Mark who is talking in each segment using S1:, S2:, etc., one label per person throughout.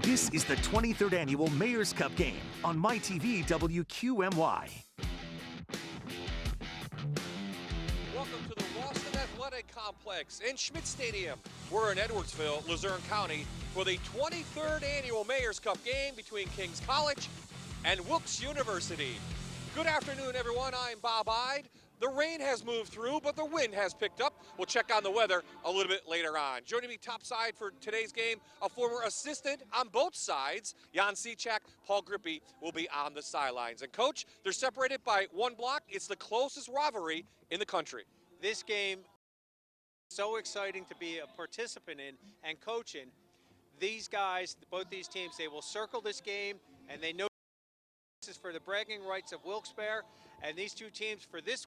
S1: This is the 23rd Annual Mayor's Cup game on MyTV WQMY.
S2: Welcome to the Boston Athletic Complex in Schmidt Stadium. We're in Edwardsville, Luzerne County, for the 23rd Annual Mayor's Cup game between King's College and Wilkes University. Good afternoon, everyone. I'm Bob Ide. The rain has moved through, but the wind has picked up. We'll check on the weather a little bit later on. Joining me topside for today's game, a former assistant on both sides, Jan Sechak, Paul Grippy will be on the sidelines. And Coach, they're separated by one block. It's the closest rivalry in the country.
S3: This game is so exciting to be a participant in and coach in. These guys, both these teams, they will circle this game, and they know this is for the bragging rights of Wilkes-Barre, and these two teams for this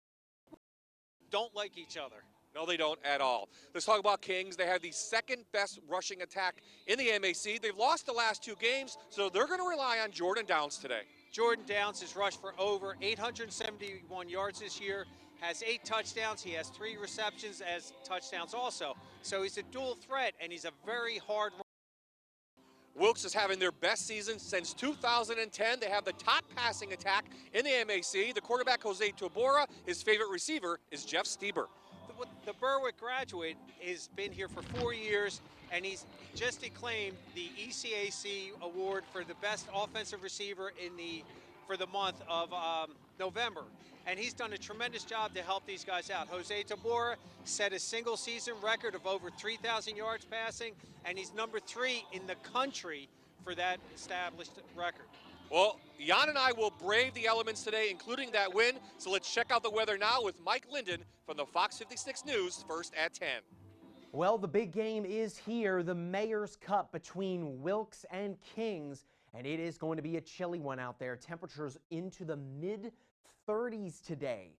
S3: don't like each other.
S2: No, they don't at all. Let's talk about Kings. They have the second best rushing attack in the MAC. They've lost the last two games, so they're going to rely on Jordan Downs today.
S3: Jordan Downs has rushed for over 871 yards this year, has 8 touchdowns. He has 3 receptions as touchdowns also. So he's a dual threat, and he's a very hard runner.
S2: Wilkes is having their best season since 2010. They have the top passing attack in the MAC. The quarterback, Jose Tabora, his favorite receiver is Jeff Stieber.
S3: The Berwick graduate has been here for 4 years, and he's just acclaimed the ECAC award for the best offensive receiver for the month of November. And he's done a tremendous job to help these guys out. Jose Tabora set a single season record of over 3,000 yards passing, and he's number 3 in the country for that established record.
S2: Well, Jan and I will brave the elements today, including that win. So let's check out the weather now with Mike Linden from the Fox 56 News, first at 10.
S4: Well, the big game is here, the Mayor's Cup between Wilkes and Kings, and it is going to be a chilly one out there. Temperatures into the mid-30s today.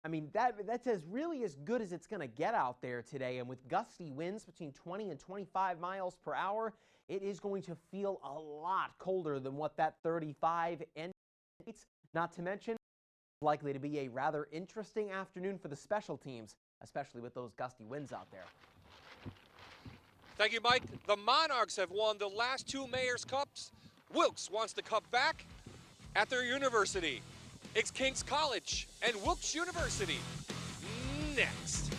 S4: I mean, that's really as good as it's going to get out there today, and with gusty winds between 20 and 25 miles per hour, it is going to feel a lot colder than what that 35 indicates. Not to mention, it's likely to be a rather interesting afternoon for the special teams, especially with those gusty winds out there.
S2: Thank you, Mike. The Monarchs have won the last 2 Mayor's Cups. Wilkes wants the cup back at their university. It's King's College and Wilkes University next.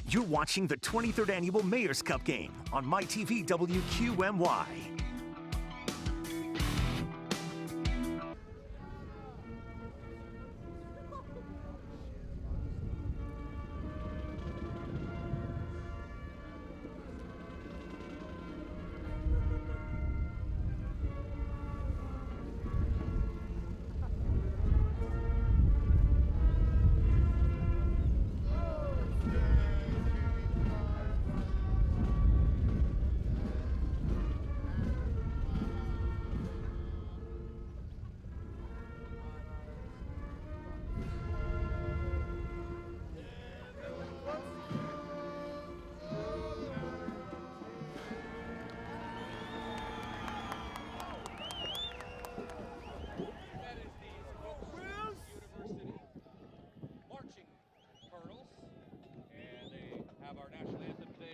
S1: You're watching the 23rd Annual Mayor's Cup game on MyTV WQMY.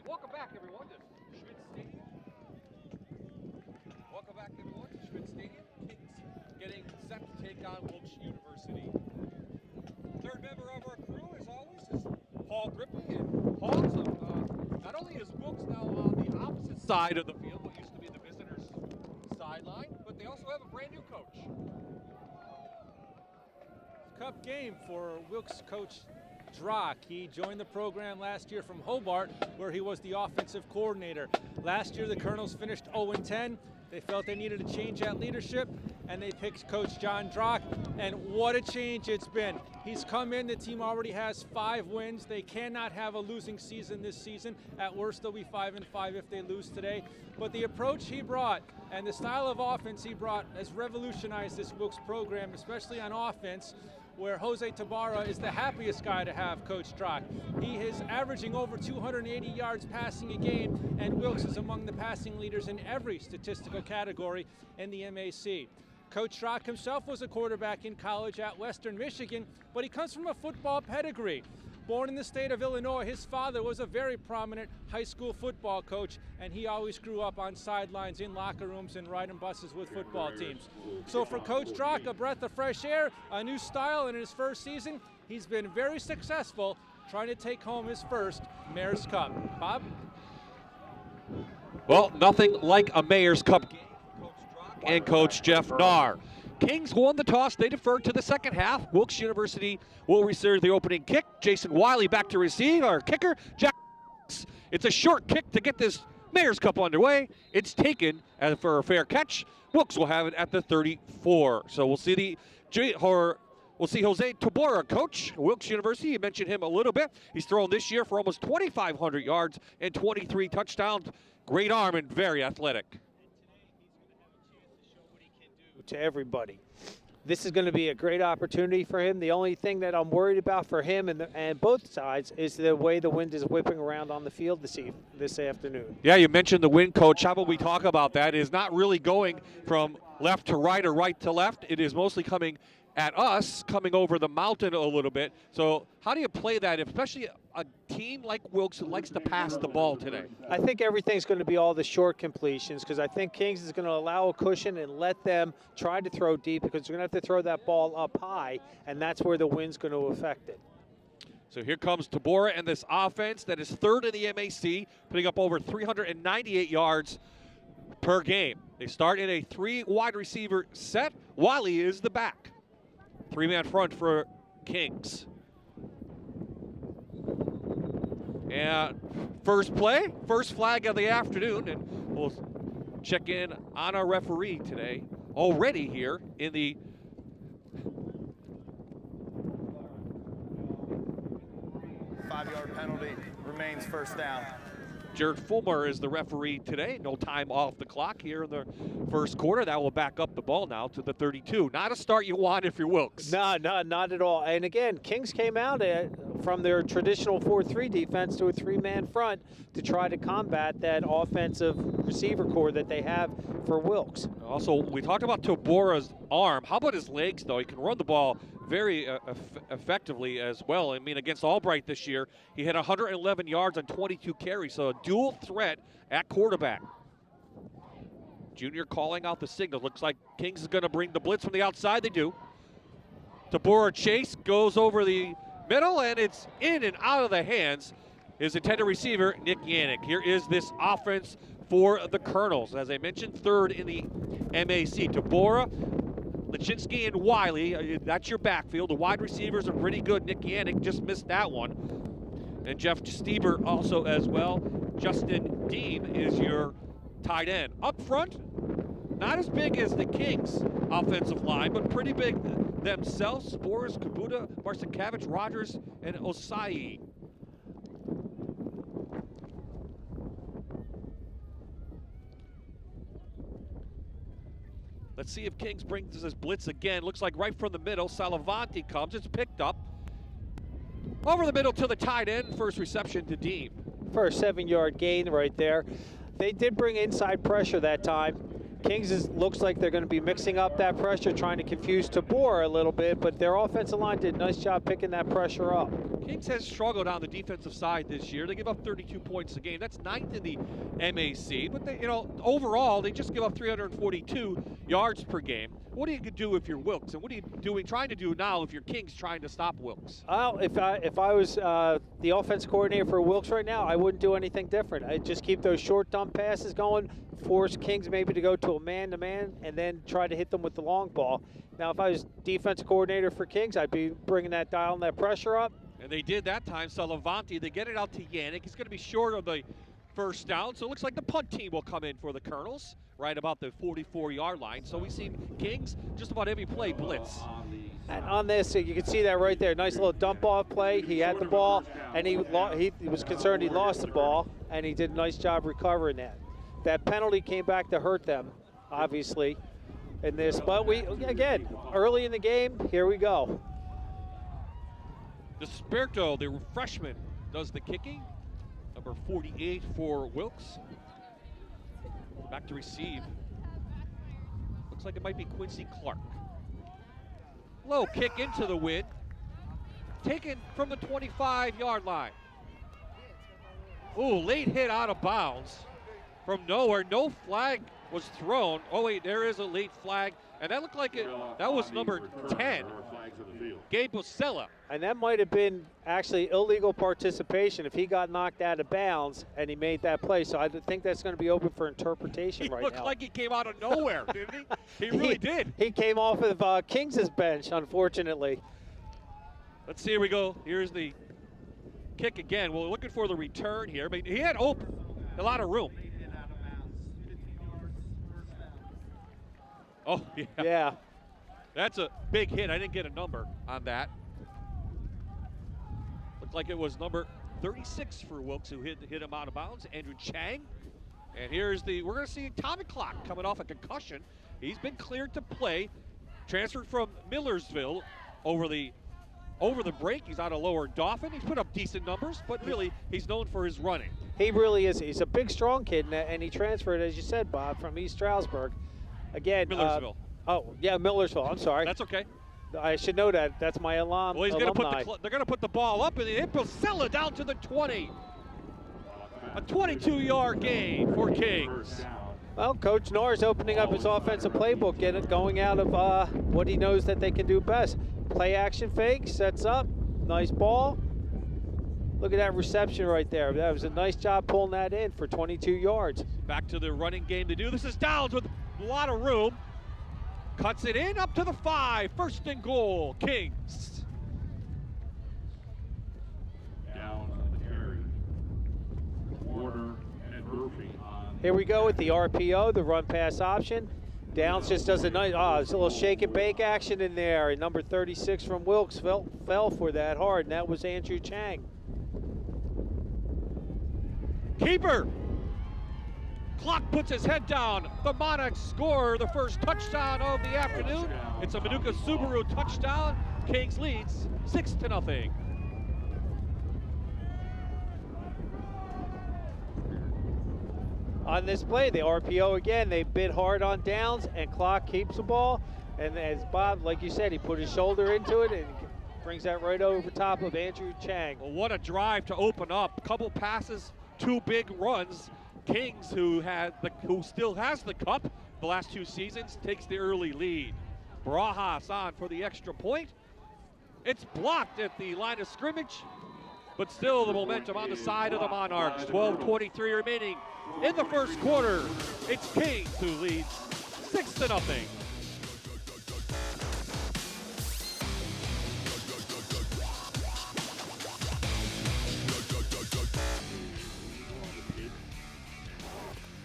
S2: Welcome back, everyone, to Schmidt Stadium. Welcome back, everyone, to Schmidt Stadium. Kings getting set to take on Wilkes University. Third member of our crew, as always, is Paul Grippy. And Paul, not only is Wilkes now on the opposite side of the field, what used to be the visitors' sideline, but they also have a brand new coach.
S5: Cup game for Wilkes coach Drock. He joined the program last year from Hobart, where he was the offensive coordinator. Last year, the Colonels finished 0-10. They felt they needed to change that leadership, and they picked Coach John Drock, and what a change it's been. He's come in, the team already has 5 wins. They cannot have a losing season this season. At worst, they'll be 5-5 if they lose today. But the approach he brought and the style of offense he brought has revolutionized this Wilkes program, especially on offense, where Jose Tabora is the happiest guy to have Coach Drock. He is averaging over 280 yards passing a game, and Wilkes is among the passing leaders in every statistical category in the MAC. Coach Drock himself was a quarterback in college at Western Michigan, but he comes from a football pedigree. born in the state of Illinois. His father was a very prominent high school football coach, and he always grew up on sidelines, in locker rooms, and riding buses with football teams. So for Coach Drock, a breath of fresh air, a new style in his first season. He's been very successful trying to take home his first Mayor's Cup. Bob?
S2: Well, nothing like a Mayor's Cup game. And Coach Jeff Nahr. Kings won the toss. They deferred to the second half. Wilkes University will receive the opening kick. Jason Wiley back to receive. Our kicker, Jack. It's a short kick to get this Mayor's Cup underway. It's taken for a fair catch. Wilkes will have it at the 34. So we'll see Jose Tabora, coach, Wilkes University. You mentioned him a little bit. He's thrown this year for almost 2,500 yards and 23 touchdowns. Great arm and very athletic.
S3: To everybody. This is going to be a great opportunity for him. The only thing that I'm worried about for him and both sides is the way the wind is whipping around on the field this afternoon.
S2: Yeah, you mentioned the wind, Coach. How about we talk about that? It is not really going from left to right or right to left. It is mostly coming at us, coming over the mountain a little bit. So how do you play that, especially a team like Wilkes who likes to pass the ball today?
S3: I think everything's going to be all the short completions because I think Kings is going to allow a cushion and let them try to throw deep because they're going to have to throw that ball up high, and that's where the wind's going to affect it.
S2: So here comes Tabora and this offense that is third in the MAC, putting up over 398 yards per game. They start in a 3 wide receiver set. Wiley is the back. 3-man front for Kings. And first play, first flag of the afternoon, and we'll check in on our referee today. Already here in the
S6: five-yard penalty, remains first down.
S2: Jared Fulmer is the referee today. No time off the clock here in the first quarter. That will back up the ball now to the 32. Not a start you want if you're Wilkes.
S3: No, not at all. And again, Kings came out from their traditional 4-3 defense to a 3-man front to try to combat that offensive receiver core that they have for Wilkes.
S2: Also, we talked about Tabora's arm. How about his legs, though? He can run the ball very effectively as well. I mean, against Albright this year, he had 111 yards on 22 carries, so a dual threat at quarterback. Junior calling out the signal. Looks like Kings is going to bring the blitz from the outside. They do. Tabora chase goes over the middle, and it's in and out of the hands. His intended receiver, Nick Yannick. Here is this offense for the Colonels. As I mentioned, third in the MAC. Tabora, Lachinsky, and Wiley, that's your backfield. The wide receivers are pretty good. Nick Yannick just missed that one. And Jeff Stieber also as well. Justin Dean is your tight end. Up front, not as big as the Kings offensive line, but pretty big themselves. Spores, Kabuta, Marcinkavich, Rogers, and Osai. Let's see if Kings brings this blitz again. Looks like right from the middle, Salavanti comes. It's picked up. Over the middle to the tight end. First reception to Dean.
S3: For a 7-yard gain right there. They did bring inside pressure that time. Kings looks like they're going to be mixing up that pressure, trying to confuse Tabora a little bit, but their offensive line did a nice job picking that pressure up.
S2: Kings has struggled on the defensive side this year. They give up 32 points a game. That's 9th in the MAC, but they, overall they just give up 342 yards per game. What do you do if you're Wilkes, and what are you trying to do now if you're Kings trying to stop Wilkes?
S3: Well, if I was the offense coordinator for Wilkes right now, I wouldn't do anything different. I'd just keep those short dump passes going, force Kings maybe to go to a man-to-man, and then try to hit them with the long ball. Now, if I was defense coordinator for Kings, I'd be bringing that dial and that pressure up.
S2: And they did that time. Salavanti, they get it out to Yannick. He's going to be short of the first down, so it looks like the punt team will come in for the Colonels right about the 44-yard line. So we see Kings just about every play blitz.
S3: And on this, you can see that right there. Nice little dump-off play. He had the ball, and he was concerned he lost the ball, and he did a nice job recovering that. That penalty came back to hurt them, obviously, in this. But again, early in the game, here we go.
S2: Desperto, the freshman, does the kicking. Number 48 for Wilkes. Back to receive. Looks like it might be Quincy Clark. Low kick into the wind. taken from the 25-yard line. Ooh, late hit out of bounds from nowhere. No flag was thrown. Oh, wait, there is a late flag. And that looked like that was number 10, Gabe Bosella.
S3: And that might have been actually illegal participation if he got knocked out of bounds and he made that play. So I think that's going to be open for interpretation right now.
S2: He looked like he came out of nowhere, didn't he? He really did.
S3: He came off of Kings' bench, unfortunately.
S2: Let's see, here we go. Here's the kick again. We're looking for the return here. I mean, he had a lot of room. Oh, yeah.
S3: Yeah.
S2: That's a big hit. I didn't get a number on that. Looked like it was number 36 for Wilkes who hit him out of bounds, Andrew Chang. And here's we're going to see Tommy Clock coming off a concussion. He's been cleared to play. Transferred from Millersville over the break. He's out of Lower Dauphin. He's put up decent numbers, but really he's known for his running.
S3: He really is. He's a big, strong kid, and he transferred, as you said, Bob, from East Stroudsburg. Again,
S2: Millersville.
S3: Millersville. I'm sorry.
S2: That's okay.
S3: I should know that. That's my alum.
S2: Well, they're going to put the ball up, and they hit Bosella down to the 20. A 22-yard gain for Kings.
S3: Well, Coach Norris opening up his offensive playbook, going out of what he knows that they can do best. Play action fake, sets up, nice ball. Look at that reception right there. That was a nice job pulling that in for 22 yards.
S2: Back to the running game to do. This is Downs with a lot of room. Cuts it in up to the 5. First and goal, Kings.
S7: Down the carry. Warner and Murphy on.
S3: Here we go with the RPO, the run pass option. Downs just does a nice, there's a little shake and bake action in there. And number 36 from Wilkes fell for that hard, and that was Andrew Chang.
S2: Keeper. Clock puts his head down. The Monarchs score the first touchdown of the afternoon. It's a Manuka Subaru touchdown. Kings leads 6-0.
S3: On this play, the RPO again, they bid hard on Downs, and Clock keeps the ball. And as Bob, like you said, he put his shoulder into it and brings that right over top of Andrew Chang.
S2: Well, what a drive to open up. Couple passes, 2 big runs. Kings, who still has the cup the last 2 seasons, takes the early lead. Barajas on for the extra point. It's blocked at the line of scrimmage, but still the momentum on the side of the Monarchs. 12:23 remaining in the first quarter. It's Kings who leads 6-0.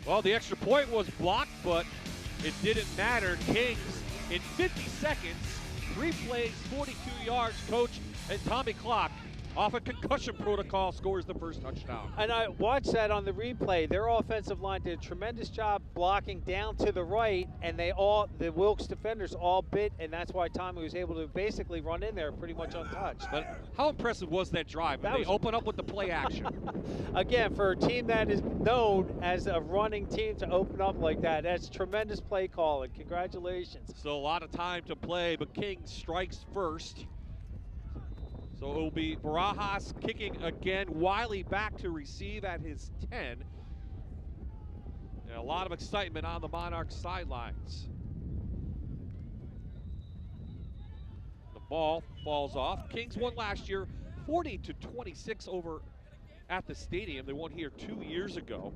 S2: Well, the extra point was blocked, but it didn't matter. Kings, in 50 seconds, 3 plays, 42 yards, coach, and Tommy Clock, off a concussion protocol, scores the first touchdown.
S3: And I watched that on the replay. Their offensive line did a tremendous job blocking down to the right, and the Wilkes defenders all bit, and that's why Tommy was able to basically run in there pretty much untouched.
S2: But how impressive was that drive? They open up with the play action.
S3: Again, for a team that is known as a running team to open up like that, that's tremendous play calling. Congratulations.
S2: So a lot of time to play, but Kings strikes first. So it will be Barajas kicking again. Wiley back to receive at his 10. And a lot of excitement on the Monarchs sidelines. The ball falls off. Kings won last year 40-26 over at the stadium. They won here 2 years ago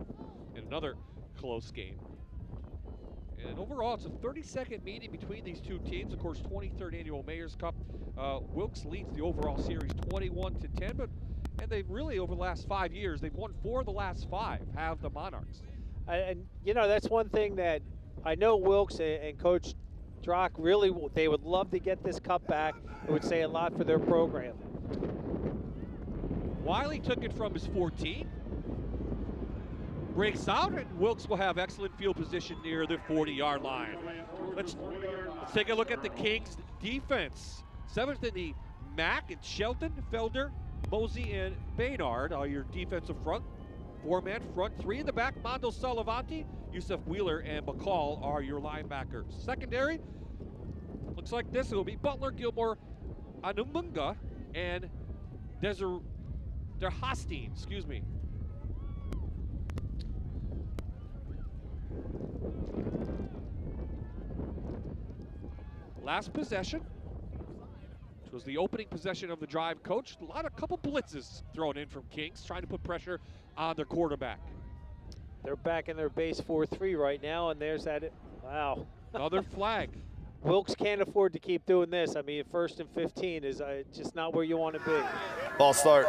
S2: in another close game. And overall, it's a 32nd meeting between these two teams. Of course, 23rd Annual Mayor's Cup. Wilkes leads the overall series 21-10, and they've really, over the last 5 years, they've won 4 of the last 5, have the Monarchs.
S3: And, you know, that's one thing that I know Wilkes and Coach Drock really, they would love to get this cup back. It would say a lot for their program.
S2: Wiley took it from his 14. Breaks out, and Wilkes will have excellent field position near the 40-yard line. Let's take a look at the Kings defense. 7th in the MAC, and Shelton, Felder, Mosey, and Baynard are your defensive front. 4-man front, 3 in the back. Mondo Salavanti, Yusuf Wheeler, and McCall are your linebackers. Secondary, looks like this. It will be Butler, Gilmore, Anumunga, and Derhostine, excuse me. Last possession, which was the opening possession of the drive, coach. A couple blitzes thrown in from Kings, trying to put pressure on their quarterback.
S3: They're back in their base 4-3 right now, and there's that. Wow.
S2: Another flag.
S3: Wilkes can't afford to keep doing this. I mean, 1st and 15 is just not where you want to be.
S6: Ball start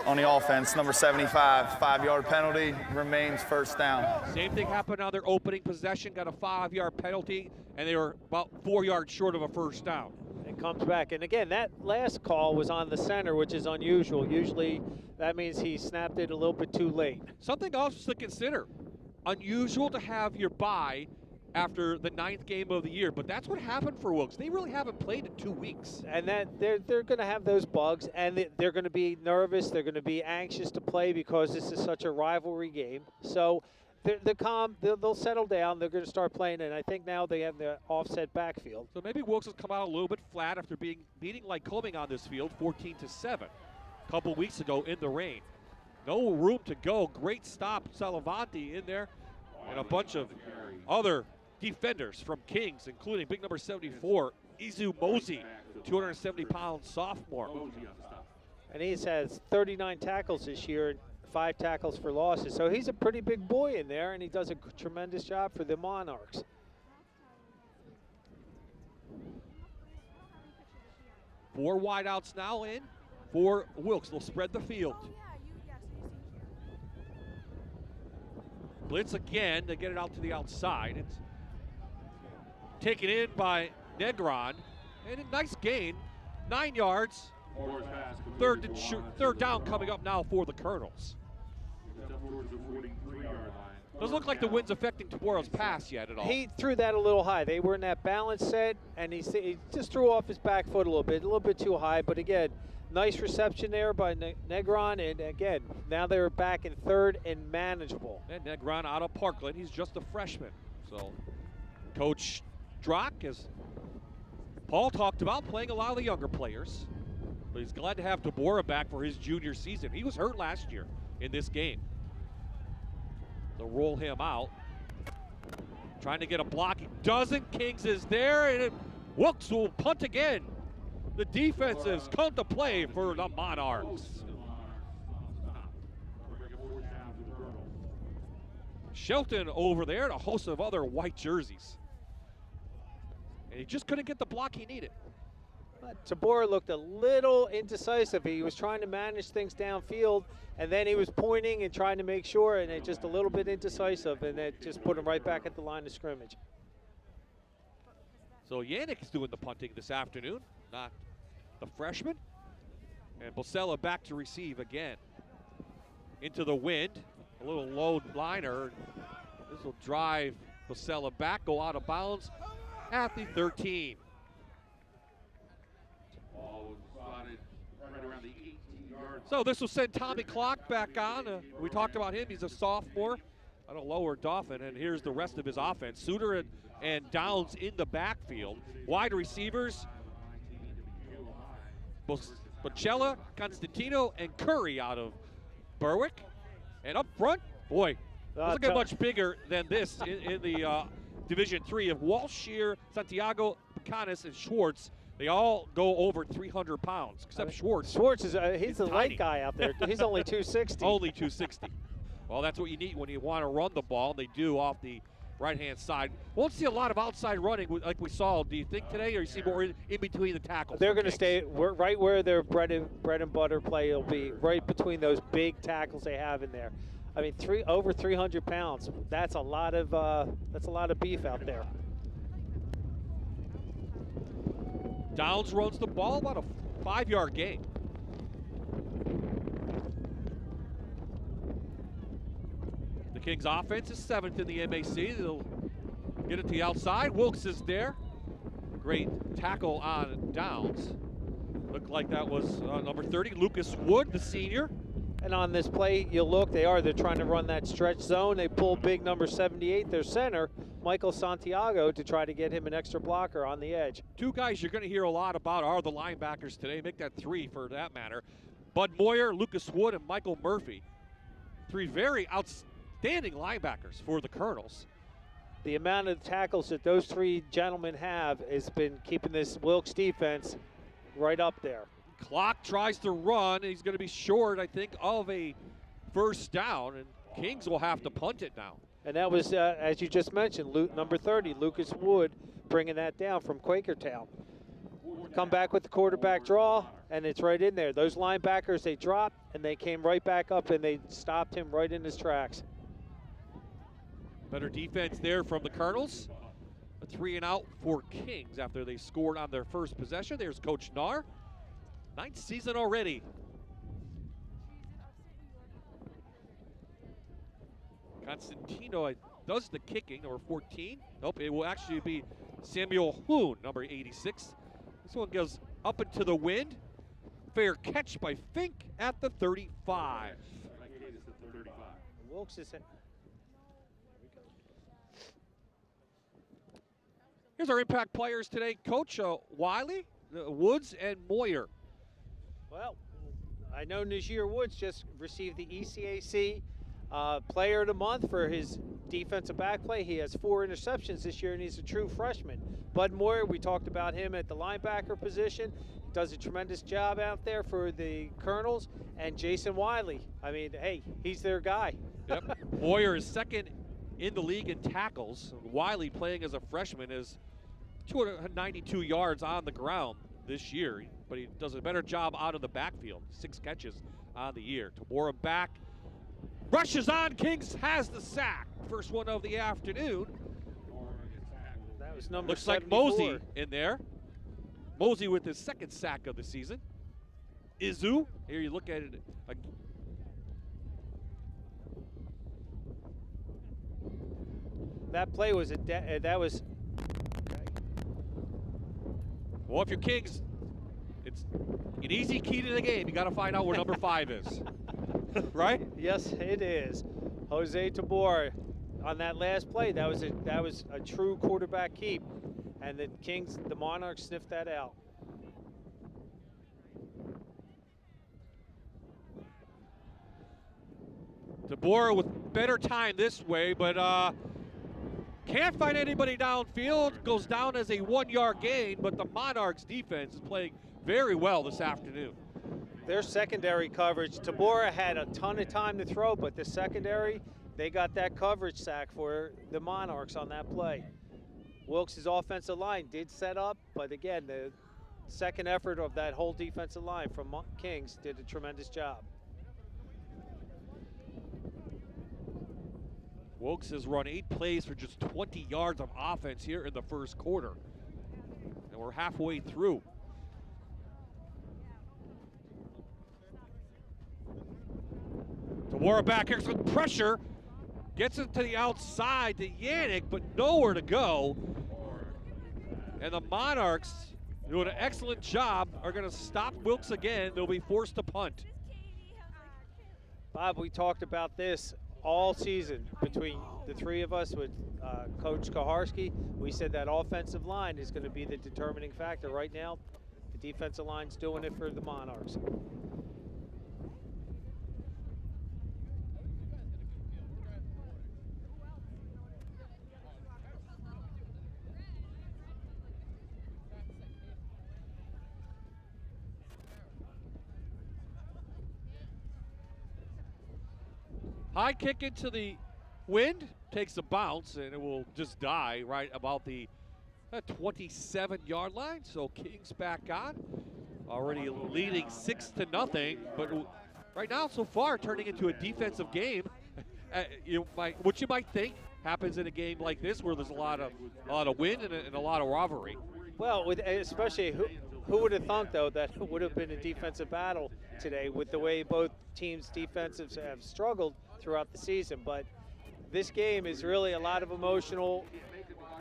S6: on the offense, number 75, 5-yard penalty, remains first down.
S2: Same thing happened on their opening possession, got a 5-yard penalty, and they were about 4 yards short of a first down.
S3: It comes back, and again, that last call was on the center, which is unusual. Usually that means he snapped it a little bit too late.
S2: Something else to consider. Unusual to have your bye after the 9th game of the year, but that's what happened for Wilkes. They really haven't played in 2 weeks.
S3: And that they're going to have those bugs, and they're going to be nervous. They're going to be anxious to play because this is such a rivalry game. So they're calm. They'll settle down. They're going to start playing, and I think now they have the offset backfield.
S2: So maybe Wilkes has come out a little bit flat after beating Lycoming on this field 14-7 a couple weeks ago in the rain. No room to go. Great stop, Salavanti in there, and a bunch of other defenders from Kings, including big number 74, Izu Mosey, 270-pound sophomore.
S3: And he's has 39 tackles this year and 5 tackles for losses. So he's a pretty big boy in there, and he does a tremendous job for the Monarchs.
S2: Four wideouts now in for Wilkes. They'll spread the field. Blitz again to get it out to the outside. It's taken in by Negron, and a nice gain, 9 yards. Third down coming up now for the Colonels. Doesn't look like the wind's affecting Tabora's pass yet at all.
S3: He threw that a little high. They were in that balance set, and he just threw off his back foot a little bit too high. But again, nice reception there by Negron, and again, now they're back in 3rd and manageable.
S2: And Negron out of Parkland. He's just a freshman. So Coach Drock, as Paul talked about, playing a lot of the younger players. But he's glad to have Tabora back for his junior season. He was hurt last year in this game. They'll roll him out. Trying to get a block. He doesn't. Kings is there, and Wilkes will punt again. The defense has come to play for the Monarchs. Shelton over there, and a host of other white jerseys. And he just couldn't get the block he needed.
S3: Tabora looked a little indecisive. He was trying to manage things downfield, and then he was pointing and trying to make sure, and it just a little bit indecisive, and it just put him right back at the line of scrimmage.
S2: So Yannick is doing the punting this afternoon, not the freshman. And Bosella back to receive again. Into the wind, a little low liner. This will drive Bosella back, go out of bounds at the 13. So this will send Tommy Clark back on. We talked about him. He's a sophomore on a lower Dauphin, and here's the rest of his offense. Suter and Downs in the backfield. Wide receivers, Bocella, Constantino, and Curry out of Berwick. And up front, boy, doesn't get much bigger than this in the Division III of Walsh, Shear, Santiago, Bucanas, and Schwartz. They all go over 300 pounds, except Schwartz.
S3: Schwartz is he's the light guy out there. He's only 260.
S2: Only 260. Well, that's what you need when you want to run the ball. They do off the right-hand side. Won't see a lot of outside running like we saw, do you think, today, or you see more in between the tackles?
S3: They're going to stay right where their bread and butter play will be, right between those big tackles they have in there. I mean, over 300 pounds. That's a lot of beef out there.
S2: Downs runs the ball, about a 5-yard gain. The Kings offense is 7th in the MAC. They'll get it to the outside. Wilkes is there. Great tackle on Downs. Looked like that was number 30, Lucas Wood, the senior.
S3: And on this play, you look, they're trying to run that stretch zone. They pull big number 78, their center, Michael Santiago, to try to get him an extra blocker on the edge.
S2: Two guys you're going to hear a lot about are the linebackers today. Make that three for that matter. Bud Moyer, Lucas Wood, and Michael Murphy. Three very outstanding linebackers for the Colonels.
S3: The amount of tackles that those three gentlemen have has been keeping this Wilkes defense right up there.
S2: Clock tries to run. He's going to be short, I think, of a first down, and Kings will have to punt it now.
S3: And that was, as you just mentioned, number 30, Lucas Wood, bringing that down from Quakertown. Come back with the quarterback draw, and it's right in there. Those linebackers, they dropped, and they came right back up, and they stopped him right in his tracks.
S2: Better defense there from the Colonels. A 3-and-out for Kings after they scored on their first possession. There's Coach Narr. 9th season already. Constantino does the kicking, number 14. Nope, it will actually be Samuel Hoon, number 86. This one goes up into the wind. Fair catch by Fink at the 35.
S3: Wilkes is
S2: Here's our impact players today. Coach Wiley, Woods, and Moyer.
S3: Well, I know Najir Woods just received the ECAC Player of the Month for his defensive back play. He has 4 interceptions this year, and he's a true freshman. Bud Moyer, we talked about him at the linebacker position. Does a tremendous job out there for the Colonels. And Jason Wiley, I mean, hey, he's their guy.
S2: Yep. Moyer is second in the league in tackles. Wiley, playing as a freshman, is 292 yards on the ground this year, but he does a better job out of the backfield. 6 catches on the year. Tabora back, rushes on. Kings has the sack. First one of the afternoon.
S3: That was number
S2: Looks
S3: 74.
S2: like Mosey in there. Mosey with his 2nd sack of the season. Izu, here you look at it.
S3: That play was
S2: Well, if you're Kings, it's an easy key to the game. You got to find out where number 5 is. Right?
S3: Yes, it is. Jose Tabor on that last play. That was a true quarterback keep, and the Kings, the Monarchs, sniffed that out.
S2: Tabor with better time this way, but can't find anybody downfield. Goes down as a 1-yard gain, but the Monarchs defense is playing very well this afternoon.
S3: Their secondary coverage, Tabora had a ton of time to throw, but the secondary, they got that coverage sack for the Monarchs on that play. Wilkes' offensive line did set up, but again, the second effort of that whole defensive line from Kings did a tremendous job.
S2: Wilkes has run 8 plays for just 20 yards of offense here in the first quarter. And we're halfway through. Tabora back here, some pressure. Gets it to the outside to Yannick, but nowhere to go. And the Monarchs, doing an excellent job, are going to stop Wilkes again. They'll be forced to punt.
S3: Bob, we talked about this all season between the three of us with Coach Koharski. We said that offensive line is going to be the determining factor. Right now, the defensive line's doing it for the Monarchs.
S2: High kick into the wind, takes a bounce, and it will just die right about the 27-yard line. So Kings back on, already leading 6-0. But right now, so far, turning into a defensive game. What you might think happens in a game like this, where there's a lot of wind and a lot of rivalry.
S3: Well, especially who would have thought, though, that it would have been a defensive battle today with the way both teams' defensives have struggled throughout the season. But this game is really a lot of emotional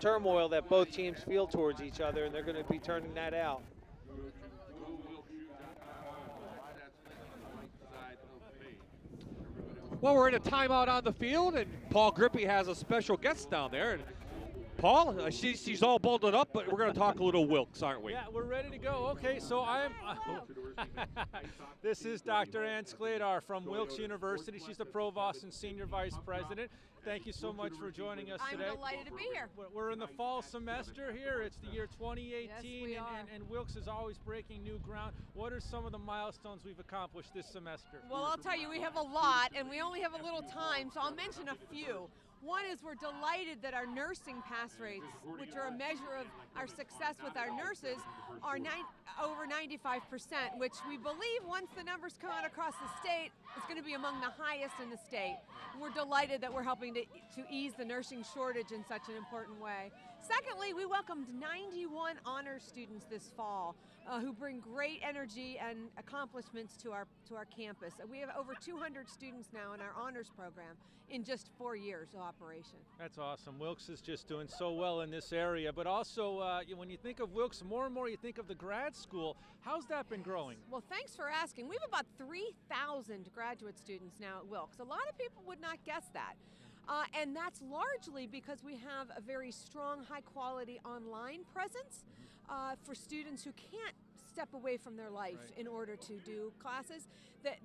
S3: turmoil that both teams feel towards each other, and they're going to be turning that out.
S2: Well, we're in a timeout on the field, and Paul Grippy has a special guest down there. And Paul, she's all bundled up, but we're going to talk a little Wilkes, aren't we?
S5: Yeah, we're ready to go. Okay, so this is Dr. Ann Skladar from Wilkes University. She's the provost and senior vice president. Thank you so much for joining us today.
S8: I'm delighted to be here.
S5: We're in the fall semester here. It's the year 2018,
S8: Yes, we are.
S5: and Wilkes is always breaking new ground. What are some of the milestones we've accomplished this semester?
S8: Well, I'll tell you, we have a lot, and we only have a little time, so I'll mention a few. One is we're delighted that our nursing pass rates, which are a measure of our success with our nurses, are over 95%, which we believe once the numbers come out across the state is going to be among the highest in the state. And we're delighted that we're helping to ease the nursing shortage in such an important way. Secondly, we welcomed 91 honors students this fall who bring great energy and accomplishments to our campus. We have over 200 students now in our honors program in just 4 years of operation.
S5: That's awesome. Wilkes is just doing so well in this area, but also when you think of Wilkes, more and more you think of the grad school. How's that been growing?
S8: Well, thanks for asking. We have about 3,000 graduate students now at Wilkes. A lot of people would not guess that. And that's largely because we have a very strong, high-quality online presence for students who can't step away from their life in order to do classes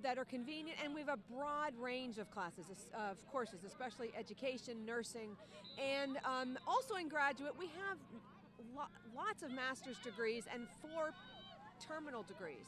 S8: that are convenient. And we have a broad range of classes, of courses, especially education, nursing, and also in graduate, we have lots of master's degrees and 4 terminal degrees.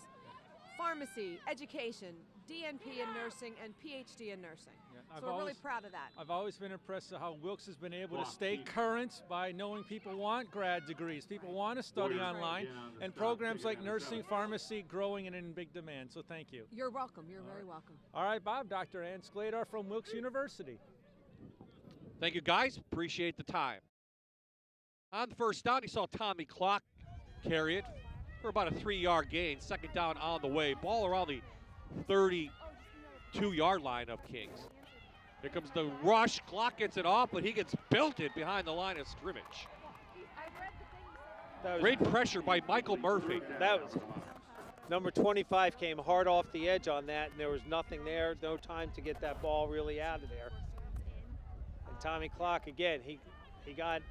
S8: Pharmacy, education, DNP in nursing, and PhD in nursing.
S5: Yeah,
S8: so we're really proud of that.
S5: I've always been impressed with how Wilkes has been able to stay current by knowing people want grad degrees, people want to study online, and programs like nursing, pharmacy growing and in big demand. So thank you.
S8: You're welcome. You're very welcome.
S5: All right, Bob, Dr. Ann Skladar from Wilkes University.
S2: Thank you, guys. Appreciate the time. On the first down, you saw Tommy Clock carry it for about a 3-yard gain. Second down on the way. Ball around the 32-yard line of Kings. Here comes the rush. Clock gets it off, but he gets belted behind the line of scrimmage. Great pressure by Michael Murphy.
S3: That was number 25 came hard off the edge on that, and there was nothing there, no time to get that ball really out of there. And Tommy Clock again, he got.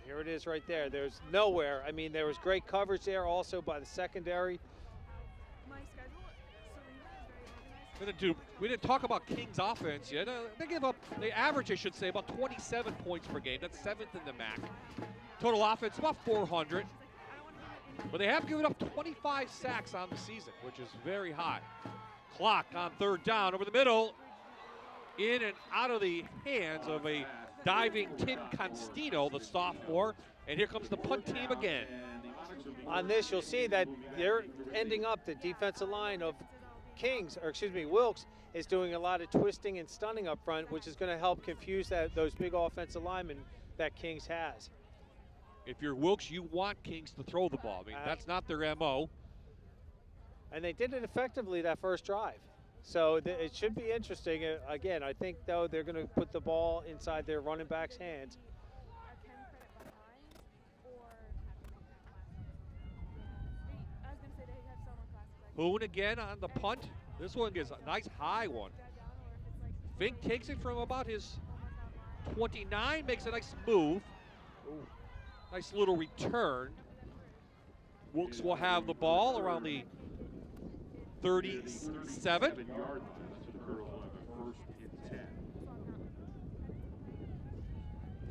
S3: Here it is right there. There's nowhere. I mean, there was great coverage there also by the secondary.
S2: We didn't talk about Kings offense yet. They average, I should say, about 27 points per game. That's 7th in the MAC. Total offense, about 400. But they have given up 25 sacks on the season, which is very high. Clock on third down over the middle. In and out of the hands of a diving Tim Constantino, the sophomore. And here comes the punt team again.
S3: On this, you'll see that they're ending up the defensive line of Wilkes is doing a lot of twisting and stunning up front, which is going to help confuse those big offensive linemen that Kings has.
S2: If you're Wilkes, you want Kings to throw the ball. I mean, that's not their MO.
S3: And they did it effectively that first drive. So it should be interesting. Again, I think, though, they're going to put the ball inside their running back's hands.
S2: Boone again on the punt. This one gets a nice high one. Fink takes it from about his 29, makes a nice move. Ooh, nice little return. Wilkes will have the ball around the 37.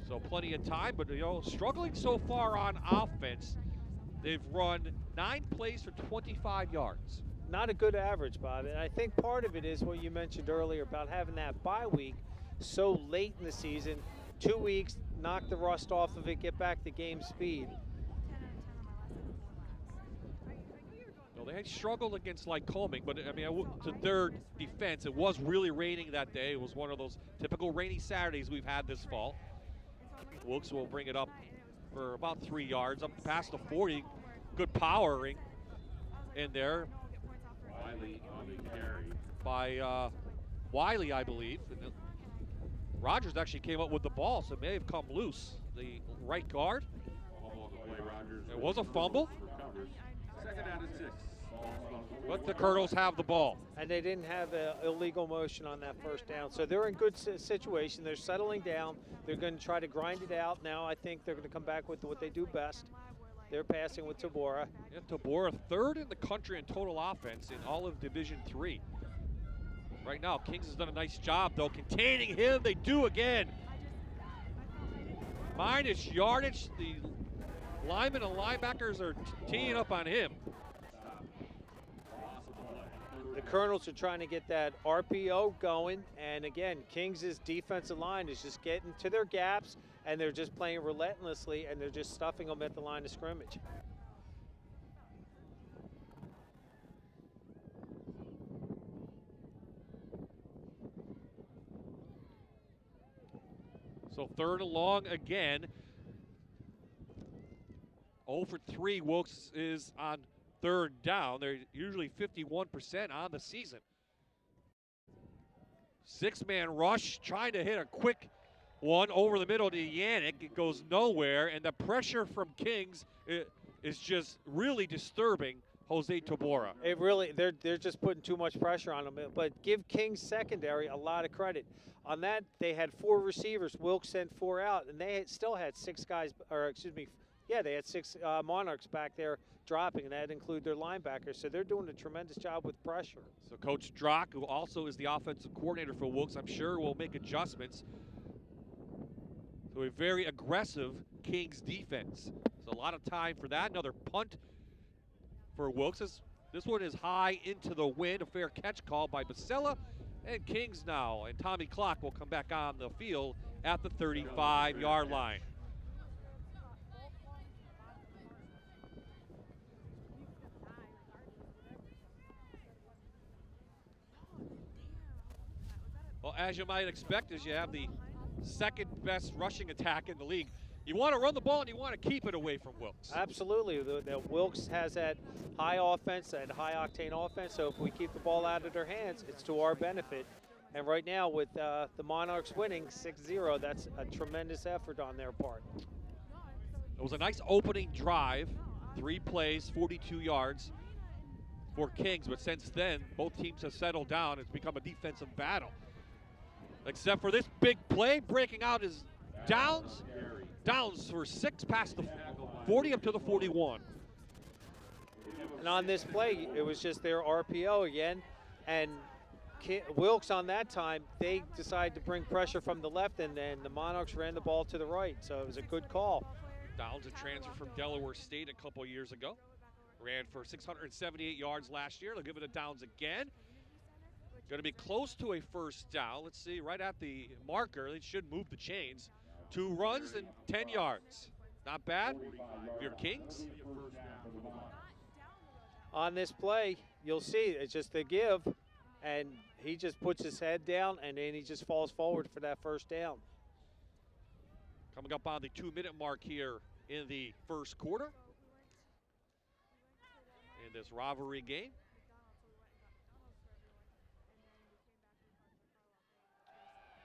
S2: So plenty of time, but struggling so far on offense. They've run 9 plays for 25 yards.
S3: Not a good average, Bob. And I think part of it is what you mentioned earlier about having that bye week so late in the season. 2 weeks, knock the rust off of it, get back to game speed.
S2: Well, they had struggled against Lycoming, but I mean, to their defense, it was really raining that day. It was one of those typical rainy Saturdays we've had this fall. Wilkes will bring it up for about 3 yards, up past the 40. Good powering in there by Wiley, I believe. And Rogers actually came up with the ball, so it may have come loose. The right guard. It was a fumble.
S7: Second down and 6.
S2: But the Colonels have the ball.
S3: And they didn't have illegal motion on that first down. So they're in good situation. They're settling down. They're going to try to grind it out. Now I think they're going to come back with what they do best. They're passing with Tabora.
S2: Yeah, Tabora, third in the country in total offense in all of Division III. Right now, Kings has done a nice job, though, containing him. They do again. Minus yardage. The linemen and linebackers are teeing up on him.
S3: The Colonels are trying to get that RPO going, and again, Kings' defensive line is just getting to their gaps, and they're just playing relentlessly, and they're just stuffing them at the line of scrimmage.
S2: So third and long again. 0 for 3, Wilkes is on third down. They're usually 51% on the season. Six-man rush, trying to hit a quick one over the middle to Yannick. It goes nowhere, and the pressure from Kings is just really disturbing Jose Tabora.
S3: It really, they're just putting too much pressure on them. But give Kings secondary a lot of credit. On that, they had 4 receivers. Wilkes sent 4 out, and they still had 6 guys, or excuse me, yeah, they had 6 Monarchs back there dropping, and that include their linebackers. So they're doing a tremendous job with pressure.
S2: So Coach Drock, who also is the offensive coordinator for Wilkes, I'm sure will make adjustments to a very aggressive Kings defense. So a lot of time for that. Another punt for Wilkes. This one is high into the wind. A fair catch call by Basella. And Kings now, and Tommy Clock will come back on the field at the 35-yard line. Well, as you might expect, as you have the second best rushing attack in the league, you want to run the ball and you want to keep it away from Wilkes.
S3: Absolutely. The Wilkes has that high offense, that high-octane offense, so if we keep the ball out of their hands, it's to our benefit. And right now, with the Monarchs winning 6-0, that's a tremendous effort on their part.
S2: It was a nice opening drive, 3 plays, 42 yards for Kings, but since then, both teams have settled down. It's become a defensive battle. Except for this big play, breaking out is Downs. Downs for 6 past the 40 up to the 41.
S3: And on this play, it was just their RPO again. And Wilkes on that time, they decided to bring pressure from the left, and then the Monarchs ran the ball to the right. So it was a good call.
S2: Downs, a transfer from Delaware State a couple years ago. Ran for 678 yards last year. They'll give it to Downs again. Going to be close to a first down. Let's see, right at the marker. They should move the chains. 2 runs and 10 yards. Not bad if you're Kings.
S3: On this play, you'll see it's just the give, and he just puts his head down, and then he just falls forward for that first down.
S2: Coming up on the 2-minute mark here in the first quarter in this rivalry game.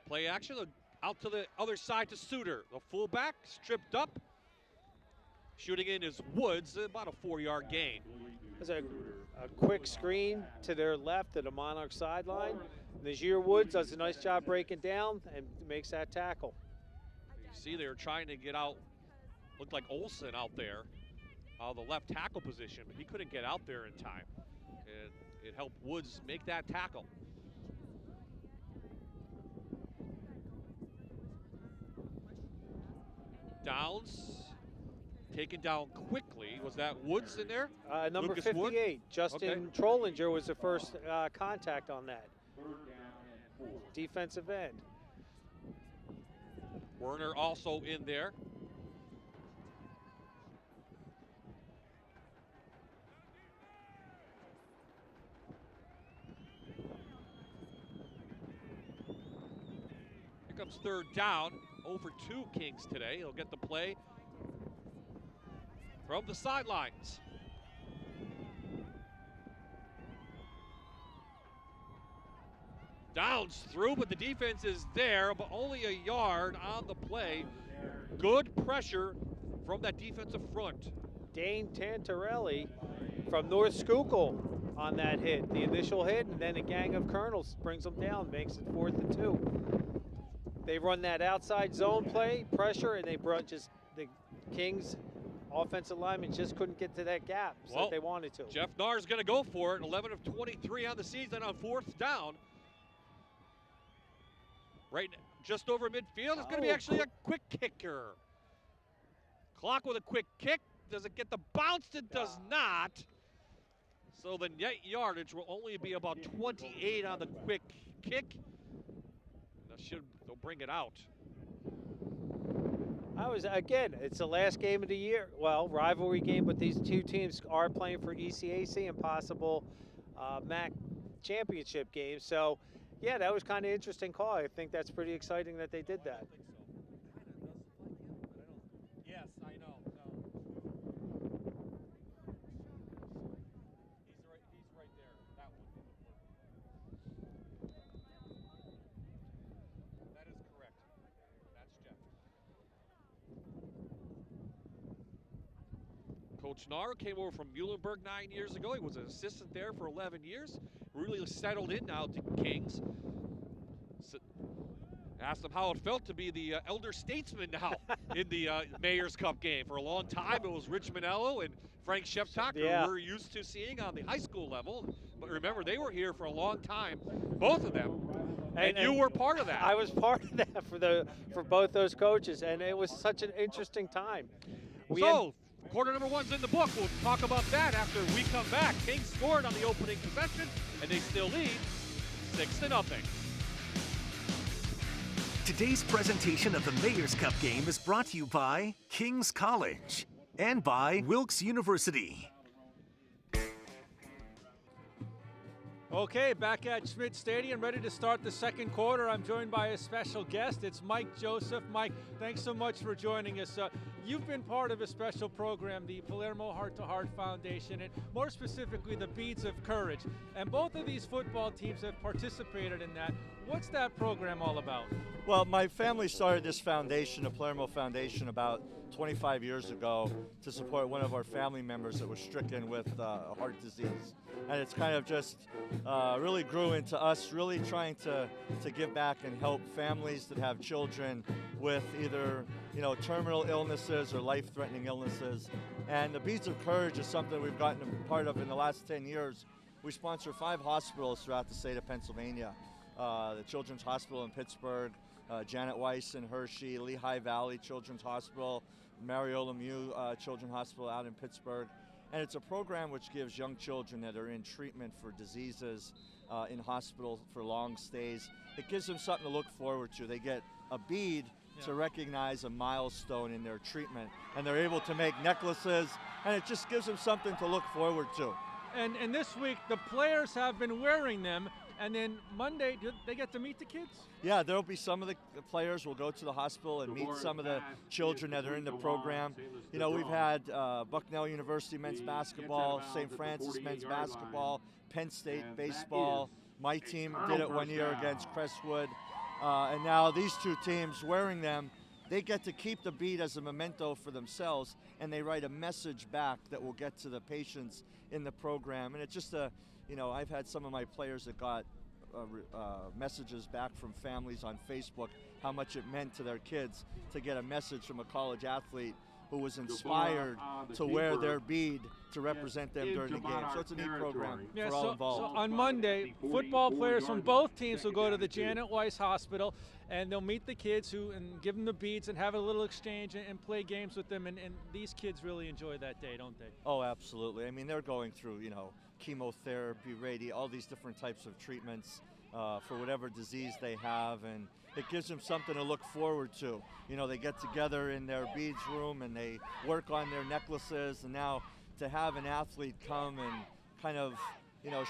S2: Play action, out to the other side to Suter. The fullback, stripped up. Shooting in is Woods, about a 4-yard gain.
S3: There's a quick screen to their left at the Monarch sideline. Najir Woods does a nice job breaking down and makes that tackle.
S2: You see they were trying to get out, looked like Olsen out there, the left tackle position, but he couldn't get out there in time. And it helped Woods make that tackle. Downs taken down quickly. Was that Woods in there?
S3: Number
S2: Lucas
S3: 58,
S2: Wood?
S3: Justin Trollinger was the first contact on that. Defensive end.
S2: Werner also in there. Here comes third down. 0 for 2 Kings today. He'll get the play from the sidelines. Downs through, but the defense is there, but only a yard on the play. Good pressure from that defensive front.
S3: Dane Tantarelli from North Schuylkill on that hit, the initial hit, and then a gang of Colonels brings them down, makes it 4th and 2. They run that outside zone play, pressure, and they brought just the Kings offensive linemen just couldn't get to that gap that they wanted to.
S2: Jeff Nahr's going to go for it. 11 of 23 on the season on 4th down. Right just over midfield. It's going to be actually a quick kicker. Clock with a quick kick. Does it get the bounce? It does not. So the net yardage will only be about 28 on the quick kick. They'll bring it out.
S3: Again, it's the last game of the year. Well, rivalry game, but these two teams are playing for ECAC and possible MAC championship games. So, yeah, that was kind of interesting call. I think that's pretty exciting that they did that.
S2: Yes, I know. He's right there. That one. That is correct. That's Jeff. Coach Nahr came over from Muhlenberg 9 years ago. He was an assistant there for 11 years. Really settled in now to Kings. Asked him how it felt to be the elder statesman now in the Mayor's Cup game. For a long time, it was Rich Manello and Frank Sheptock, who we're used to seeing on the high school level. But remember, they were here for a long time, both of them. And you were part of that.
S3: I was part of that for both those coaches, and it was such an interesting time.
S2: Quarter number 1's in the book. We'll talk about that after we come back. Kings scored on the opening possession, and they still lead 6-0.
S1: Today's presentation of the Mayor's Cup game is brought to you by King's College and by Wilkes University.
S5: Okay, back at Schmidt Stadium, ready to start the second quarter. I'm joined by a special guest. It's Mike Joseph. Mike, thanks so much for joining us. You've been part of a special program, the Palermo Heart to Heart Foundation, and more specifically, the Beads of Courage. And both of these football teams have participated in that. What's that program all about?
S9: Well, my family started this foundation, the Palermo Foundation, about 25 years ago to support one of our family members that was stricken with heart disease. And it's kind of just really grew into us really trying to give back and help families that have children with either, terminal illnesses or life-threatening illnesses. And the Beads of Courage is something we've gotten a part of in the last 10 years. We sponsor 5 hospitals throughout the state of Pennsylvania. The Children's Hospital in Pittsburgh, Janet Weiss in Hershey, Lehigh Valley Children's Hospital, Mario Lemieux Children's Hospital out in Pittsburgh. And it's a program which gives young children that are in treatment for diseases in hospital for long stays. It gives them something to look forward to. They get a bead to recognize a milestone in their treatment, and they're able to make necklaces, and it just gives them something to look forward to.
S5: And this week, the players have been wearing them. And then Monday, do they get to meet the kids?
S9: Yeah, there'll be some of the players will go to the hospital and meet some of the children that are in the program. We've had Bucknell University men's basketball, St. Francis men's basketball, Penn State baseball. My team did it one year against Crestwood. And now these two teams wearing them, they get to keep the bead as a memento for themselves, and they write a message back that will get to the patients in the program. And it's just I've had some of my players that got messages back from families on Facebook how much it meant to their kids to get a message from a college athlete who was inspired to wear their bead to represent them during the game. So it's a neat program for all involved.
S5: So on Monday, football players from both teams will go to the Janet Weiss Hospital, and they'll meet the kids and give them the beads and have a little exchange and play games with them. And these kids really enjoy that day, don't they?
S9: Oh, absolutely. I mean, they're going through, chemotherapy, all these different types of treatments for whatever disease they have, and it gives them something to look forward to. They get together in their beads room and they work on their necklaces, and now to have an athlete come and kind of,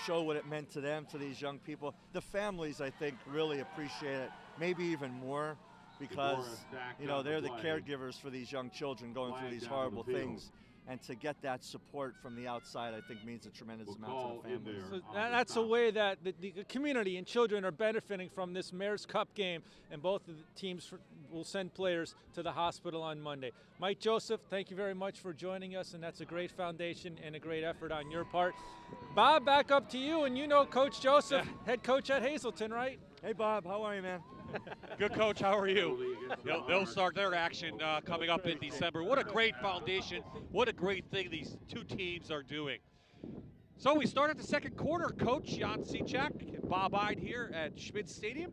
S9: show what it meant to them, to these young people. The families, I think, really appreciate it, maybe even more, because, they're the caregivers for these young children going through these horrible things. and to get that support from the outside, I think means a tremendous amount to the families.
S5: So that's a way that the community and children are benefiting from this Mayor's Cup game, and both of the teams will send players to the hospital on Monday. Mike Joseph, thank you very much for joining us, and that's a great foundation and a great effort on your part. Bob, back up to you, and you know Coach Joseph, head coach at Hazleton, right?
S9: Hey, Bob, how are you, man?
S2: Good, Coach. How are you? They'll start their action coming up in December. What a great foundation. What a great thing these two teams are doing. So we started the second quarter. Coach Jan Cechak and Bob Ide here at Schmidt Stadium.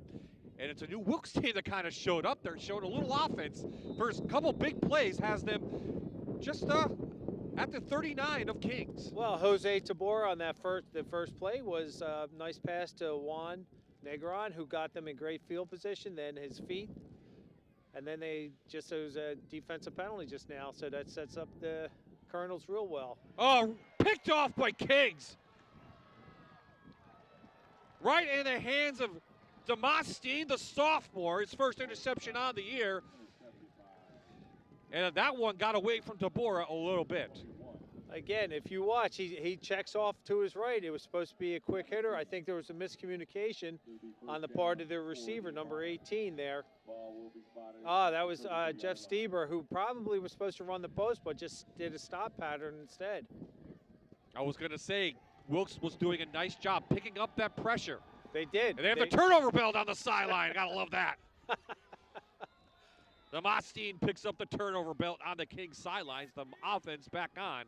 S2: And it's a new Wilkes team that kind of showed up. They're showing a little offense. First couple big plays has them just at the 39 of Kings.
S3: Well, Jose Tabor on the first play was a nice pass to Juan Negron, who got them in great field position, then his feet. And then there was a defensive penalty just now, so that sets up the Colonels real well.
S2: Oh, picked off by Kings. Right in the hands of Demosthenes, the sophomore, his first interception on the year. And that one got away from Tabora a little bit.
S3: Again, if you watch, he checks off to his right. It was supposed to be a quick hitter. I think there was a miscommunication on the part of the receiver, number 18 there. That was Jeff Stieber, who probably was supposed to run the post, but just did a stop pattern instead.
S2: I was going to say, Wilkes was doing a nice job picking up that pressure.
S3: They did.
S2: And they have the turnover belt on the sideline. Gotta love that. Demosthenes picks up the turnover belt on the Kings sidelines. The offense back on,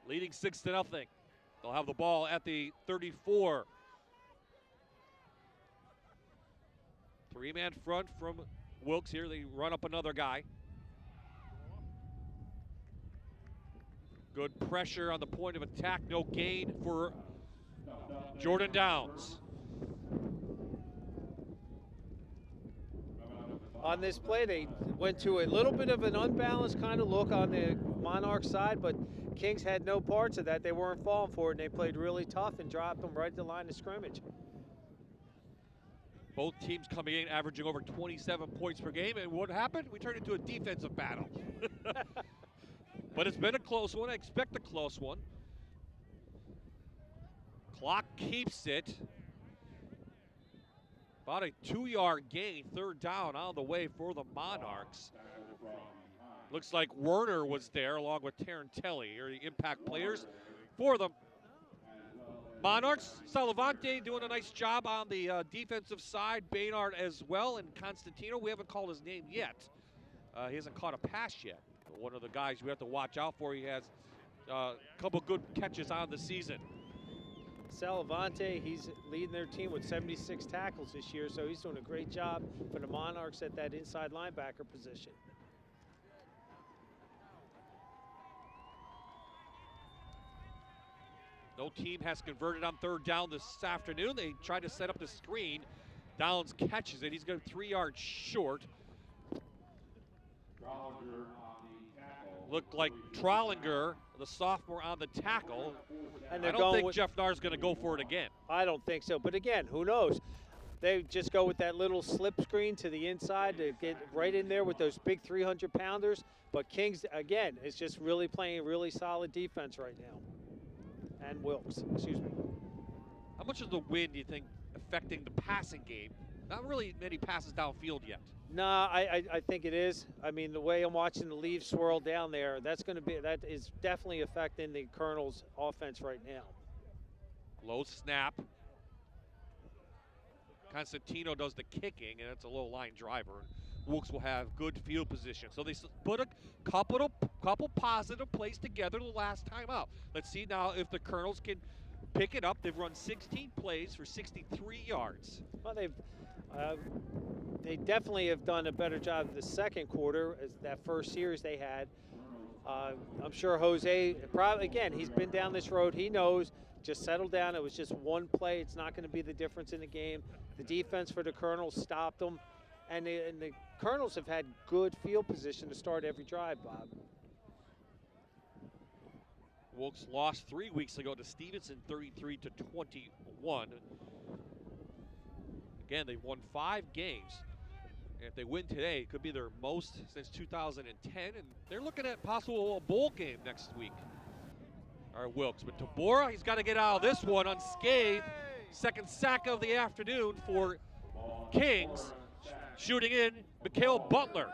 S2: leading 6-0. They'll have the ball at the 34. Three-man front from Wilkes here. They run up another guy. Good pressure on the point of attack. No gain for Jordan Downs.
S3: On this play, they went to a little bit of an unbalanced kind of look on the Monarch side, but Kings had no parts of that. They weren't falling for it, and they played really tough and dropped them right at the line of scrimmage.
S2: Both teams coming in averaging over 27 points per game, and what happened? We turned into a defensive battle. But it's been a close one. I expect a close one. Clock keeps it. About a 2-yard gain, third down on the way for the Monarchs. Looks like Werner was there along with Tarantelli, or the impact players for the Monarchs. Salavante doing a nice job on the defensive side. Baynard as well, and Constantino, we haven't called his name yet. He hasn't caught a pass yet. One of the guys we have to watch out for. He has a couple good catches on the season.
S3: Salavante, he's leading their team with 76 tackles this year, so he's doing a great job for the Monarchs at that inside linebacker position.
S2: No team has converted on third down this afternoon. They tried to set up the screen. Downs catches it. He's going 3 yards short. Looked like Trollinger, the sophomore, on the tackle.
S3: And
S2: I don't think Jeff Nair's going to go for it again.
S3: I don't think so. But again, who knows? They just go with that little slip screen to the inside to get right in there with those big 300-pounders. But Kings, again, is just really playing really solid defense right now. And Wilkes, excuse me.
S2: How much of the win do you think affecting the passing game? Not really many passes downfield yet.
S3: No, I think it is. I mean, the way I'm watching the leaves swirl down there, that is definitely affecting the Colonels' offense right now.
S2: Low snap. Constantino does the kicking, and it's a low line driver. Wilkes will have good field position. So they put a couple positive plays together the last time out. Let's see now if the Colonels can pick it up. They've run 16 plays for 63 yards.
S3: Well, they definitely have done a better job in the second quarter as that first series they had. I'm sure Jose, probably again, he's been down this road. He knows, just settle down. It was just one play. It's not going to be the difference in the game. The defense for the Colonels stopped them. And the Colonels have had good field position to start every drive, Bob.
S2: Wilkes lost 3 weeks ago to Stevenson, 33-21. Again, they've won 5 games. If they win today, it could be their most since 2010, and they're looking at possible bowl game next week. All right, Wilkes, but Tabora, he's got to get out of this one unscathed. Second sack of the afternoon for Kings. Shooting in, Mikhail Butler.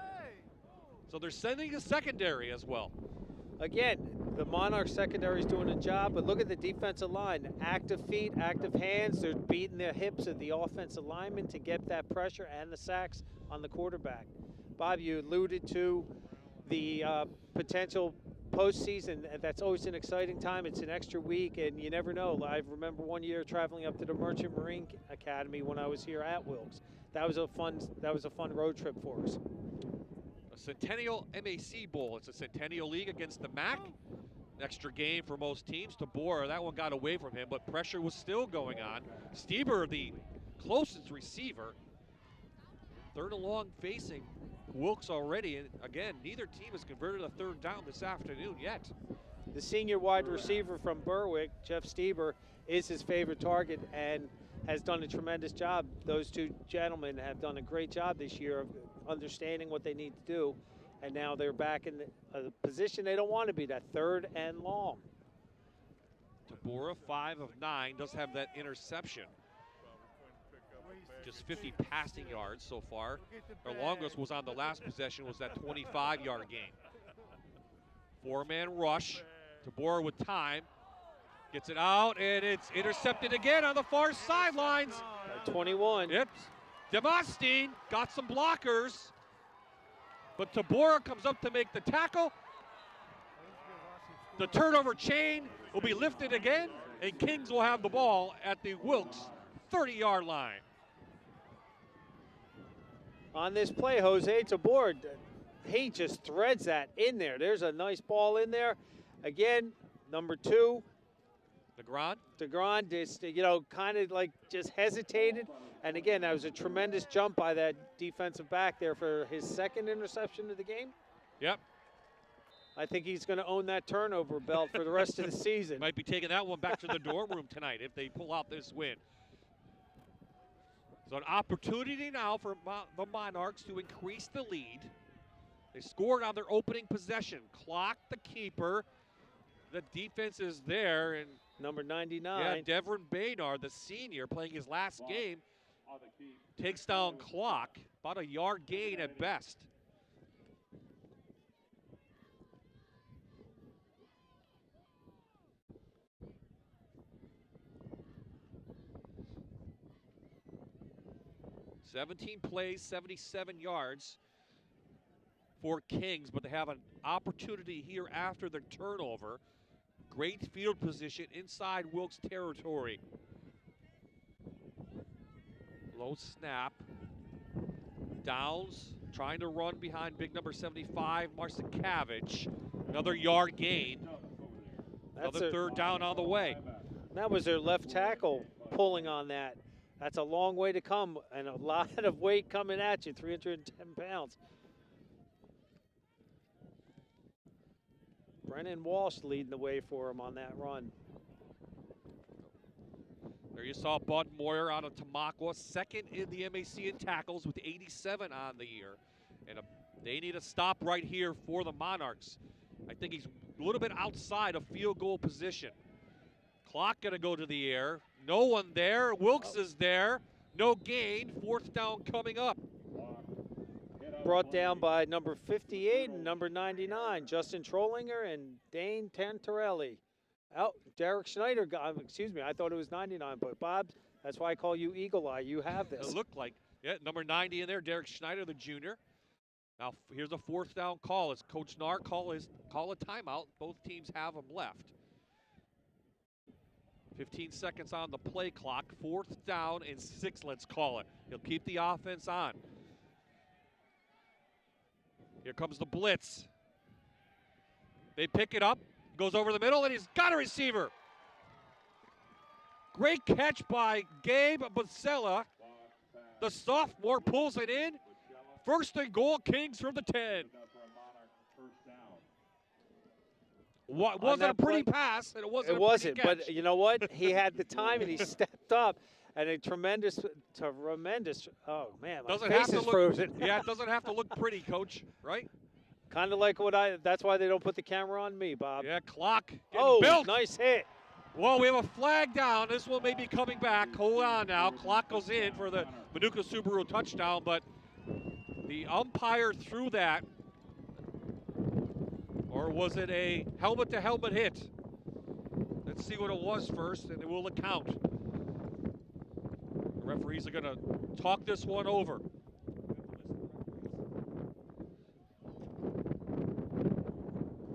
S2: So they're sending a secondary as well.
S3: Again, the Monarchs secondary is doing a job, but look at the defensive line. Active feet, active hands. They're beating the hips of the offensive linemen to get that pressure and the sacks on the quarterback. Bob, you alluded to the potential postseason. That's always an exciting time. It's an extra week, and you never know. I remember one year traveling up to the Merchant Marine Academy when I was here at Wilkes. That was a fun road trip for us.
S2: A Centennial MAC Bowl. It's a Centennial League against the MAC. An extra game for most teams. Tabora, that one got away from him, but pressure was still going on. Stieber, the closest receiver. Third and long facing Wilkes already. And again, neither team has converted a third down this afternoon yet.
S3: The senior wide receiver from Berwick, Jeff Stieber, is his favorite target and has done a tremendous job. Those two gentlemen have done a great job this year of understanding what they need to do, and now they're back in a position they don't want to be, that third and long.
S2: Tabora, 5 of 9, does have that interception. Just 50 passing yards so far. Their longest was on the last possession, was that 25-yard gain. Four-man rush. Tabora with time. Gets it out, and it's intercepted again on the far sidelines.
S3: 21.
S2: Yep. Demostine got some blockers, but Tabora comes up to make the tackle. The turnover chain will be lifted again, and Kings will have the ball at the Wilkes 30-yard line.
S3: On this play, Jose Tabor, he just threads that in there. There's a nice ball in there. Again, number 2. DeGron just, kind of like just hesitated. And again, that was a tremendous jump by that defensive back there for his second interception of the game.
S2: Yep.
S3: I think he's going to own that turnover belt for the rest of the season.
S2: Might be taking that one back to the dorm room tonight if they pull out this win. So an opportunity now for the Monarchs to increase the lead. They scored on their opening possession. Clocked the keeper. The defense is there, and
S3: number 99.
S2: Yeah, Devin Baynard, the senior, playing his last game, takes down clock. About a yard gain at best. "17 plays, 77 yards for Kings, but they have an opportunity here after the turnover. Great field position inside Wilkes territory. Low snap. Downs trying to run behind big number 75, Marcinkavich. Another yard gain. Another third down on the way.
S3: That was their left tackle pulling on that. That's a long way to come and a lot of weight coming at you, 310 pounds. Brennan Walsh leading the way for him on that run.
S2: There you saw Bud Moyer out of Tamaqua, second in the MAC in tackles with 87 on the year. And they need a stop right here for the Monarchs. I think he's a little bit outside of field goal position. Clock gonna go to the air. No one there. Wilkes is there. No gain. Fourth down coming up.
S3: Brought down by number 58 and number 99, Justin Trollinger and Dane Tantarelli. Oh, Derek Schneider got, excuse me, I thought it was 99, but Bob, that's why I call you Eagle Eye. You have this.
S2: It looked like, yeah, number 90 in there, Derek Schneider, the junior. Now here's a fourth down call. As Coach Narr call a timeout. Both teams have them left. 15 seconds on the play clock. Fourth down and 6, let's call it. He'll keep the offense on. Here comes the blitz. They pick it up. Goes over the middle, and he's got a receiver. Great catch by Gabe Basella. The sophomore pulls it in. First and goal, Kings from the 10. Wasn't a pretty pass, and it wasn't.
S3: But you know what? He had the time, and he stepped up. And a tremendous, oh man, my
S2: Doesn't
S3: face
S2: have to
S3: is
S2: look,
S3: frozen.
S2: yeah, it doesn't have to look pretty, Coach, right?
S3: Kind of like that's why they don't put the camera on me, Bob.
S2: Yeah, clock getting
S3: Oh,
S2: built.
S3: nice hit.
S2: Well, we have a flag down. This one may be coming back. Hold on now. Clock goes in for the Manuka Subaru touchdown, but the umpire threw that. Or was it a helmet-to-helmet hit? Let's see what it was first, and it will account. The referees are going to talk this one over.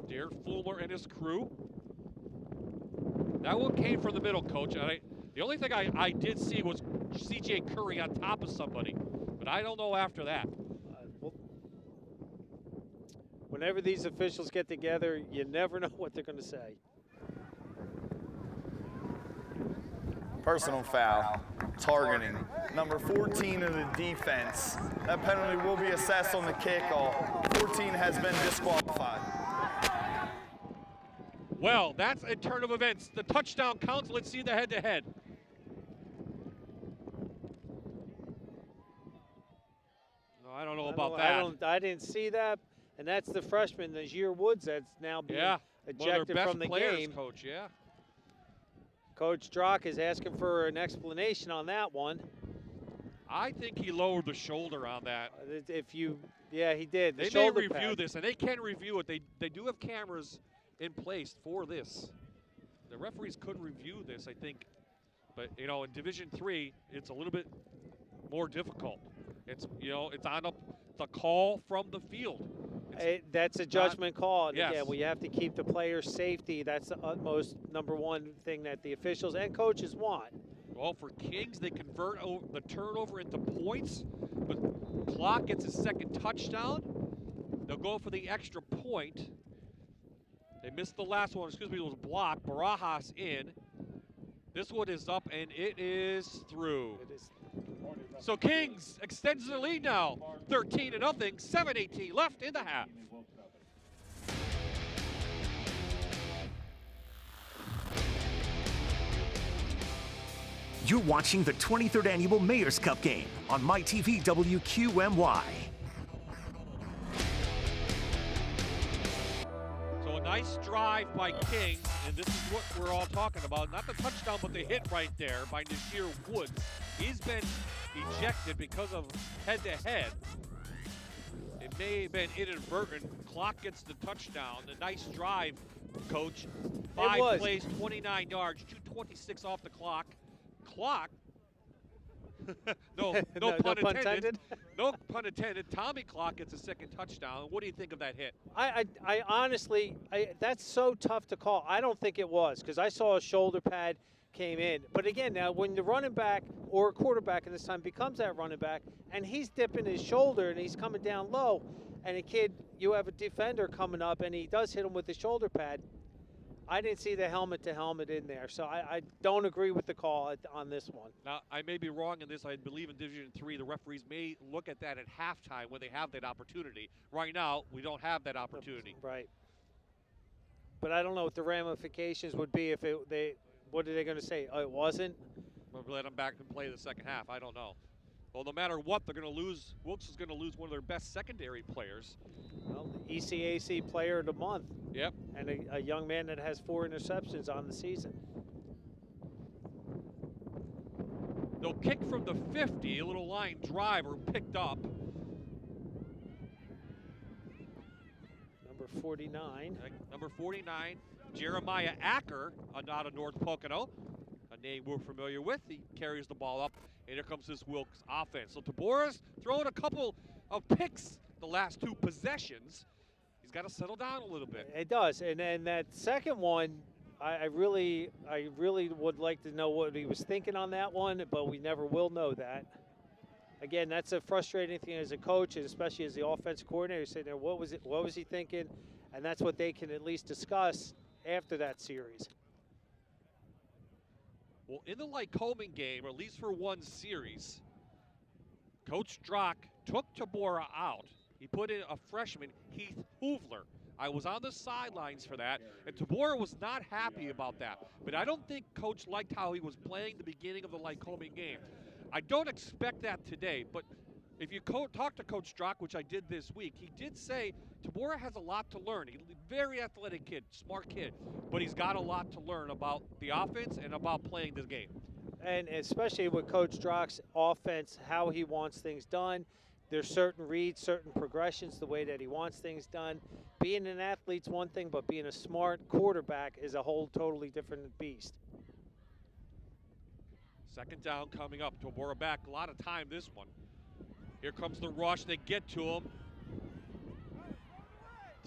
S2: Dare Fuller and his crew. That one came from the middle, Coach. The only thing I did see was C.J. Curry on top of somebody, but I don't know after that.
S3: Whenever these officials get together, you never know what they're going to say.
S6: Personal foul, targeting. Number 14 of the defense. That penalty will be assessed on the kickoff. 14 has been disqualified.
S2: Well, that's a turn of events. The touchdown counts. Let's see the head-to-head. No, I don't know about that.
S3: I didn't see that. And that's the freshman, Najir Woods, that's now being ejected
S2: one of their best
S3: from the
S2: players,
S3: game.
S2: Coach, yeah.
S3: Coach Drock is asking for an explanation on that one.
S2: I think he lowered the shoulder on that.
S3: Yeah, he did.
S2: They may review this, and they can review it. They do have cameras in place for this. The referees could review this, I think. But, in Division III, it's a little bit more difficult. It's, it's on the call from the field.
S3: That's a judgment call. And
S2: yes.
S3: Again, we have to keep the players' safety. That's the utmost number one thing that the officials and coaches want.
S2: Well, for Kings, they convert the turnover into points, but Clock gets his second touchdown. They'll go for the extra point. They missed the last one. It was blocked. Barajas in. This one is up, and it is through.
S3: It is.
S2: So Kings extends the lead now, 13-0, 7:18 left in the half.
S1: You're watching the 23rd Annual Mayor's Cup game on MyTV WQMY.
S2: So a nice drive by Kings, and this is what we're all talking about. Not the touchdown, but the hit right there by Najir Woods. He's been ejected because of head-to-head. It may have been inadvertent. Clock gets the touchdown. A nice drive, Coach. 5 plays, 29 yards, 2:26 off the clock. no pun intended. No pun intended. Tommy Clock gets a second touchdown. What do you think of that hit?
S3: I honestly, that's so tough to call. I don't think it was, because I saw a shoulder pad came in. But again, now when the running back or quarterback in this time becomes that running back, and he's dipping his shoulder and he's coming down low, and you have a defender coming up and he does hit him with the shoulder pad. I didn't see the helmet-to-helmet in there, so I don't agree with the call on this one.
S2: Now, I may be wrong in this. I believe in Division III, the referees may look at that at halftime when they have that opportunity. Right now, we don't have that opportunity.
S3: Right. But I don't know what the ramifications would be if what are they going to say? Oh, it wasn't?
S2: We'll let them back and play the second half. I don't know. Well, no matter what, they're going to lose. Wilkes is going to lose one of their best secondary players.
S3: Well, the ECAC Player of the Month.
S2: Yep.
S3: And a young man that has 4 interceptions on the season.
S2: They'll kick from the 50, a little line driver picked up.
S3: Number 49.
S2: Number 49, Jeremiah Acker, out of North Pocono. A name we're familiar with. He carries the ball up, and here comes this Wilkes offense. So Tabora's throwing a couple of picks the last 2 possessions. He's got to settle down a little bit.
S3: It does, and that second one, I really would like to know what he was thinking on that one, but we never will know that. Again, that's a frustrating thing as a coach, and especially as the offensive coordinator, sitting there, what was he thinking? And that's what they can at least discuss after that series.
S2: Well, in the Lycoming game, or at least for one series, Coach Drock took Tabora out. He put in a freshman, Heath Hoovler, I was on the sidelines for that, and Tabor was not happy about that. But I don't think Coach liked how he was playing the beginning of the Lycoming game. I don't expect that today, but if you talk to Coach Strock, which I did this week, he did say Tabora has a lot to learn. He's a very athletic kid, smart kid, but he's got a lot to learn about the offense and about playing this game.
S3: And especially with Coach Strock's offense, how he wants things done. There's certain reads, certain progressions, the way that he wants things done. Being an athlete's one thing, but being a smart quarterback is a whole totally different beast.
S2: Second down coming up. Tabora back a lot of time this one. Here comes the rush. They get to him.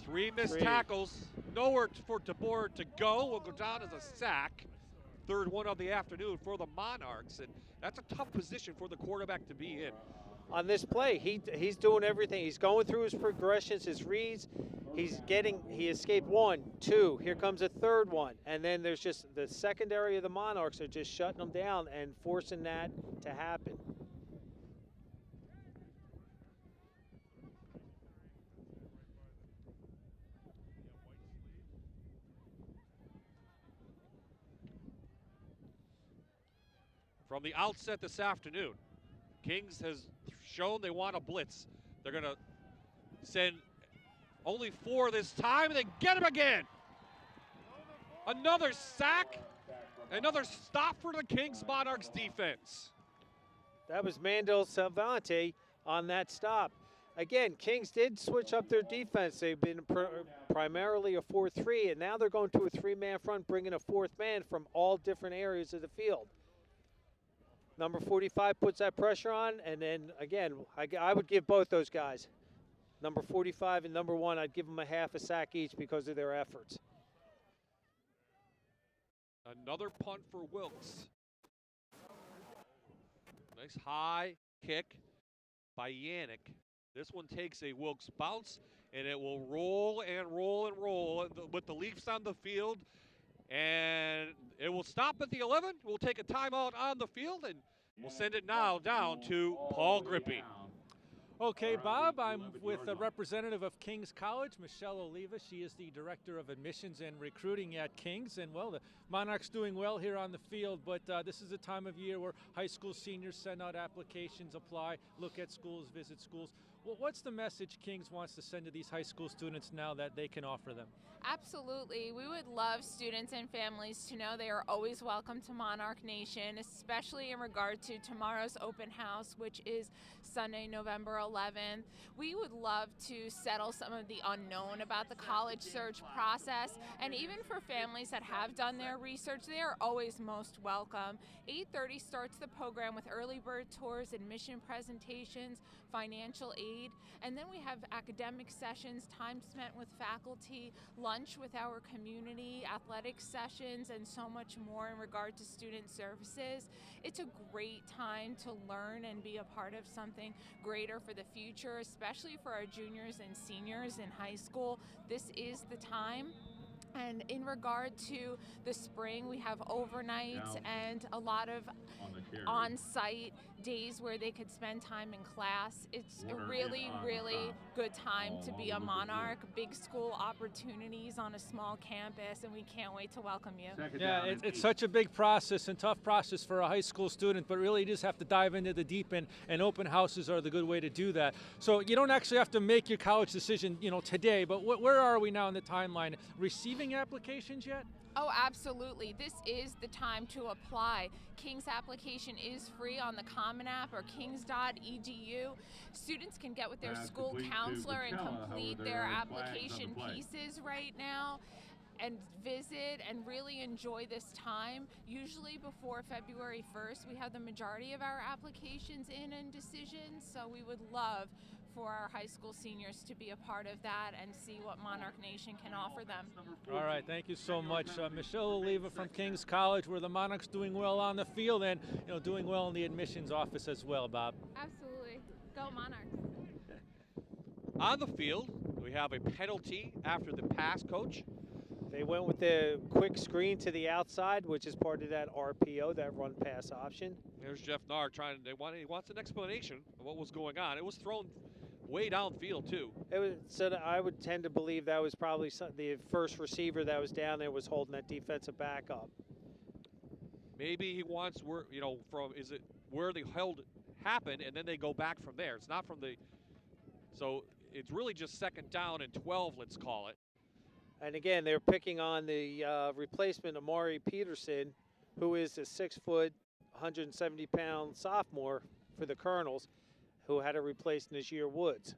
S2: Three missed tackles. Nowhere for Tabor to go. Will go down as a sack. Third one of the afternoon for the Monarchs. And that's a tough position for the quarterback to be in.
S3: On this play, he's doing everything. He's going through his progressions, his reads. He escaped 1, 2. Here comes a third one. And then there's just the secondary of the Monarchs are just shutting them down and forcing that to happen.
S2: From the outset this afternoon, Kings has shown they want to blitz. They're going to send only 4 this time, and they get him again. Another sack, another stop for the Kings Monarchs defense.
S3: That was Mandel Salvante on that stop. Again, Kings did switch up their defense. They've been primarily a 4-3, and now they're going to a 3-man front, bringing a 4th man from all different areas of the field. Number 45 puts that pressure on, and then, again, I would give both those guys, number 45 and number 1, I'd give them a half a sack each because of their efforts.
S2: Another punt for Wilkes. Nice high kick by Yannick. This one takes a Wilkes bounce, and it will roll and roll and roll with the Leafs on the field. And it will stop at the 11. We'll take a timeout on the field, and we'll send it now down to Paul Grippy.
S5: Okay, Bob, I'm with a representative of Kings College, Michelle Oliva. She is the Director of Admissions and Recruiting at Kings. And, well, the Monarchs doing well here on the field, but this is a time of year where high school seniors send out applications, apply, look at schools, visit schools. Well, what's the message Kings wants to send to these high school students now that they can offer them?
S10: Absolutely. We would love students and families to know they are always welcome to Monarch Nation, especially in regard to tomorrow's open house, which is Sunday, November 11th. We would love to settle some of the unknown about the college search process, and even for families that have done their research, they are always most welcome. 8:30 starts the program with early bird tours, admission presentations, financial aid, and then we have academic sessions, time spent with faculty, lunch with our community, athletic sessions, and so much more in regard to student services. It's a great time to learn and be a part of something greater for the future, especially for our juniors and seniors in high school. This is the time. And in regard to the spring, we have overnights and a lot of on-site days where they could spend time in class. It's a really, really good time to be a Monarch. Big school opportunities on a small campus, and we can't wait to welcome you.
S5: Yeah, it's such a big process and tough process for a high school student, but really you just have to dive into the deep end, and open houses are the good way to do that. So you don't actually have to make your college decision, today, but where are we now in the timeline? Receiving applications yet?
S10: Oh, absolutely. This is the time to apply. King's application is free on the Common App or kings.edu. Students can get with their school counselor and complete their application pieces right now and visit and really enjoy this time. Usually before February 1st, we have the majority of our applications in and decisions, so we would love for our high school seniors to be a part of that and see what Monarch Nation can offer them.
S5: All right, thank you so much. Michelle Oliva from Kings College, where the Monarchs doing well on the field and doing well in the admissions office as well, Bob.
S10: Absolutely. Go Monarchs.
S2: On the field, we have a penalty after the pass, Coach.
S3: They went with the quick screen to the outside, which is part of that RPO, that run pass option.
S2: There's Jeff Nard he wants an explanation of what was going on. It was thrown way downfield too.
S3: It was, so I would tend to believe that was probably the first receiver that was down there was holding that defensive back up.
S2: Maybe he wants where, you know, from, is it where the held happened and then they go back from there. It's not from the, so it's really just second down and 12, let's call it.
S3: And again, they're picking on the replacement Amari Peterson, who is a 6 foot, 170-pound sophomore for the Colonels, who had to replace Najir Woods.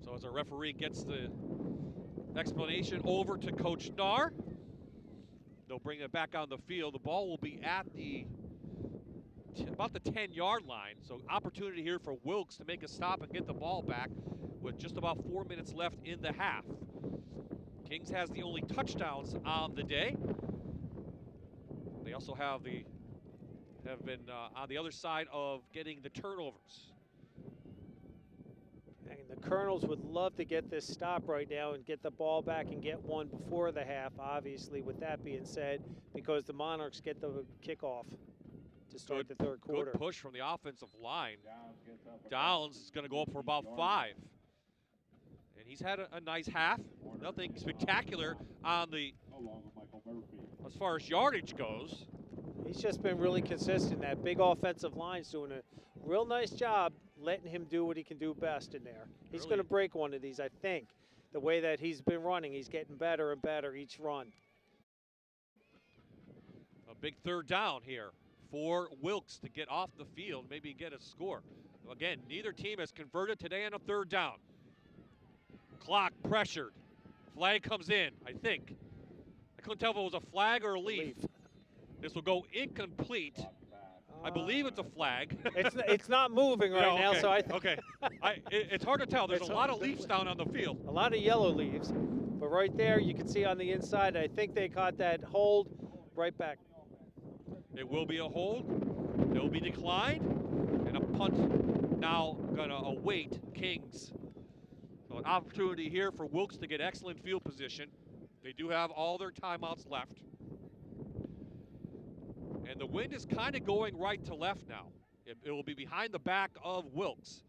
S2: So as our referee gets the explanation over to Coach Nahr, they'll bring it back on the field. The ball will be at the about the 10-yard line. So opportunity here for Wilkes to make a stop and get the ball back with just about 4 minutes left in the half. Kings has the only touchdowns on the day. They also have been on the other side of getting the turnovers.
S3: And the Colonels would love to get this stop right now and get the ball back and get one before the half, obviously, with that being said, because the Monarchs get the kickoff to start the third quarter.
S2: Good push from the offensive line. Downs is going to go up for about 5. And he's had a nice half. Nothing spectacular on the, as far as yardage goes.
S3: He's just been really consistent. That big offensive line's doing a real nice job letting him do what he can do best in there. He's
S2: Really?
S3: going to break one of these, I think. The way that he's been running, he's getting better and better each run.
S2: A big third down here for Wilkes to get off the field, maybe get a score. Again, neither team has converted today on a third down. Clock pressured. Flag comes in, I think. I couldn't tell if it was a flag or a leaf. This will go incomplete. I believe it's a flag.
S3: It's not moving right
S2: Yeah,
S3: now,
S2: okay,
S3: so I think
S2: okay. It's hard to tell. There's
S3: It's
S2: a lot of leaves down on the field.
S3: a lot of yellow leaves. But right there, you can see on the inside, I think they caught that hold right back.
S2: It will be a hold. It will be declined. And a punt now going to await Kings. So an opportunity here for Wilkes to get excellent field position. They do have all their timeouts left. And the wind is kind of going right to left now. It will be behind the back of Wilkes.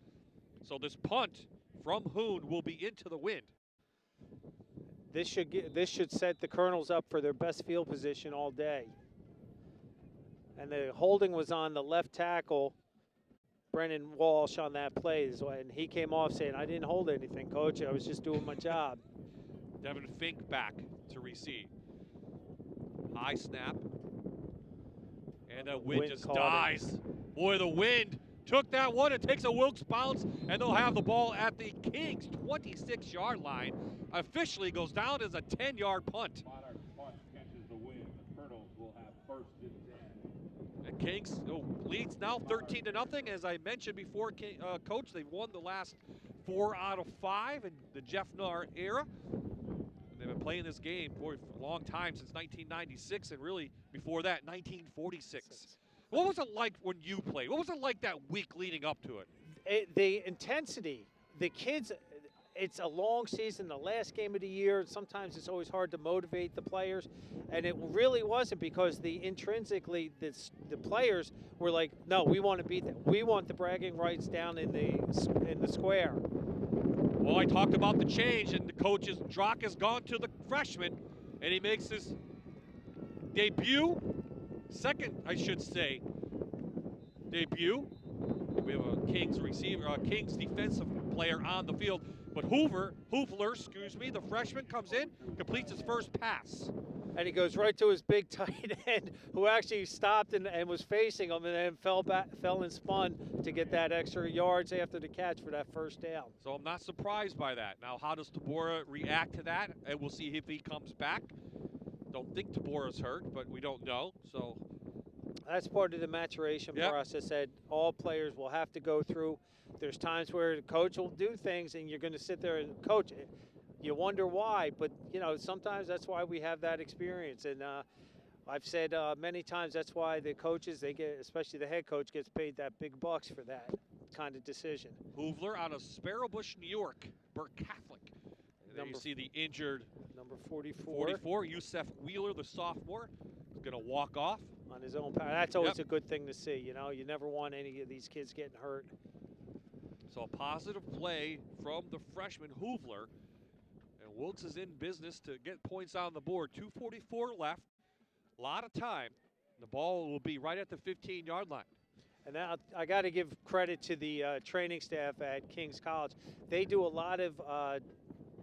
S2: So this punt from Hoon will be into the wind.
S3: This should set the Colonels up for their best field position all day. And the holding was on the left tackle, Brennan Walsh, on that play. And he came off saying, I didn't hold anything, Coach. I was just doing my job.
S2: Devin Fink back to receive. High snap. And that wind just dies. Boy, the wind took that one. It takes a Wilkes bounce, and they'll have the ball at the Kings' 26-yard line. Officially goes down as a 10-yard punt.
S7: Monarch punt catches the wind. The Colonels will have first and 10.
S2: And Kings leads now 13-0. As I mentioned before, Coach, they've won the last 4 out of 5 in the Jeff Nahr era. They've been playing this game for a long time, since 1996, and really before that, 1946. What was it like when you played? What was it like that week leading up to it?
S3: The intensity, the kids, it's a long season, the last game of the year. Sometimes it's always hard to motivate the players, and it really wasn't, because intrinsically the players were like, no, we want to beat them. We want the bragging rights down in the square.
S2: Well, I talked about the change, and the coach's Drock has gone to the freshman, and he makes his debut, second, I should say, debut. We have a Kings receiver, a Kings defensive player on the field, but Hoofler, the freshman, comes in, completes his first pass.
S3: And he goes right to his big tight end, who actually stopped and was facing him, and then fell and spun to get that extra yards after the catch for that first down.
S2: So I'm not surprised by that. Now, how does Tabora react to that? And we'll see if he comes back. Don't think Tabora's hurt, but we don't know. So
S3: that's part of the maturation process that all players will have to go through. There's times where the coach will do things, and you're going to sit there and coach. You wonder why, but sometimes that's why we have that experience. And I've said many times that's why the coaches, especially the head coach, gets paid that big bucks for that kind of decision.
S2: Hoofler out of Sparrowbush, New York, Burke Catholic. And then you see the injured
S3: number 44.
S2: 44, Yusef Wheeler, the sophomore, is going to walk off.
S3: on his own power. That's always a good thing to see. You know, you never want any of these kids getting hurt.
S2: So a positive play from the freshman Hoovler. And Wilkes is in business to get points on the board. 2:44 left. A lot of time. The ball will be right at the 15-yard line.
S3: And now I got to give credit to the training staff at King's College. They do a lot of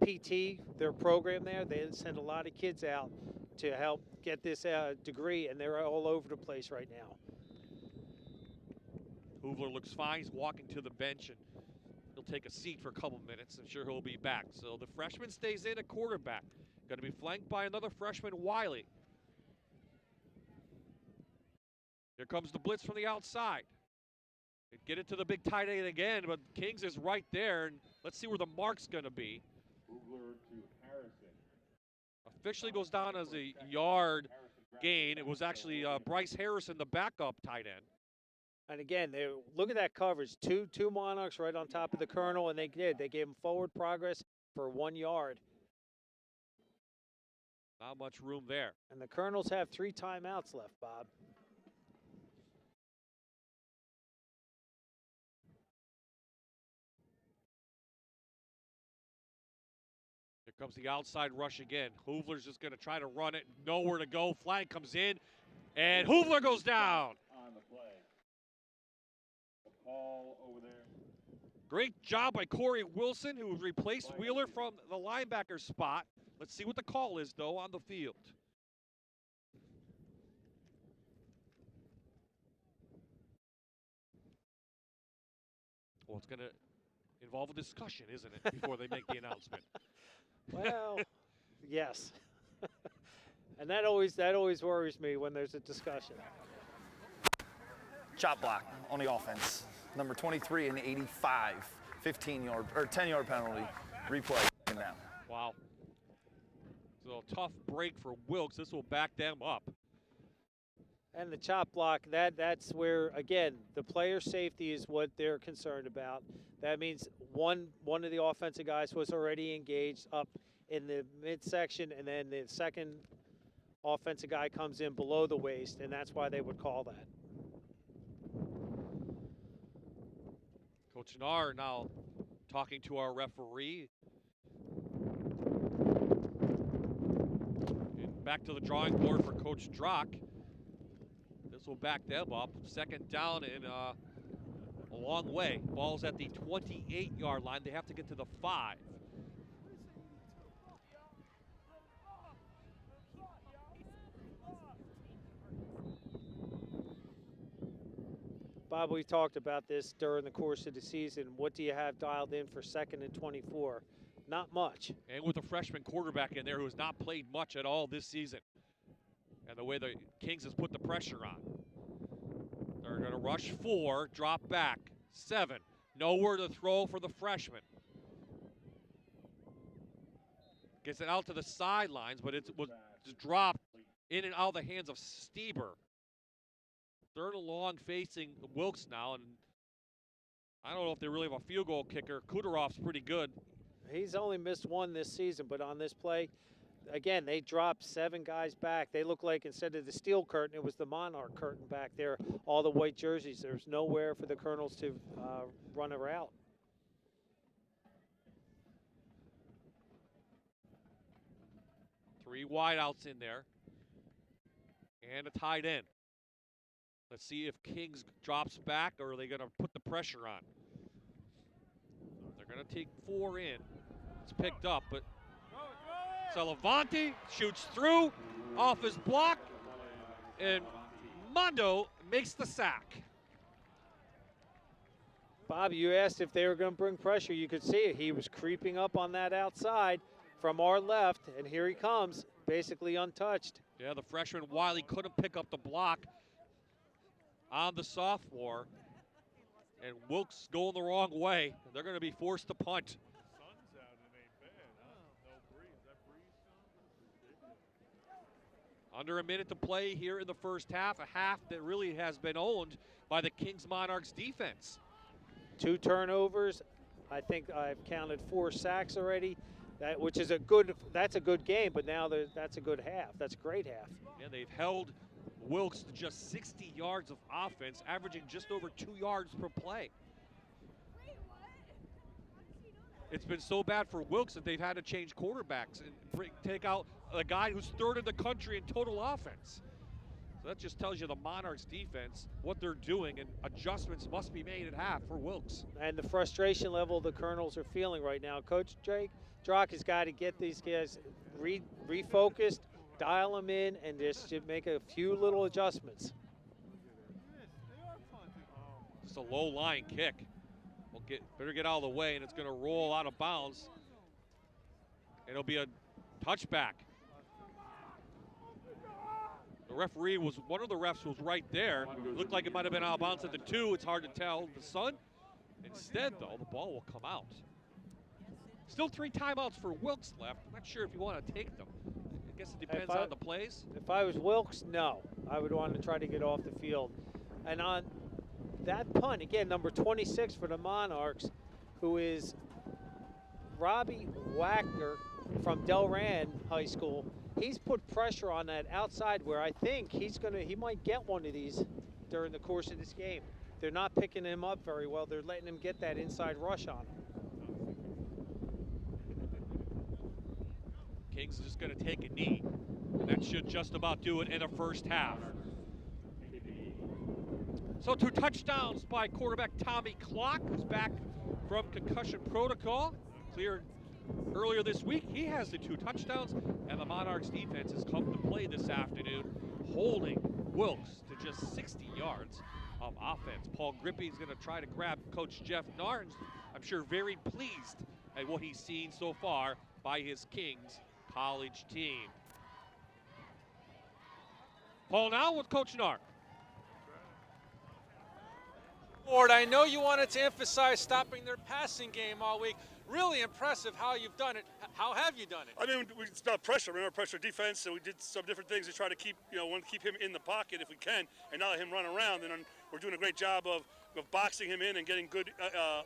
S3: PT, their program there. They send a lot of kids out to help get this degree, and they're all over the place right now.
S2: Hoovler looks fine. He's walking to the bench, and he'll take a seat for a couple minutes. I'm sure he'll be back. So the freshman stays in at quarterback. Going to be flanked by another freshman, Wiley. Here comes the blitz from the outside. They get it to the big tight end again, but Kings is right there, and let's see where the mark's going to be.
S7: Hoovler to Harrison.
S2: Officially goes down as a yard gain. It was actually Bryce Harrison, the backup tight end.
S3: And again, look at that coverage. Two Monarchs right on top of the Colonel, and they did. They gave him forward progress for 1 yard.
S2: Not much room there.
S3: And the Colonels have 3 timeouts left, Bob.
S2: Here comes the outside rush again. Hoovler's just going to try to run it. Nowhere to go. Flag comes in, and Hoovler goes down.
S7: On the play. The call over there.
S2: Great job by Corey Wilson, who replaced Wheeler from the linebacker spot. Let's see what the call is, though, on the field. Well, it's going to involve a discussion, isn't it, before they make the announcement?
S3: Well, yes. And that always worries me when there's a discussion.
S6: Chop block on the offense. Number 23 and 85, 15-yard or 10-yard penalty. Replay now.
S2: Wow. So a tough break for Wilkes. This will back them up.
S3: And the chop block, that's where, again, the player safety is what they're concerned about. That means one of the offensive guys was already engaged up in the midsection, and then the second offensive guy comes in below the waist, and that's why they would call that.
S2: Coach Nahr now talking to our referee. And back to the drawing board for Coach Drock. This will back them up. Second down in a long way. Ball's at the 28-yard line. They have to get to the 5.
S3: Bob, we talked about this during the course of the season. What do you have dialed in for 2nd and 24? Not much.
S2: And with a freshman quarterback in there who has not played much at all this season. And the way the Kings has put the pressure on. They're going to rush 4, drop back 7. Nowhere to throw for the freshman. Gets it out to the sidelines, but it was dropped in and out of the hands of Stieber. 3rd and long facing Wilkes now, and I don't know if they really have a field goal kicker. Kuderov's pretty good.
S3: He's only missed 1 this season, but on this play, again, they dropped 7 guys back. They look like instead of the steel curtain, it was the Monarch curtain back there, all the white jerseys. There's nowhere for the Colonels to run a route.
S2: Three wideouts in there and a tight end. Let's see if Kings drops back, or are they going to put the pressure on? They're going to take 4 in. It's picked up, but Salavanti shoots through off his block, and Mondo makes the sack.
S3: Bob, you asked if they were going to bring pressure. You could see it. He was creeping up on that outside from our left, and here he comes, basically untouched.
S2: Yeah, the freshman Wiley couldn't pick up the block on the sophomore, and Wilkes going the wrong way. They're going to be forced to punt. Under a minute to play here in the first half, a half that really has been owned by the Kings Monarchs defense.
S3: 2 turnovers. I think I've counted 4 sacks already. Which is that's a good game, but now that's a good half. That's a great half.
S2: Yeah, they've held Wilkes to just 60 yards of offense, averaging just over 2 yards per play. It's been so bad for Wilkes that they've had to change quarterbacks and take out a guy who's third in the country in total offense. So that just tells you the Monarchs defense, what they're doing, and adjustments must be made at half for Wilkes.
S3: And the frustration level the Colonels are feeling right now. Coach Drock has got to get these guys refocused, dial them in, and just make a few little adjustments.
S2: It's a low line kick. Better get out of the way, and it's going to roll out of bounds. It'll be a touchback. The referee one of the refs was right there. It looked like it might have been out of bounds at the 2. It's hard to tell the sun. Instead, though, the ball will come out. Still 3 timeouts for Wilkes left. I'm not sure if you want to take them. I guess it depends on the plays.
S3: If I was Wilkes, no. I would want to try to get off the field. And on that punt, again, number 26 for the Monarchs, who is Robbie Wagner from Delran High School. He's put pressure on that outside where I think he might get one of these during the course of this game. They're not picking him up very well. They're letting him get that inside rush on him.
S2: Kings is just going to take a knee. That should just about do it in the first half. So 2 touchdowns by quarterback Tommy Clock, who's back from concussion protocol. Cleared earlier this week. He has the 2 touchdowns, and the Monarchs defense has come to play this afternoon, holding Wilkes to just 60 yards of offense. Paul Grippy's going to try to grab Coach Jeff Narns. I'm sure very pleased at what he's seen so far by his Kings College team. Paul now with Coach Narn.
S5: Ward, I know you wanted to emphasize stopping their passing game all week. Really impressive how you've done it. How have you done it?
S11: I mean, it's not pressure. Remember, pressure defense, so we did some different things to try to keep, want to keep him in the pocket if we can, and not let him run around. And we're doing a great job of boxing him in and getting good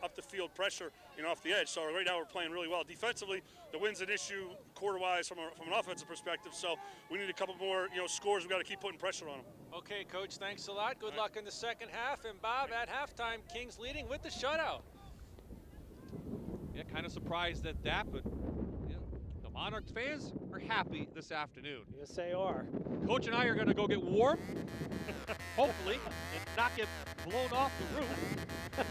S11: up the field pressure, off the edge. So right now we're playing really well defensively. The win's an issue quarter-wise from an offensive perspective. So we need a couple more, scores. We got to keep putting pressure on them.
S5: Okay, Coach. Thanks a lot. Good luck in the second half. And Bob, at halftime, Kings leading with the shutout.
S2: Yeah, kind of surprised at that, but the Monarchs fans are happy this afternoon.
S3: Yes, they are.
S2: Coach and I are going to go get warm, hopefully, and not get blown off the roof.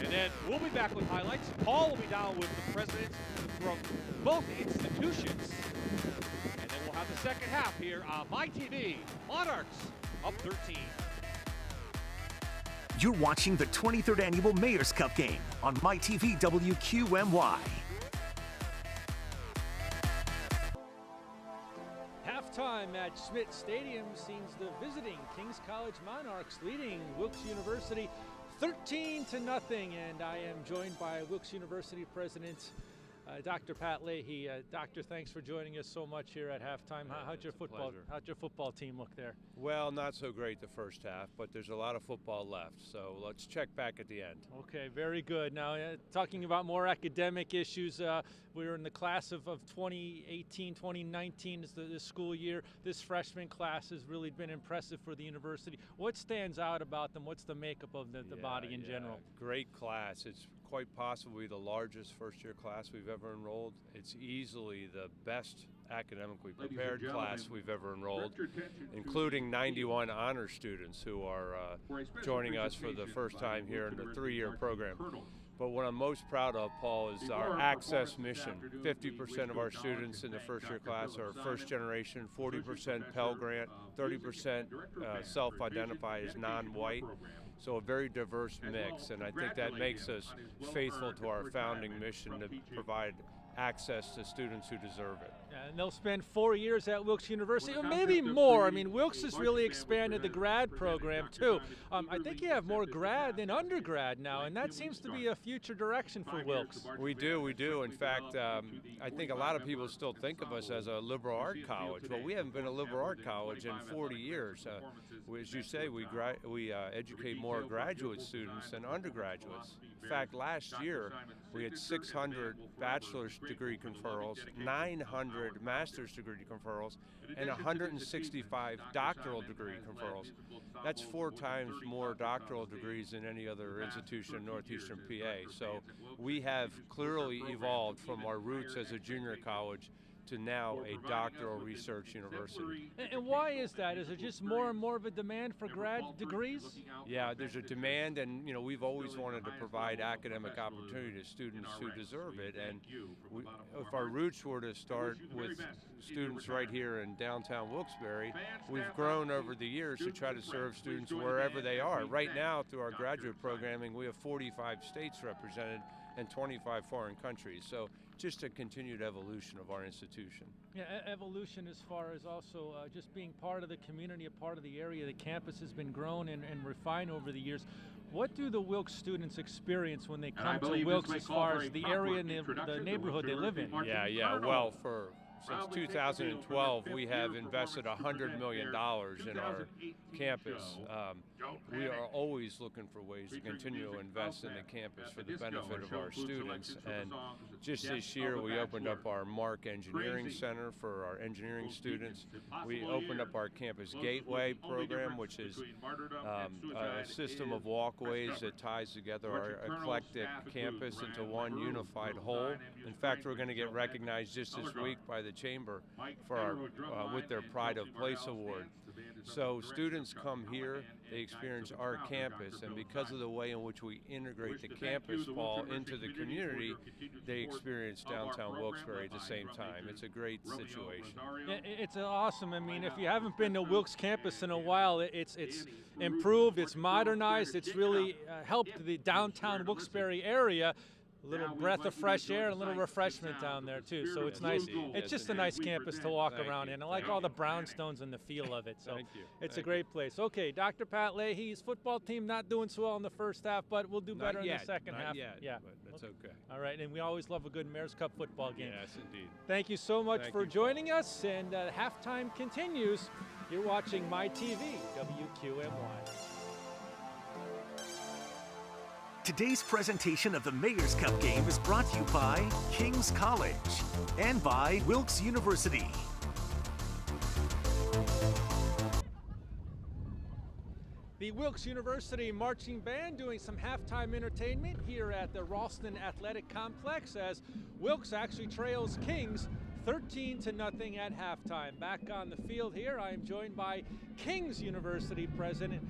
S2: And then we'll be back with highlights. Paul will be down with the presidents from both institutions. And then we'll have the second half here on My TV. Monarchs up 13.
S1: You're watching the 23rd Annual Mayor's Cup game on MyTV WQMY.
S5: Halftime at Schmidt Stadium sees the visiting Kings College Monarchs leading Wilkes University 13-0. And I am joined by Wilkes University President Dr. Pat Leahy. Doctor, thanks for joining us so much here at halftime. How'd your football team look there?
S12: Well, not so great the first half, but there's a lot of football left. So let's check back at the end.
S5: Okay, very good. Now, talking about more academic issues, we were in the class of 2018, 2019 is the school year. This freshman class has really been impressive for the university. What stands out about them? What's the makeup of the body in general?
S12: Great class. It's quite possibly the largest first-year class we've ever enrolled. It's easily the best academically prepared class we've ever enrolled, including 91 honor students who are joining us for the first time here in the 3-year program. But what I'm most proud of, Paul, is our access mission. 50% of our students in the first-year class are first-generation, 40% Pell Grant, 30% self-identify as non-white. So a very diverse mix, and I think that makes us faithful to our founding mission to provide access to students who deserve it.
S5: And they'll spend 4 years at Wilkes University, or maybe more. I mean, Wilkes has really expanded the grad program, too. I think you have more grad than undergrad now, and that seems to be a future direction for Wilkes.
S12: We do. In fact, I think a lot of people still think of us as a liberal art college. Well, we haven't been a liberal art college in 40 years. As you say, we educate more graduate students than undergraduates. In fact, last year, we had 600 bachelor's degree conferrals, 900 100 master's degree conferrals and 165 doctoral degree conferrals. That's 4 times more doctoral degrees than any other institution in northeastern PA. So we have clearly evolved from our roots as a junior college to now a doctoral research university.
S5: And why is that? Is it just more and more of a demand for grad degrees?
S12: Yeah, there's a demand, and we've always wanted to provide academic opportunity to students who deserve it. And if our roots were to start with students right here in downtown Wilkes-Barre, we've grown over the years to try to serve students wherever they are. Right now, through our graduate programming, we have 45 states represented and 25 foreign countries. So just a continued evolution of our institution.
S5: Yeah, evolution as far as also just being part of the community, a part of the area. The campus has been grown and refined over the years. What do the Wilkes students experience when they come to Wilkes as far as the area and the neighborhood they live in?
S12: Yeah. Well, since 2012, we have invested $100 million in our campus. We are always looking for ways to continue to invest in the campus for the benefit of our students. And just this year, we opened up our Mark Engineering Center for our engineering students. We opened up our Campus Gateway program, which is a system of walkways that ties together our eclectic campus into one unified whole. In fact, we're going to get recognized just this week by the Chamber for our with their Pride of Place Award. So students come here, they experience our campus, and because of the way in which we integrate the campus, Paul, into the community, they experience downtown Wilkes-Barre at the same time. It's a great situation.
S5: It's awesome. I mean, if you haven't been to Wilkes campus in a while, it's improved, it's modernized, it's really helped the downtown Wilkes-Barre area. A little breath of fresh air and a little refreshment down there too, so it's nice. It's just a nice campus to walk around in. I like all the brownstones and the feel of it, so it's a great place. Okay, Dr. Pat Leahy's football team not doing so well in the first half, but we'll do better in the second half.
S12: Yeah, but that's okay.
S5: All right, and we always love a good Mayor's Cup football game.
S12: Yes, indeed.
S5: Thank you so much for joining us, and halftime continues. You're watching My TV, WQMY.
S1: Today's presentation of the Mayor's Cup game is brought to you by King's College and by Wilkes University.
S5: The Wilkes University Marching Band doing some halftime entertainment here at the Ralston Athletic Complex as Wilkes actually trails Kings 13-0 at halftime. Back on the field here, I am joined by King's University President,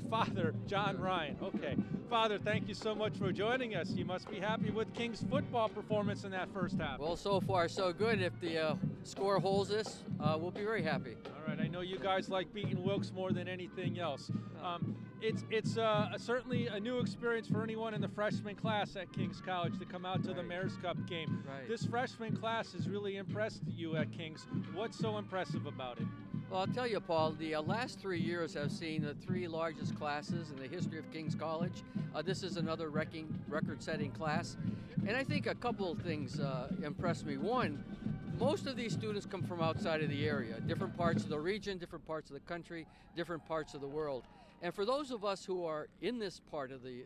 S5: Father John Ryan. Okay, Father, thank you so much for joining us. You must be happy with King's football performance in that first half.
S13: Well, so far so good. If the score holds us, we'll be very happy.
S5: All right, I know you guys like beating Wilkes more than anything else. It's certainly a new experience for anyone in the freshman class at King's College to come out to the Mayor's Cup game.
S13: Right.
S5: This freshman class has really impressed you at King's. What's so impressive about it?
S13: Well, I'll tell you, Paul, the last 3 years have seen the 3 largest classes in the history of King's College. This is another record-setting class. And I think a couple of things impressed me. One, most of these students come from outside of the area, different parts of the region, different parts of the country, different parts of the world. And for those of us who are in this part of the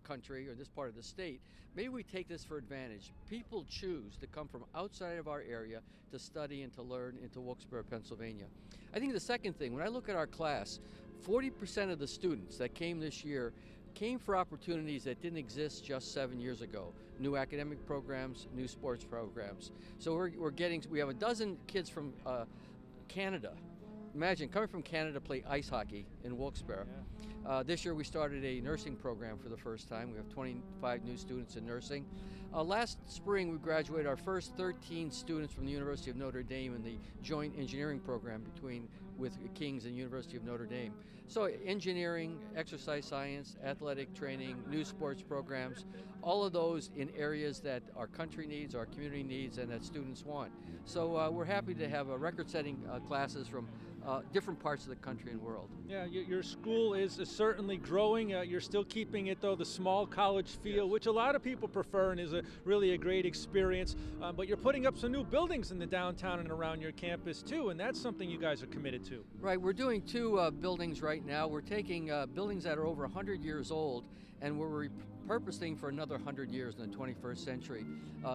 S13: country or this part of the state, maybe we take this for advantage. People choose to come from outside of our area to study and to learn into Wilkes-Barre, Pennsylvania. I think the second thing, when I look at our class, 40% of the students that came this year came for opportunities that didn't exist just 7 years ago. New academic programs, new sports programs. So we have a dozen kids from Canada. Imagine coming from Canada to play ice hockey in Wilkes-Barre. This year we started a nursing program for the first time. We have 25 new students in nursing. Last spring we graduated our first 13 students from the University of Notre Dame in the joint engineering program with King's and University of Notre Dame. So engineering, exercise science, athletic training, new sports programs, all of those in areas that our country needs, our community needs, and that students want. So we're happy to have record-setting classes from different parts of the country and world.
S5: Yeah, your school is certainly growing. You're still keeping it, though, the small college feel, which a lot of people prefer and is really a great experience. But you're putting up some new buildings in the downtown and around your campus, too, and that's something you guys are committed to.
S13: Right, we're doing 2 buildings right now. We're taking buildings that are over 100 years old, and we're repurposing for another 100 years in the 21st century.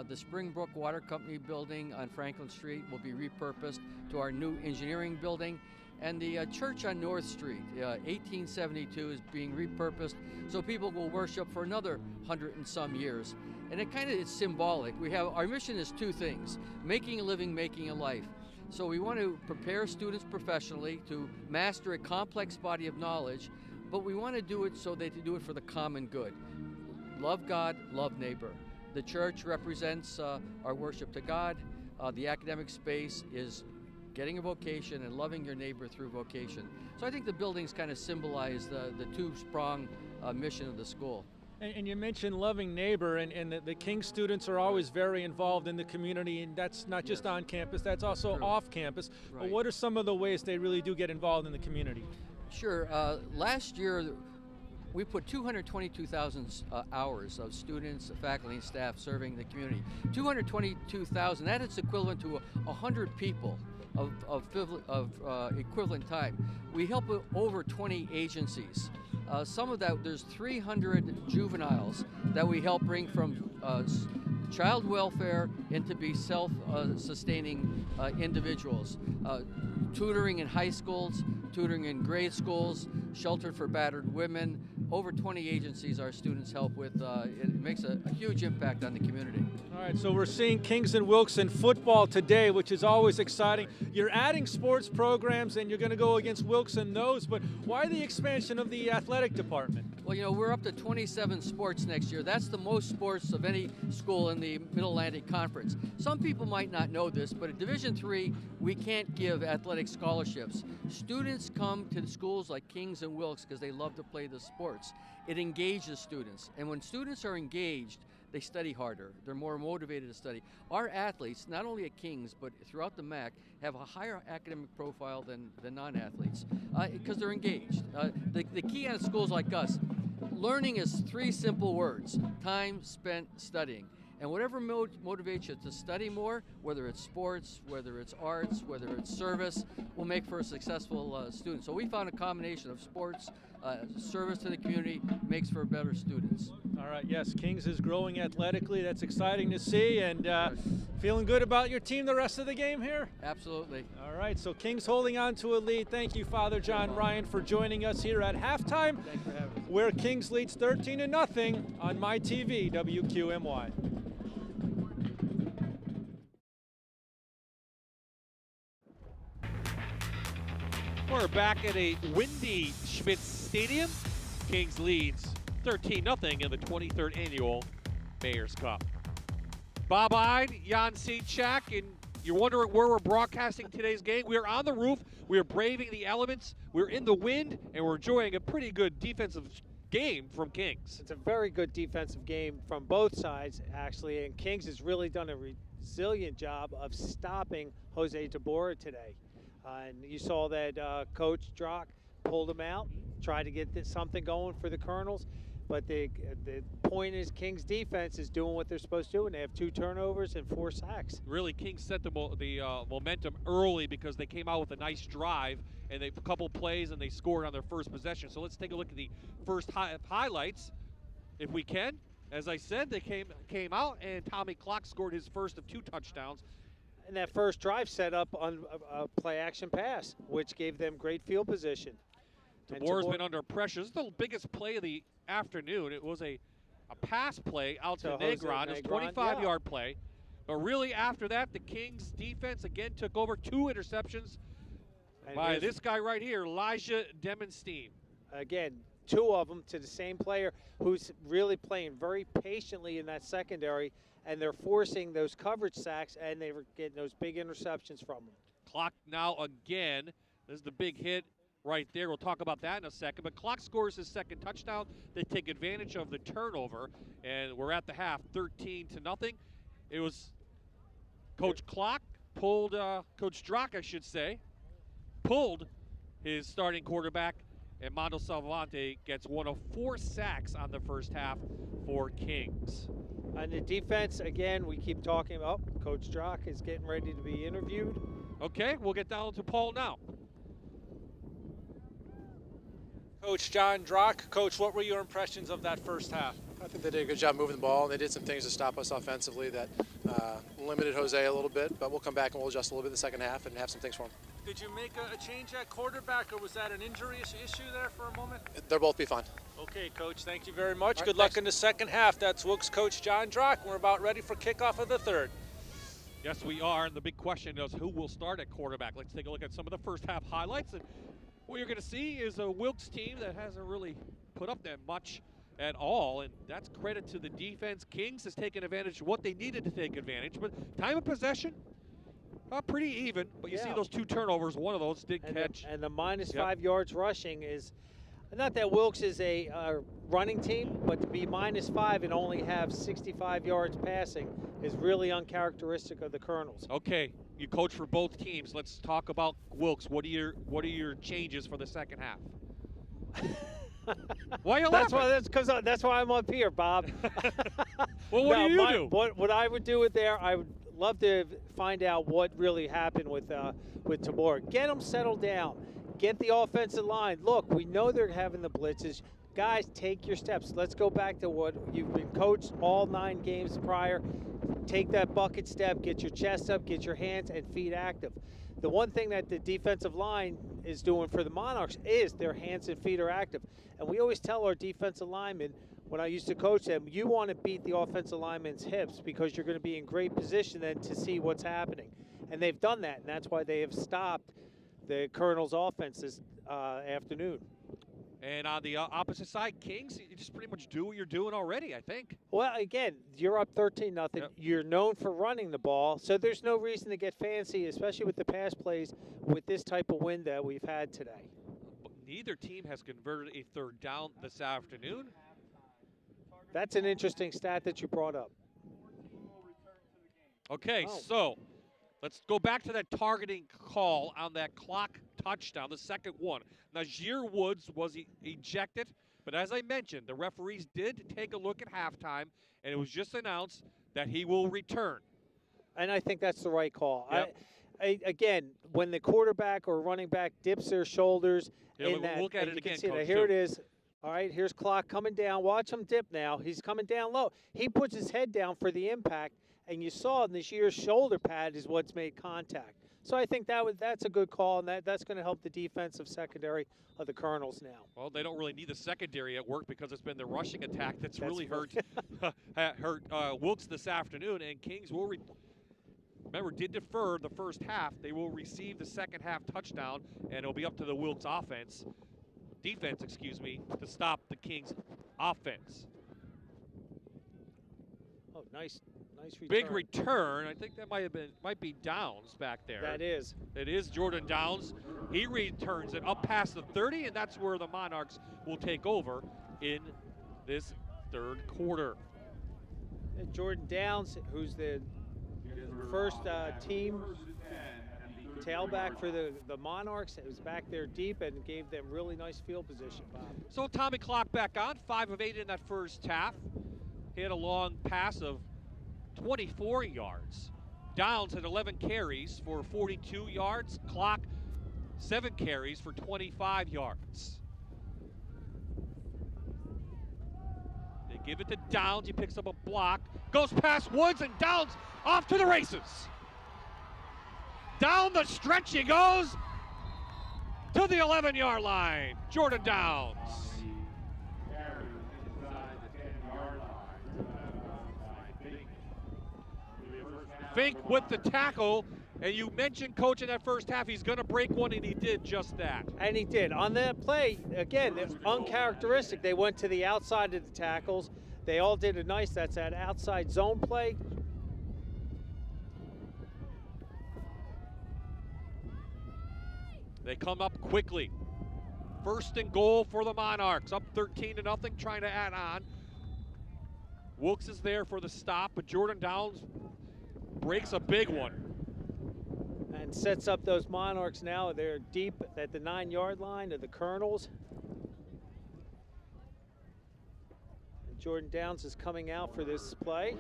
S13: The Springbrook Water Company building on Franklin Street will be repurposed to our new engineering building. And the church on North Street, 1872, is being repurposed so people will worship for another 100 and some years. And it's symbolic. Our mission is two things: making a living, making a life. So we want to prepare students professionally to master a complex body of knowledge, but we want to do it so they can do it for the common good. Love God, love neighbor. The church represents our worship to God. The academic space is getting a vocation and loving your neighbor through vocation. So I think the buildings kind of symbolize the two-pronged mission of the school.
S5: And you mentioned loving neighbor, and the King's students are always very involved in the community, and that's not just on campus, that's also off campus.
S13: Right.
S5: But what are some of the ways they really do get involved in the community?
S13: Sure. Last year, we put 222,000 hours of students, faculty, and staff serving the community. 222,000, that is equivalent to 100 people of equivalent time. We help over 20 agencies. Some of that, there's 300 juveniles that we help bring from child welfare into be self-sustaining individuals. Tutoring in high schools, tutoring in grade schools, shelter for battered women. Over 20 agencies our students help with. It makes a huge impact on the community.
S5: All right, so we're seeing Kings and Wilkes in football today, which is always exciting. You're adding sports programs, and you're going to go against Wilkes in those, but why the expansion of the athletic department?
S13: Well, we're up to 27 sports next year. That's the most sports of any school in the Mid-Atlantic Conference. Some people might not know this, but at Division III, we can't give athletic scholarships. Students come to the schools like Kings and Wilkes because they love to play the sports. It engages students, and when students are engaged, they study harder. They're more motivated to study. Our athletes, not only at Kings, but throughout the MAC, have a higher academic profile than non-athletes because they're engaged. The key on schools like us, learning is 3 simple words: time spent studying. And whatever motivates you to study more, whether it's sports, whether it's arts, whether it's service, will make for a successful student. So we found a combination of sports, service to the community, makes for better students.
S5: All right, yes, Kings is growing athletically. That's exciting to see. And feeling good about your team the rest of the game here?
S13: Absolutely.
S5: All right, so Kings holding on to a lead. Thank you, Father John Ryan, for joining us here at halftime.
S13: Thanks for having us.
S5: Where Kings leads 13-0 on my TV, WQMY.
S2: We're back at a windy Schmitz Stadium. Kings leads 13-0 in the 23rd annual Mayor's Cup. Bob Ide, Jan Sechak, and you're wondering where we're broadcasting today's game. We're on the roof. We're braving the elements. We're in the wind, and we're enjoying a pretty good defensive game from Kings.
S3: It's a very good defensive game from both sides, actually, and Kings has really done a resilient job of stopping Jose Tabora today. And you saw that Coach Drock pulled him out, tried to get something going for the Colonels. But the point is Kings defense is doing what they're supposed to do, and they have 2 turnovers and 4 sacks.
S2: Really, Kings set the momentum early because they came out with a nice drive, and a couple plays, and they scored on their first possession. So let's take a look at the first highlights, if we can. As I said, they came out, and Tommy Clark scored his first of 2 touchdowns.
S3: And that first drive set up on a play-action pass, which gave them great field position.
S2: Tabora's been under pressure. This is the biggest play of the afternoon. It was a pass play out to Negron. It was a 25-yard play. But really, after that, the Kings defense again took over. 2 interceptions by this guy right here, Elijah Demonstein.
S3: Again, 2 of them to the same player who's really playing very patiently in that secondary, and they're forcing those coverage sacks, and they were getting those big interceptions from them.
S2: Clock now again. This is the big hit right there. We'll talk about that in a second. But Clock scores his second touchdown. They take advantage of the turnover, and we're at the half, 13-0. It was Coach Clock pulled, Coach Drock, I should say, pulled his starting quarterback, and Mondo Salvante gets 1 of 4 sacks on the first half for Kings.
S3: On the defense, again, we keep talking about Coach Drock is getting ready to be interviewed.
S2: Okay, we'll get down to Paul now.
S5: Coach John Drock. Coach, what were your impressions of that first half?
S14: I think they did a good job moving the ball, and they did some things to stop us offensively that limited Jose a little bit, but we'll come back and we'll adjust a little bit in the second half and have some things for him.
S5: Did you make a change at quarterback, or was that an injury issue there for a moment?
S14: They'll both be fine.
S5: Okay, Coach, thank you very much.
S14: Right,
S5: Good luck
S14: thanks.
S5: in the second half. That's Wilkes coach John Drock. We're about ready for kickoff of the third.
S2: Yes, we are, and the big question is who will start at quarterback. Let's take a look at some of the first half highlights, and what you're going to see is a Wilkes team that hasn't really put up that much at all, and that's credit to the defense. Kings has taken advantage of what they needed to take advantage, but time of possession, pretty even, but you see those 2 turnovers. One of those did catch.
S3: And the minus 5 yards rushing is, not that Wilkes is a running team, but to be minus 5 and only have 65 yards passing is really uncharacteristic of the Colonels.
S2: Okay, you coach for both teams. Let's talk about Wilkes. What are your changes for the second half? Why are you laughing?
S3: That's why I'm up here, Bob.
S2: Well, what do you do?
S3: What I would do with there, I would love to find out what really happened with Tabor. Get them settled down. Get the offensive line. Look, we know they're having the blitzes. Guys, take your steps. Let's go back to what you've been coached all 9 games prior. Take that bucket step, get your chest up, get your hands and feet active. The one thing that the defensive line is doing for the Monarchs is their hands and feet are active. And we always tell our defensive linemen, when I used to coach them, you want to beat the offensive lineman's hips because you're going to be in great position then to see what's happening. And they've done that, and that's why they have stopped the Colonels' offense this afternoon.
S2: And on the opposite side, Kings, you just pretty much do what you're doing already, I think.
S3: Well, again, you're up 13-0. Yep. You're known for running the ball, so there's no reason to get fancy, especially with the pass plays with this type of wind that we've had today.
S2: But neither team has converted a third down this afternoon.
S3: That's an interesting stat that you brought up.
S2: Okay, so let's go back to that targeting call on that clock touchdown, the second one. Najir Woods was ejected, but as I mentioned, the referees did take a look at halftime, and it was just announced that he will return.
S3: And I think that's the right call.
S2: Yep.
S3: Again, when the quarterback or running back dips their shoulders,
S2: we'll look at it again, Coach.
S3: Here it is. All right, here's clock coming down. Watch him dip now. He's coming down low. He puts his head down for the impact, and you saw this year's shoulder pad is what's made contact. So I think that's a good call, and that's going to help the defensive secondary of the Colonels now.
S2: Well, they don't really need the secondary at work because it's been the rushing attack that's really hurt Wilkes this afternoon, and Kings will remember did defer the first half. They will receive the second half touchdown, and it'll be up to the Wilkes defense, to stop the Kings offense.
S3: Oh, nice return.
S2: Big return. I think that might be Downs back there.
S3: That is.
S2: It is Jordan Downs. He returns it up past the 30, and that's where the Monarchs will take over in this third quarter.
S3: And Jordan Downs, who's the first team tailback for the Monarchs, was back there deep and gave them really nice field position, Bob.
S2: So Tommy clock back on, 5 of 8 in that first half. He had a long pass of 24 yards. Downs had 11 carries for 42 yards. Clock, 7 carries for 25 yards. They give it to Downs. He picks up a block, goes past Woods, and Downs off to the races. Down the stretch he goes to the 11-yard line. Jordan Downs. Fink with the tackle, and you mentioned, Coach, in that first half, he's going to break one, and he did just that.
S3: And he did. On that play, again, it was uncharacteristic. They went to the outside of the tackles. They all did a nice, that's that outside zone play.
S2: They come up quickly. First and goal for the Monarchs, up 13-0, trying to add on. Wilkes is there for the stop, but Jordan Downs breaks a big one.
S3: And sets up those Monarchs now. They're deep at the 9-yard line of the Colonels. And Jordan Downs is coming out for this play.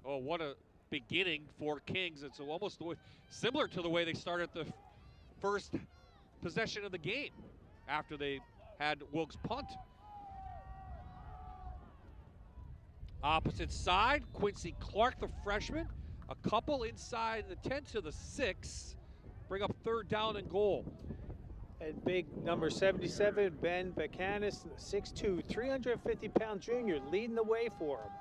S2: Oh, what a beginning for Kings. It's almost similar to the way they started the first possession of the game after they had Wilkes punt. Opposite side, Quincy Clark, the freshman. A couple inside the 10 to the 6. Bring up 3rd down and goal.
S3: And big number 77, Ben Becanis, 6'2", 350-pound junior, leading the way for him.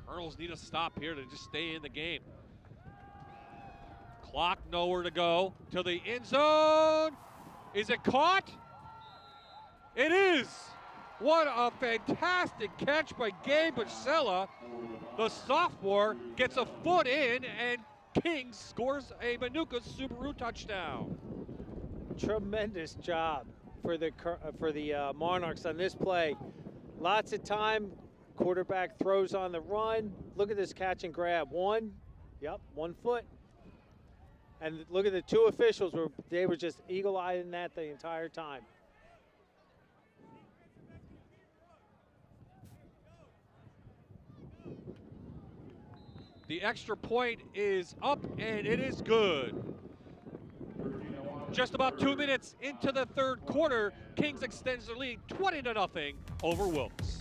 S2: Colonels need a stop here to just stay in the game. Clock nowhere to go. To the end zone. Is it caught? It is. What a fantastic catch by Gabe Bacella. The sophomore gets a foot in, and Kings scores a Manuka Subaru touchdown.
S3: Tremendous job for the Monarchs on this play. Lots of time. Quarterback throws on the run. Look at this catch and grab. 1 foot. And look at the 2 officials, they were just eagle-eyeing that the entire time.
S2: The extra point is up, and it is good. Just about 2 minutes into the 3rd quarter, Kings extends their lead 20-0 over Wilkes.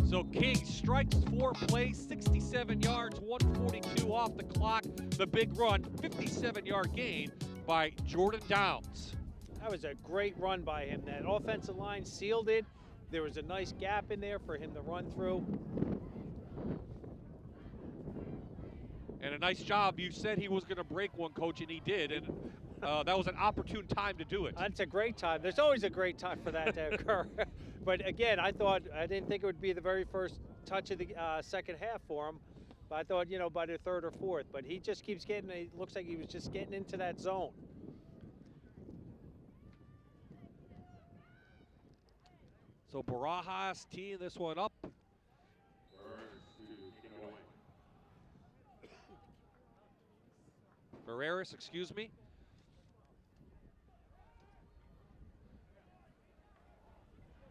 S2: So Kings strikes 4 plays, 67 yards, 142 off the clock. The big run, 57-yard gain by Jordan Downs.
S3: That was a great run by him. That offensive line sealed it. There was a nice gap in there for him to run through.
S2: And a nice job. You said he was going to break one, Coach, and he did. And that was an opportune time to do it.
S3: That's a great time. There's always a great time for that to occur. But again, I didn't think it would be the very first touch of the second half for him. But I thought, by the 3rd or 4th. But he just keeps getting, it looks like he was just getting into that zone.
S2: So Barajas teeing this one up. Barreras, excuse me.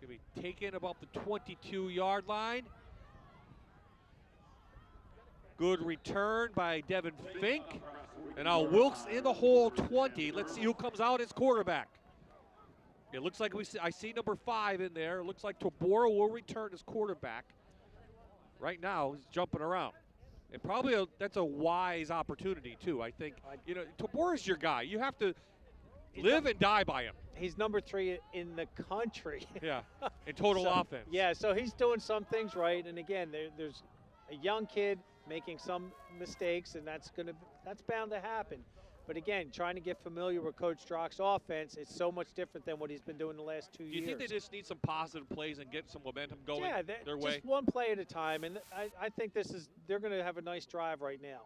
S2: Gonna be taken about the 22-yard line. Good return by Devin Fink. And now Wilkes in the hole 20. Let's see who comes out as quarterback. It looks like I see number 5 in there. It looks like Tabora will return as quarterback. Right now, he's jumping around. And probably that's a wise opportunity, too. I think, Tabora's your guy. You have to live and die by him.
S3: He's number 3 in the country.
S2: Yeah, in total offense.
S3: Yeah, so he's doing some things right. And again, there's a young kid making some mistakes, and that's bound to happen. But again, trying to get familiar with Coach Strock's offense, it's so much different than what he's been doing the last 2 years.
S2: Do you think they just need some positive plays and get some momentum going their way?
S3: Just one play at a time, and I think they're going to have a nice drive right now.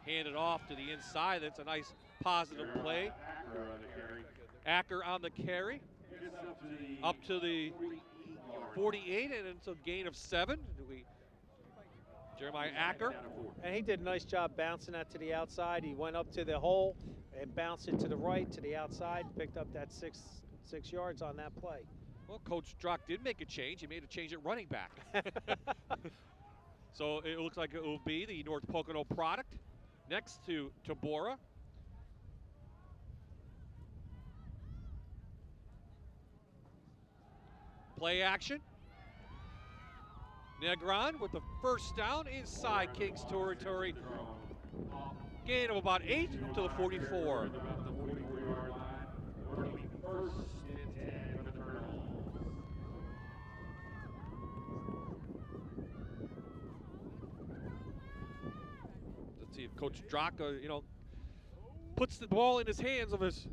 S2: Hand it off to the inside. That's a nice positive play. Acker on the carry. Up to the 48, and it's a gain of 7. Jeremiah Acker.
S3: And he did a nice job bouncing that to the outside. He went up to the hole and bounced it to the right, to the outside, picked up that six yards on that play.
S2: Well, Coach Drock did make a change. He made a change at running back. So it looks like it will be the North Pocono product next to Tabora. Play action. Negron with the first down inside Kings territory. Gain of about 8 up to the 44. Let's see if Coach Drock, puts the ball in his hands of his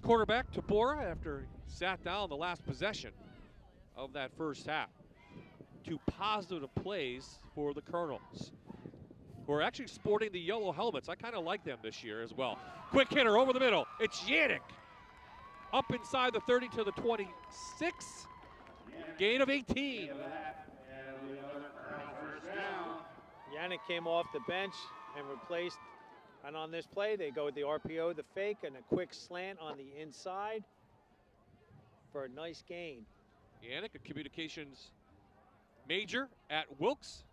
S2: quarterback, Tabora, after he sat down the last possession of that first half. 2 positive plays for the Colonels, who are actually sporting the yellow helmets. I kind of like them this year as well. Quick hitter over the middle. It's Yannick. Up inside the 30 to the 26. Gain of 18.
S3: Yannick came off the bench and replaced, and on this play, they go with the RPO, the fake, and a quick slant on the inside for a nice gain.
S2: Yannick, a communications major at Wilkes,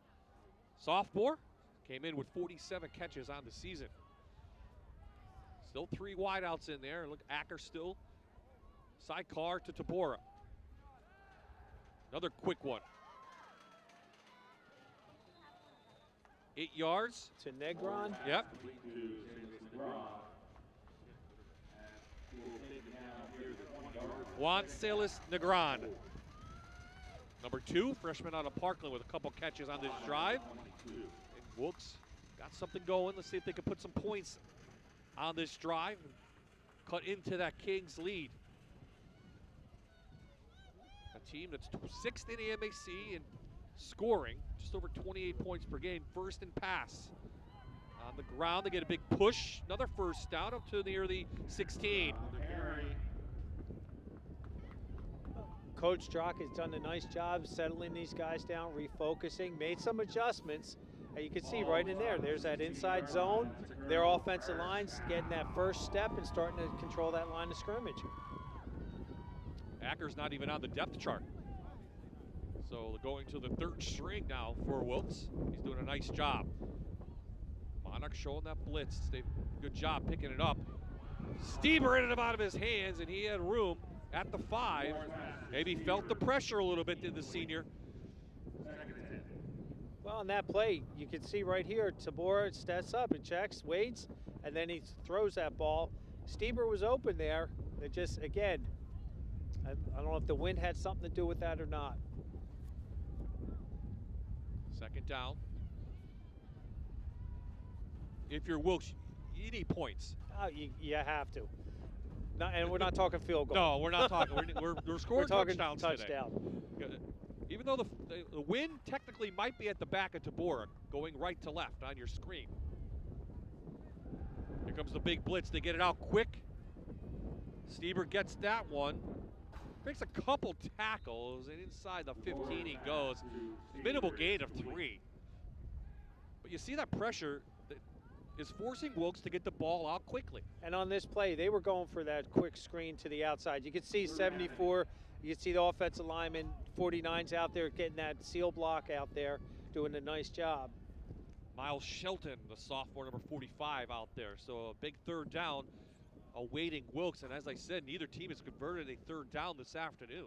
S2: sophomore, came in with 47 catches on the season. Still 3 wideouts in there. Look, Acker still sidecar to Tabora. Another quick one. 8 yards.
S3: To Negron.
S2: Yep. Juan Salas Negron. Number 2, freshman out of Parkland with a couple catches on this drive. And Wilkes got something going. Let's see if they can put some points on this drive and cut into that Kings lead. A team that's 6th in the MAC in scoring, just over 28 points per game, first in pass. On the ground, they get a big push. Another first down up to near the 16.
S3: Coach Drock has done a nice job settling these guys down, refocusing, made some adjustments. And you can see right in there, there's that inside zone. Their offensive line's getting that first step and starting to control that line of scrimmage.
S2: Acker's not even on the depth chart. So going to the 3rd string now for Wilkes. He's doing a nice job. Monarch showing that blitz. They good job picking it up. Stieber in it out of his hands, and he had room at the 5. Maybe felt the pressure a little bit, did the senior.
S3: Well, on that play, you can see right here, Tabora steps up and checks, waits, and then he throws that ball. Stieber was open there. It just, again, I don't know if the wind had something to do with that or not.
S2: 2nd down. If you're Wilkes, you need points.
S3: Oh, you have to. No, and we're not talking field goal.
S2: No, we're not talking. We're scoring touchdowns
S3: touchdown.
S2: today. Even though the wind technically might be at the back of Tabora, going right to left on your screen. Here comes the big blitz. They get it out quick. Stieber gets that one. Makes a couple tackles, and inside the 15 he goes. Minimal gain of 3. But you see that pressure that is forcing Wilkes to get the ball out quickly.
S3: And on this play, they were going for that quick screen to the outside. You could see 74, you could see the offensive lineman, 49's out there getting that seal block out there, doing a nice job.
S2: Miles Shelton, the sophomore, number 45 out there. So a big 3rd down awaiting Wilkes. And as I said, neither team has converted a 3rd down this afternoon.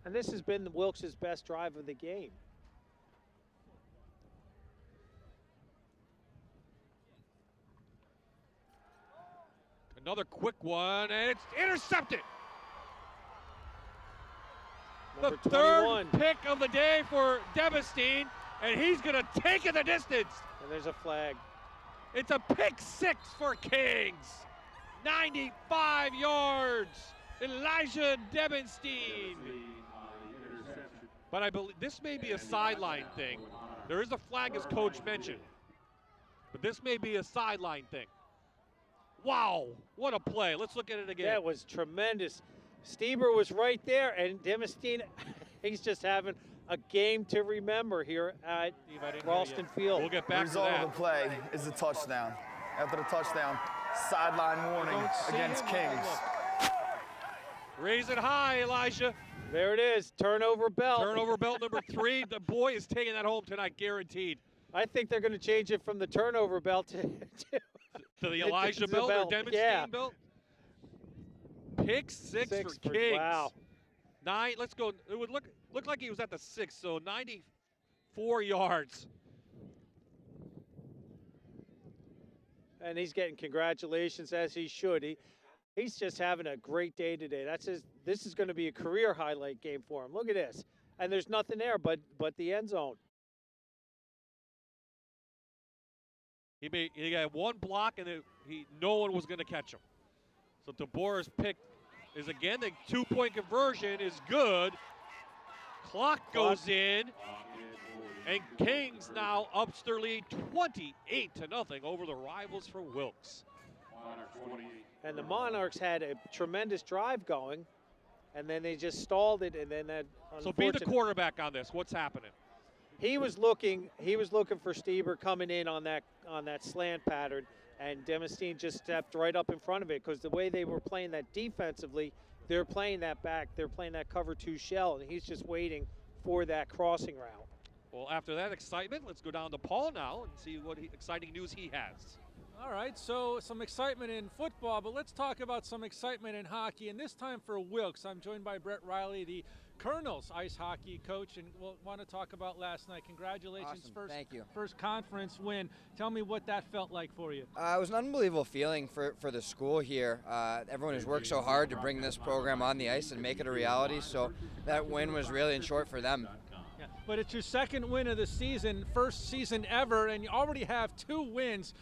S3: And this has been Wilkes' best drive of the game.
S2: Another quick one, and it's intercepted.
S3: Number
S2: the
S3: 21.
S2: 3rd pick of the day for Devestein, and he's going to take it the distance.
S3: And there's a flag.
S2: It's a pick 6 for Kings. 95 yards. Elijah Devestein. But I believe this may be a sideline thing. There is a flag, as Coach mentioned. But this may be a sideline thing. Wow, what a play. Let's look at it again.
S3: That was tremendous. Stieber was right there, and Devestein, he's just having a game to remember here at Ralston Field.
S2: We'll get back
S6: the result
S2: to that.
S6: of the play is a touchdown. After the touchdown, sideline warning against Kings.
S2: Raise it high, Elijah.
S3: There it is, turnover belt.
S2: Turnover belt number 3. The boy is taking that home tonight, guaranteed.
S3: I think they're going to change it from the turnover belt to
S2: the Elijah belt or demonstrating belt. Pick six for Kings.
S3: Wow.
S2: 9. Let's go. It would look like he was at the 6, so 94 yards.
S3: And he's getting congratulations, as he should. He's just having a great day today. This is going to be a career highlight game for him. Look at this. And there's nothing there but the end zone.
S2: He got one block, and no one was going to catch him. So DeBoer's pick is, again, the 2-point conversion is good. Clock goes in, and Kings now ups their lead 28-0 over the rivals for Wilkes.
S3: And the Monarchs had a tremendous drive going, and then they just stalled it, and then that.
S2: So be the quarterback on this. What's happening?
S3: He was looking for Stieber coming in on that slant pattern, and Demostine just stepped right up in front of it, because the way they were playing that defensively, they're playing that back, they're playing that cover 2 shell, and he's just waiting for that crossing route.
S2: Well, after that excitement, let's go down to Paul now and see what exciting news he has.
S5: All right, so some excitement in football, but let's talk about some excitement in hockey, and this time for Wilkes. I'm joined by Brett Riley, the Colonels ice hockey coach, and we'll want to talk about last night. Congratulations.
S15: Awesome. Thank you.
S5: First conference win. Tell me what that felt like for you.
S15: It was an unbelievable feeling for the school here. Everyone has worked so hard to bring this program on the ice and make it a reality, so that win was really in short for them.
S5: Yeah, but it's your second win of the season, first season ever, and you already have 2 wins.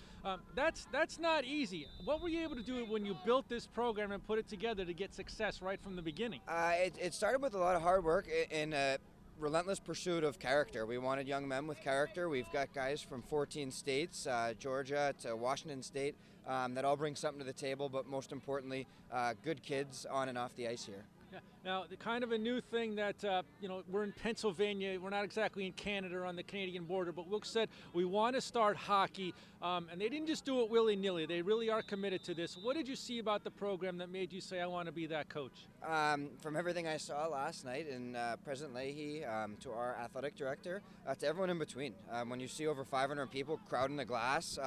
S5: That's not easy. What were you able to do when you built this program and put it together to get success right from the beginning?
S15: It started with a lot of hard work and a relentless pursuit of character. We wanted young men with character. We've got guys from 14 states, Georgia to Washington State, that all bring something to the table, but most importantly, good kids on and off the ice here.
S5: Yeah. Now, the kind of a new thing that, we're in Pennsylvania. We're not exactly in Canada or on the Canadian border, but Wilkes said we want to start hockey, and they didn't just do it willy-nilly. They really are committed to this. What did you see about the program that made you say, I want to be that coach?
S15: From everything I saw last night, and President Leahy, to our athletic director, to everyone in between. When you see over 500 people crowding the glass,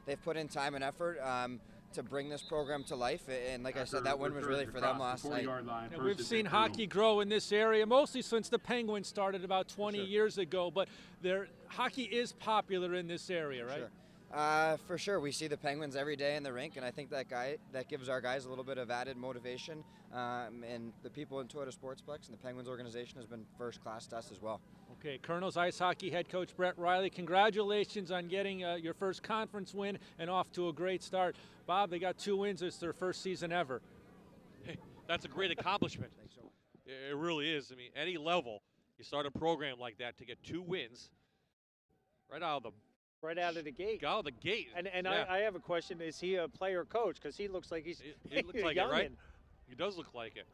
S15: they've put in time and effort to bring this program to life, and like I said, that win was really for them last night.
S5: We've seen hockey grow in this area, mostly since the Penguins started about 20 years ago, but hockey is popular in this area, right?
S15: Sure. For sure. We see the Penguins every day in the rink, and I think that gives our guys a little bit of added motivation, and the people in Toyota Sportsplex and the Penguins organization has been first class to us as well.
S5: Okay, Colonels ice hockey head coach Brett Riley, congratulations on getting your first conference win and off to a great start. Bob, they got 2 wins. It's their first season ever.
S2: Hey, that's a great accomplishment. Thanks so much. It really is. I mean, any level, you start a program like that to get 2 wins right out of the
S3: gate.
S2: Out of the gate.
S3: And
S2: yeah.
S3: I have a question. Is he a player coach? Because he looks like he's
S2: he looks like it, right? He does look like it.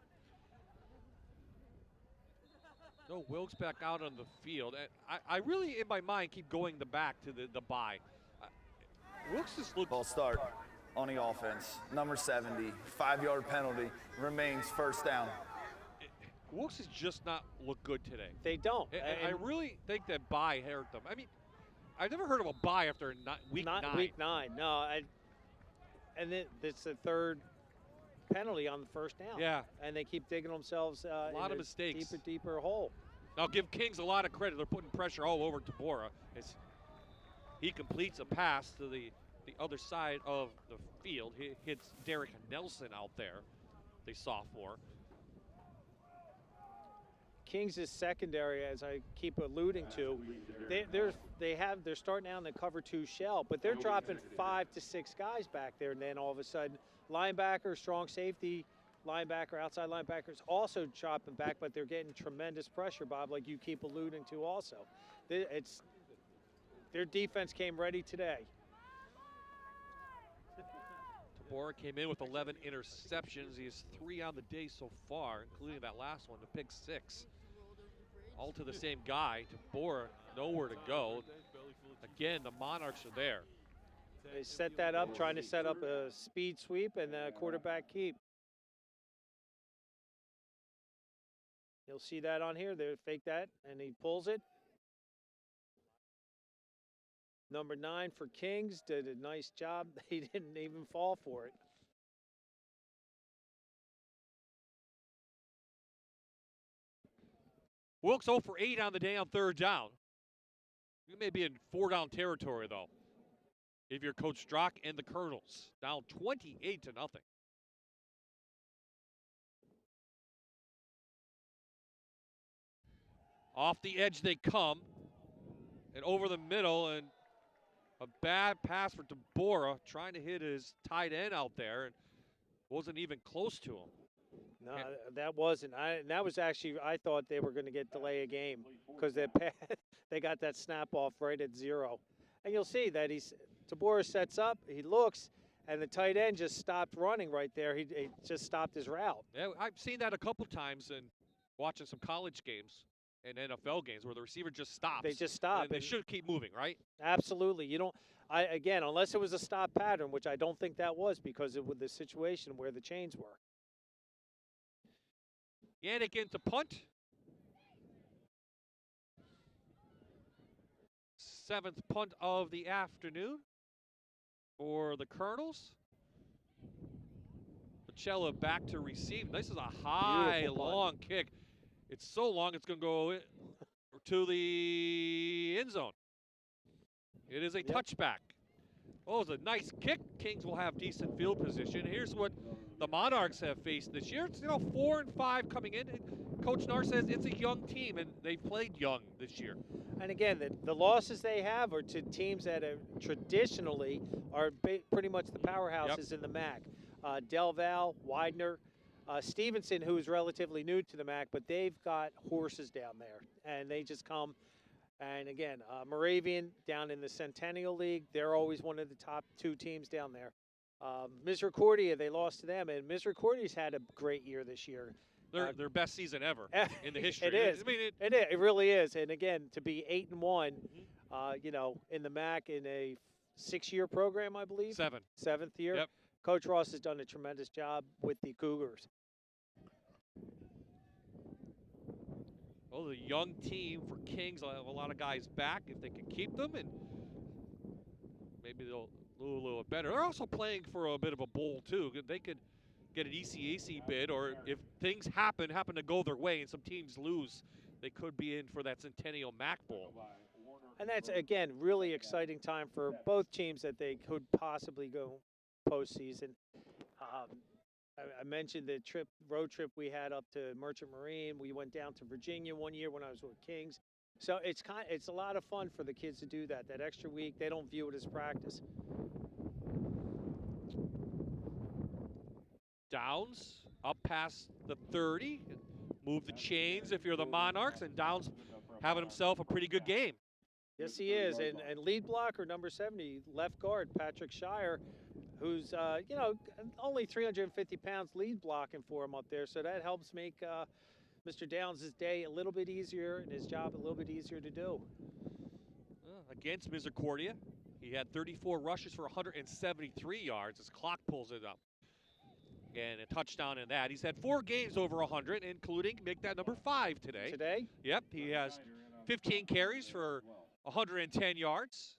S2: So Wilkes back out on the field. And I really, in my mind, keep going back to the bye. Wilkes just looked.
S6: Ball start on the offense. Number 70, 5-yard penalty, remains first down.
S2: Wilkes has just not looked good today.
S3: They don't.
S2: I really think that bye hurt them. I mean, I've never heard of a bye after week 9.
S3: Week 9, no. And it's the third penalty on the first down.
S2: Yeah.
S3: And they keep digging themselves
S2: a lot of mistakes.
S3: Deeper hole.
S2: I'll give Kings a lot of credit. They're putting pressure all over Tabora. He completes a pass to the other side of the field. He hits Derek Nelson out there, the sophomore.
S3: Kings' secondary, as I keep alluding to, they're starting out in the cover 2 shell, but they're dropping 5 to 6 guys back there, and then all of a sudden, linebacker, strong safety, linebacker, outside linebackers also dropping back, but they're getting tremendous pressure, Bob, like you keep alluding to also. Their defense came ready today.
S2: Tabora came in with 11 interceptions. He has 3 on the day so far, including that last one, the pick 6. All to the same guy. Tabora, nowhere to go. Again, the Monarchs are there.
S3: They set that up, trying to set up a speed sweep and a quarterback keep. You'll see that on here. They fake that, and he pulls it. Number 9 for Kings did a nice job. He didn't even fall for it.
S2: Wilkes 0 for 8 on the day on 3rd down. You may be in 4-down territory, though, if you're Coach Strock and the Colonels. Down 28 to nothing. Off the edge they come, and over the middle, and a bad pass for DeBora, trying to hit his tight end out there, and wasn't even close to him.
S3: No, that wasn't. That was actually, I thought they were going to get delay a game because they got that snap off right at 0. And you'll see that DeBora sets up, he looks, and the tight end just stopped running right there. He just stopped his route.
S2: Yeah, I've seen that a couple times in watching some college games and NFL games where the receiver just stops.
S3: They just stop.
S2: And they should keep moving, right?
S3: Absolutely. You don't. Again, unless it was a stop pattern, which I don't think that was because of the situation where the chains were.
S2: Yannick into punt. 7th punt of the afternoon for the Colonels. Pachella back to receive. This is a high, long kick. It's so long, it's going to go to the end zone. It is a touchback. Oh, it's a nice kick. Kings will have decent field position. Here's what the Monarchs have faced this year. It's 4-5 coming in. Coach Nar says it's a young team, and they've played young this year.
S3: And again, the losses they have are to teams that traditionally are pretty much the powerhouses in the MAC. Del Val, Widener, Stevenson, who is relatively new to the MAC, but they've got horses down there, and they just come. And again, Moravian down in the Centennial League, they're always one of the top 2 teams down there. Misericordia, they lost to them, and Misericordia's had a great year this year.
S2: Their best season ever in the history.
S3: It is. I mean, it really is. And again, to be 8-1, in the MAC in a 6-year program, I believe. 7th year.
S2: Yep.
S3: Coach Ross has done a tremendous job with the Cougars.
S2: Well, the young team for Kings will have a lot of guys back if they can keep them, and maybe they'll do a little better. They're also playing for a bit of a bowl, too. They could get an ECAC bid, or if things happen to go their way and some teams lose, they could be in for that Centennial MAC Bowl.
S3: And that's, again, really exciting time for both teams that they could possibly go postseason. I mentioned the road trip we had up to Merchant Marine. We went down to Virginia one year when I was with Kings. So it's a lot of fun for the kids to do that. That extra week, they don't view it as practice.
S2: Downs up past the 30. Move the chains if you're the Monarchs, and Downs having himself a pretty good game.
S3: Yes, he is. And lead blocker, number 70, left guard, Patrick Shire, who's, only 350 pounds lead blocking for him up there. So that helps make Mr. Downs' day a little bit easier and his job a little bit easier to do.
S2: Against Misericordia, he had 34 rushes for 173 yards. His clock pulls it up. And a touchdown in that. He's had 4 games over 100, including make that number 5 today.
S3: Today?
S2: Yep, he has 15 carries for 110 yards.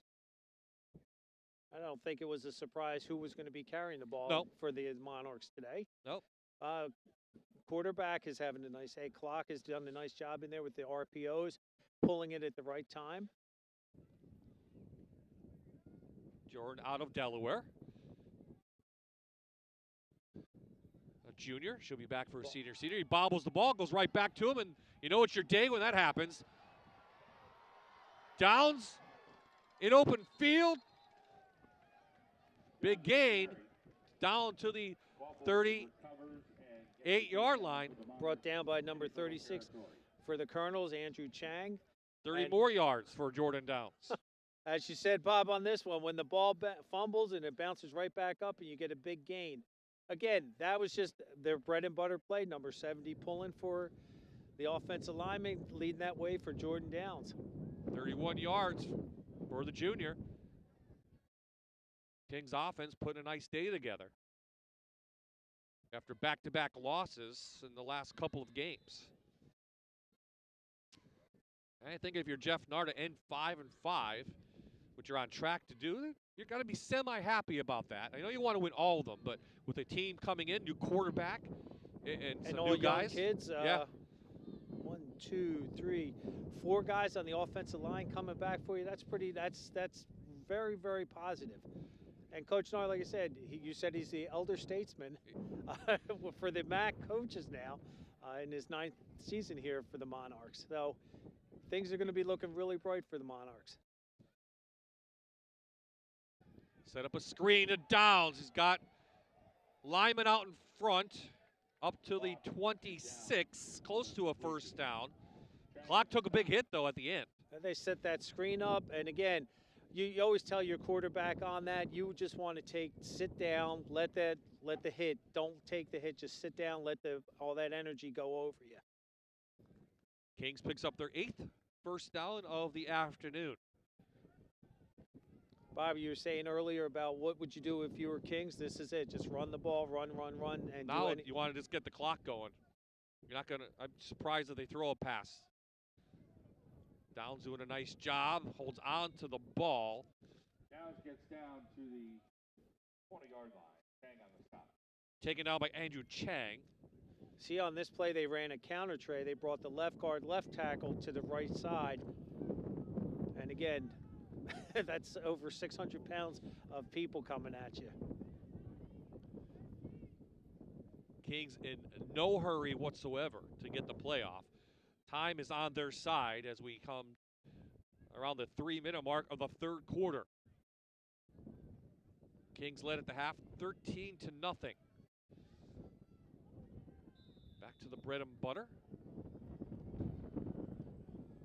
S3: I don't think it was a surprise who was going to be carrying the ball for the Monarchs today.
S2: Nope.
S3: Quarterback is having a nice day. Clock has done a nice job in there with the RPOs, pulling it at the right time.
S2: Jordan out of Delaware. A junior. She'll be back for a senior. He bobbles the ball, goes right back to him, and you know it's your day when that happens. Downs in open field. Big gain down to the 38-yard line.
S3: Brought down by number 36 for the Colonels, Andrew Chang.
S2: 30 more yards for Jordan Downs.
S3: As you said, Bob, on this one, when the ball fumbles and it bounces right back up and you get a big gain. Again, that was just their bread and butter play. Number 70 pulling for the offensive lineman, leading that way for Jordan Downs.
S2: 31 yards for the junior. Kings offense putting a nice day together after back-to-back losses in the last couple of games. I think if you're Jeff Nard to end 5-5, which you're on track to do, you're going to be semi-happy about that. I know you want to win all of them, but with a team coming in, new quarterback, and some
S3: all
S2: new
S3: young
S2: guys.
S3: kids.
S2: Yeah.
S3: 1, 2, 3, 4 guys on the offensive line coming back for you. That's very, very positive. And Coach Nard, like I said, you said he's the elder statesman for the MAC coaches now in his 9th season here for the Monarchs. So things are going to be looking really bright for the Monarchs.
S2: Set up a screen to Downs. He's got Lyman out in front, up to the 26, close to a first down. Clock took a big hit, though, at the end.
S3: They set that screen up, and again, you always tell your quarterback on that, you just want to sit down, let the hit, don't take the hit, just sit down, let all that energy go over you.
S2: Kings picks up their 8th first down of the afternoon.
S3: Bob, you were saying earlier about what would you do if you were Kings. This is it. Just run the ball, run, and
S2: now you want to just get the clock going. You're not gonna. I'm surprised that they throw a pass. Downs doing a nice job. Holds on to the ball.
S7: Downs gets down to the 20-yard line. Chang on the stop.
S2: Taken down by Andrew Chang.
S3: See, on this play, they ran a counter tray. They brought the left guard, left tackle to the right side, and again. That's over 600 pounds of people coming at you.
S2: Kings in no hurry whatsoever to get the playoff. Time is on their side as we come around the 3-minute mark of the third quarter. Kings led at the half 13-0. Back to the bread and butter.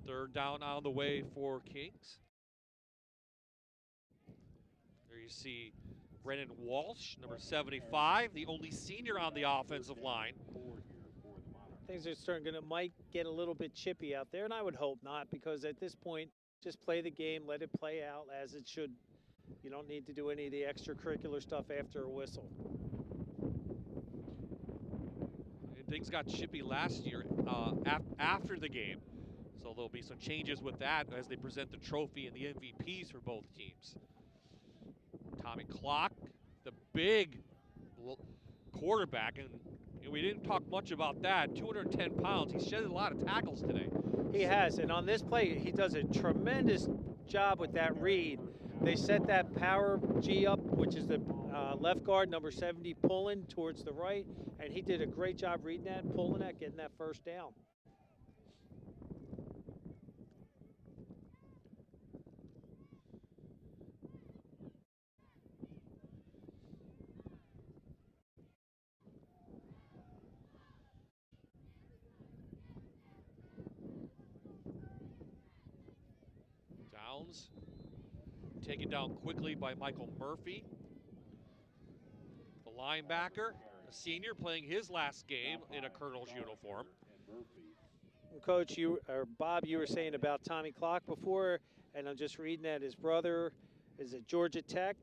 S2: Third down on the way for Kings. You see Brennan Walsh, number 75, the only senior on the offensive line.
S3: Things are might get a little bit chippy out there, and I would hope not, because at this point, just play the game, let it play out as it should. You don't need to do any of the extracurricular stuff after a whistle.
S2: And things got chippy last year after the game, so there'll be some changes with that as they present the trophy and the MVPs for both teams. Tommy Clock, the big quarterback, and we didn't talk much about that. 210 pounds. He's shedded a lot of tackles today.
S3: He has, and on this play, he does a tremendous job with that read. They set that power G up, which is the left guard, number 70, pulling towards the right, and he did a great job reading that, pulling that, getting that first down.
S2: Downs taken down quickly by Michael Murphy. The linebacker, a senior, playing his last game in a Colonel's uniform.
S3: Coach, Bob, you were saying about Tommy Clock before, and I'm just reading that his brother is at Georgia Tech,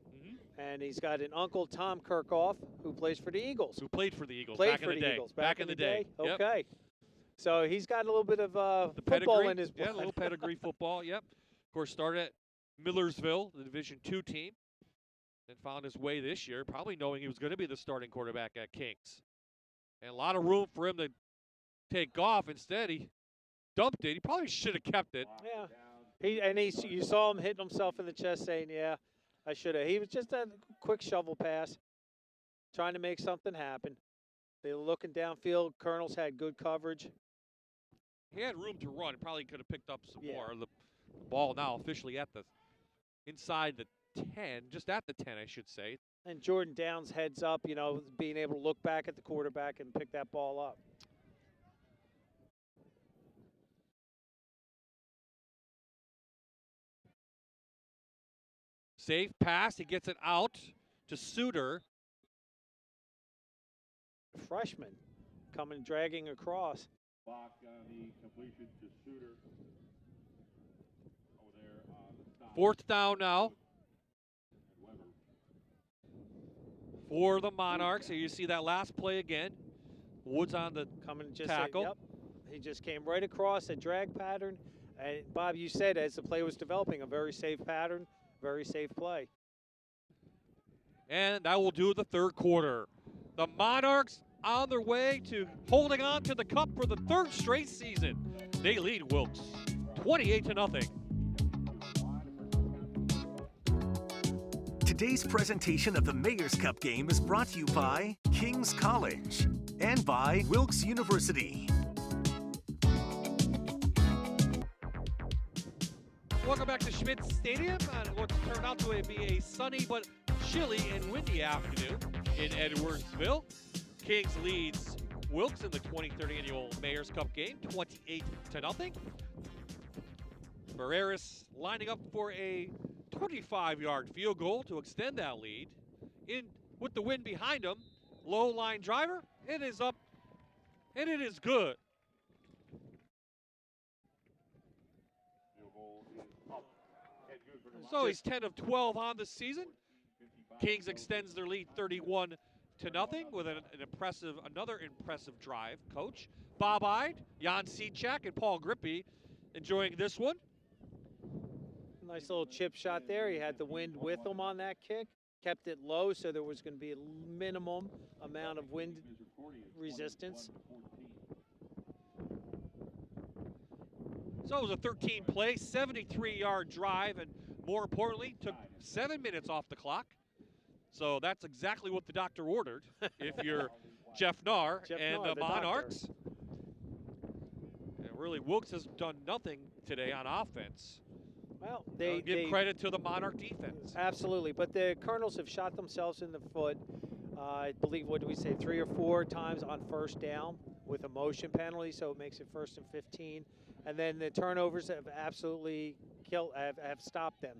S3: and he's got an uncle, Tom Kirkhoff, who plays for the Eagles.
S2: Who played for the Eagles
S3: back
S2: in the day.
S3: Back in the day.
S2: Yep.
S3: Okay. So he's got a little bit of
S2: the
S3: football
S2: pedigree,
S3: in his blood.
S2: Yeah, a little pedigree football, yep. Of course, started at Millersville, the Division II team, and found his way this year, probably knowing he was going to be the starting quarterback at Kings. And a lot of room for him to take off. Instead, he dumped it. He probably should have kept it.
S3: Yeah. You saw him hitting himself in the chest saying, yeah, I should have. He was just a quick shovel pass, trying to make something happen. They were looking downfield. Colonels had good coverage.
S2: He had room to run. Probably could have picked up some more. The ball now officially at the inside the 10, just at the 10, I should say.
S3: And Jordan Downs heads up, being able to look back at the quarterback and pick that ball up.
S2: Safe pass. He gets it out to Suter.
S3: Freshman coming, dragging across.
S7: Clock on the completion to Suter. Over there on the stop.
S2: Fourth down now for the Monarchs. Here you see that last play again. Woods on the
S3: coming just
S2: tackle.
S3: Yep. He just came right across a drag pattern. And Bob, you said as the play was developing, a very safe pattern, very safe play.
S2: And that will do the third quarter. The Monarchs on their way to holding on to the cup for the third straight season. They lead Wilkes 28-0.
S1: Today's presentation of the Mayor's Cup game is brought to you by King's College and by Wilkes University.
S2: Welcome back to Schmidt Stadium on what's turned out to be a sunny but chilly and windy afternoon in Edwardsville. Kings leads Wilkes in the 23rd annual Mayor's Cup game, 28-0. Barreras lining up for a 25-yard field goal to extend that lead. In with the wind behind him, low line driver, it is up, and it is good. So he's 10 of 12 on the season. Kings extends their lead 31-0 with another impressive drive. Coach Bob Ide, Jan Sechak, and Paul Grippy enjoying this one.
S3: Nice little chip shot there. He had the wind with him on that kick, kept it low so there was going to be a minimum amount of wind resistance.
S2: So it was a 13-play, 73-yard drive, and more importantly, took 7 minutes off the clock. So that's exactly what the doctor ordered if you're Jeff Nahr and the Monarchs. And really, Wilkes has done nothing today on offense.
S3: Well, they
S2: give credit to the Monarch defense.
S3: Absolutely, but the Colonels have shot themselves in the foot. I believe, what do we say, 3 or 4 times on first down with a motion penalty, so it makes it 1st and 15. And then the turnovers have absolutely have stopped them.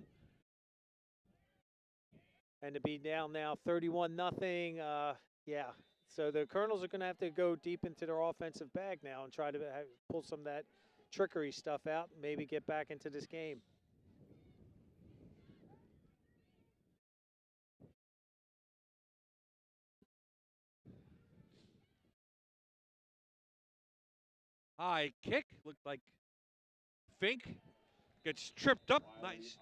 S3: And to be down now 31-0, yeah. So the Colonels are going to have to go deep into their offensive bag now and try to pull some of that trickery stuff out and maybe get back into this game.
S2: High kick, looked like Fink gets tripped up. Nice.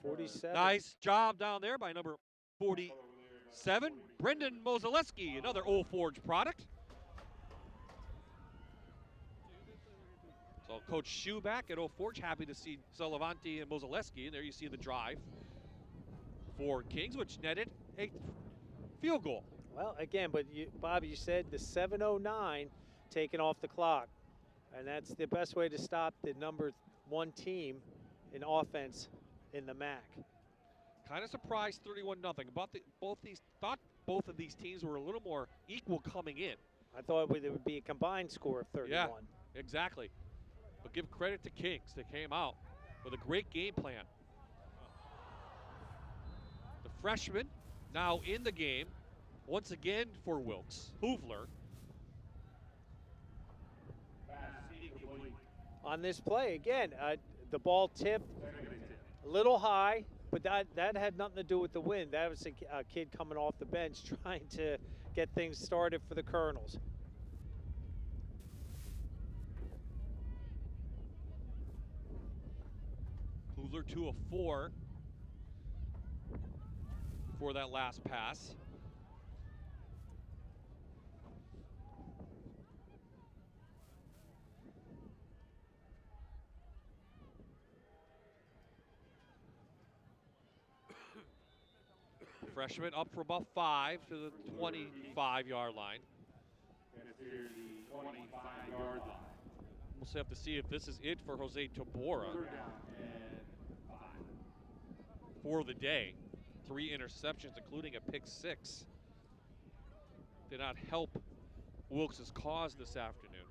S3: 47.
S2: Nice job down there by number 47, Brendan Mozaleski, another Old Forge product. So Coach Shue back at Old Forge, happy to see Salavanti and Mozaleski. And there you see the drive for Kings, which netted a field goal.
S3: Well, again, but Bob, you said the 7:09 taken off the clock. And that's the best way to stop the number 1 team in offense in the MAC.
S2: Kind of surprised 31-0. Thought both of these teams were a little more equal coming in.
S3: I thought it would be a combined score of 31.
S2: Yeah, exactly. But give credit to Kings. They came out with a great game plan. The freshman now in the game, once again for Wilkes, Hoovler.
S3: On this play, again, the ball tipped a little high, but that had nothing to do with the wind. That was a kid coming off the bench trying to get things started for the Colonels.
S2: Hoovler 2 of 4 for that last pass. Freshman up for about 5 to the 25-yard line. We'll have to see if this is it for Jose Tabora for the day. 3 interceptions, including a pick 6. Did not help Wilkes' cause this afternoon.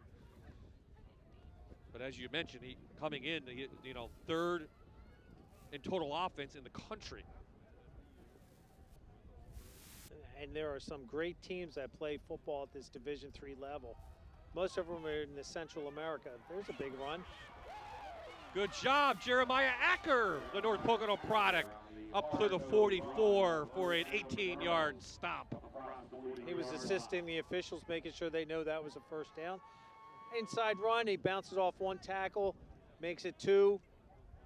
S2: But as you mentioned, he coming in, third in total offense in the country.
S3: And there are some great teams that play football at this Division III level. Most of them are in the Central America. There's a big run.
S2: Good job, Jeremiah Acker, the North Pocono product, up to the 44 for an 18-yard stop.
S3: He was assisting the officials, making sure they know that was a first down. Inside run, he bounces off 1 tackle, makes it 2,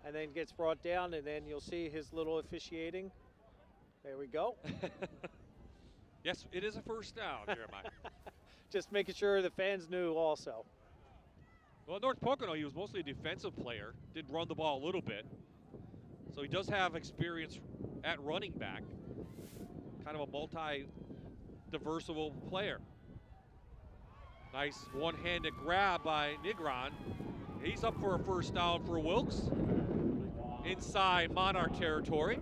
S3: and then gets brought down, and then you'll see his little officiating. There we go.
S2: Yes, it is a first down, Jeremiah.
S3: Just making sure the fans knew also.
S2: Well, at North Pocono, he was mostly a defensive player, did run the ball a little bit. So he does have experience at running back. Kind of a multi-diversible player. Nice one-handed grab by Negron. He's up for a first down for Wilkes. Inside Monarch territory.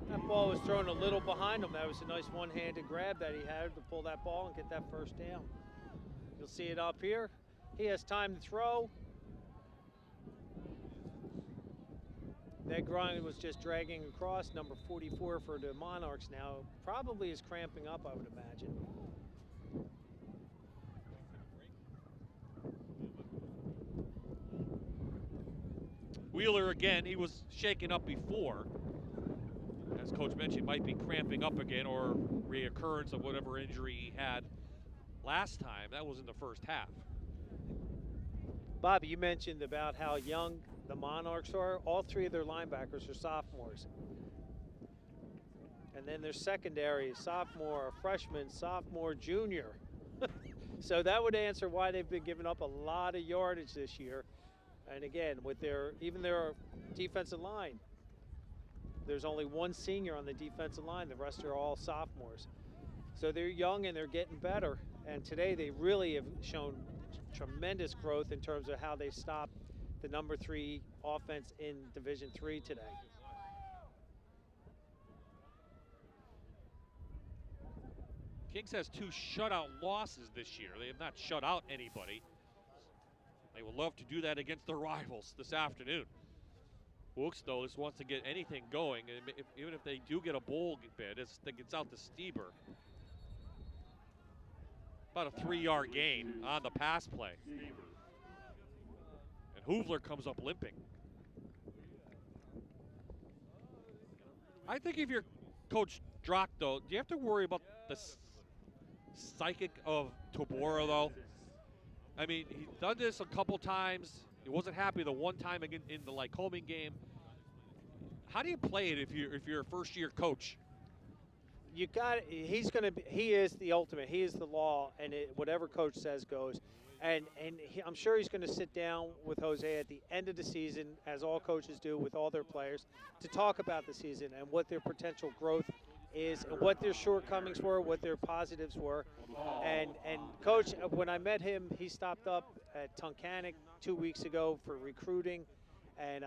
S3: That ball was thrown a little behind him. That was a nice one-handed grab that he had to pull that ball and get that first down. You'll see it up here. He has time to throw. That grind was just dragging across. Number 44 for the Monarchs now probably is cramping up, I would imagine.
S2: Wheeler again, he was shaken up before. As Coach mentioned, might be cramping up again or reoccurrence of whatever injury he had last time. That was in the first half.
S3: Bob, you mentioned about how young the Monarchs are. All 3 of their linebackers are sophomores. And then their secondary, sophomore, freshman, sophomore, junior. So that would answer why they've been giving up a lot of yardage this year. And again, with their defensive line, there's only 1 senior on the defensive line. The rest are all sophomores. So they're young and they're getting better. And today they really have shown tremendous growth in terms of how they stopped the number 3 offense in Division III today.
S2: Kings has 2 shutout losses this year. They have not shut out anybody. They would love to do that against their rivals this afternoon. Wilkes, though, just wants to get anything going. And even if they do get a bowl bid, it gets out to Stieber. About a 3-yard gain on the pass play. And Hoovler comes up limping. I think if you're Coach Drock, though, do you have to worry about the psychic of Tabora, though? I mean, he's done this a couple times. He wasn't happy the one time in the Lycoming game. How do you play it if you're a first-year coach?
S3: You got. He is the ultimate. He is the law, and whatever coach says goes. And I'm sure he's going to sit down with Jose at the end of the season, as all coaches do with all their players, to talk about the season and what their potential growth is, and what their shortcomings were, what their positives were. And Coach, when I met him, he stopped up at Tunkhannock 2 weeks ago for recruiting, and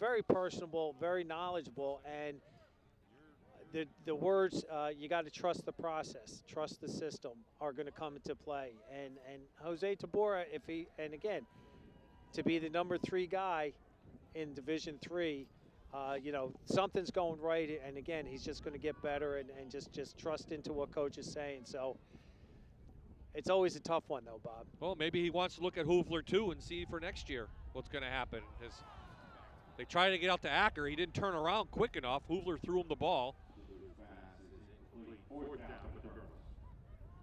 S3: very personable, very knowledgeable, and the words, you got to trust the process, trust the system, are going to come into play. And Jose Tabora, and again, to be the number 3 guy in Division III, something's going right. And again, he's just going to get better and just trust into what coach is saying. So it's always a tough one, though, Bob.
S2: Well, maybe he wants to look at Hoovler, too, and see for next year what's going to happen. As they tried to get out to Acker, he didn't turn around quick enough. Hoovler threw him the ball.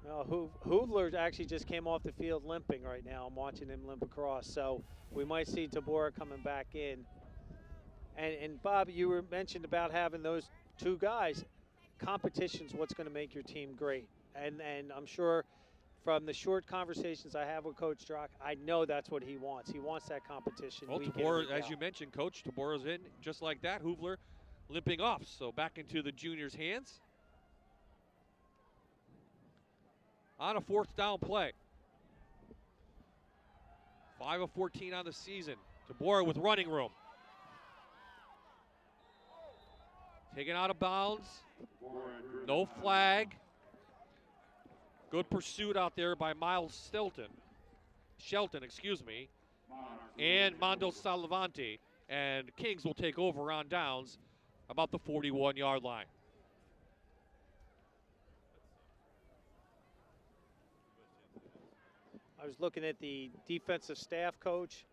S3: Well, Hoovler actually just came off the field limping right now. I'm watching him limp across. So we might see Tabora coming back in. And Bob, you mentioned about having those 2 guys. Competition's what's going to make your team great. And I'm sure from the short conversations I have with Coach Drock, I know that's what he wants. He wants that competition.
S2: Well, Tabora, as you mentioned, Coach, Tabora's in just like that. Hoovler limping off. So back into the juniors' hands. On a 4th down play. 5 of 14 on the season. Tabora with running room. Taken out of bounds. No flag. Good pursuit out there by Miles Shelton, excuse me. And Mondo Salavante. And Kings will take over on downs about the 41-yard line.
S3: I was looking at the defensive staff coach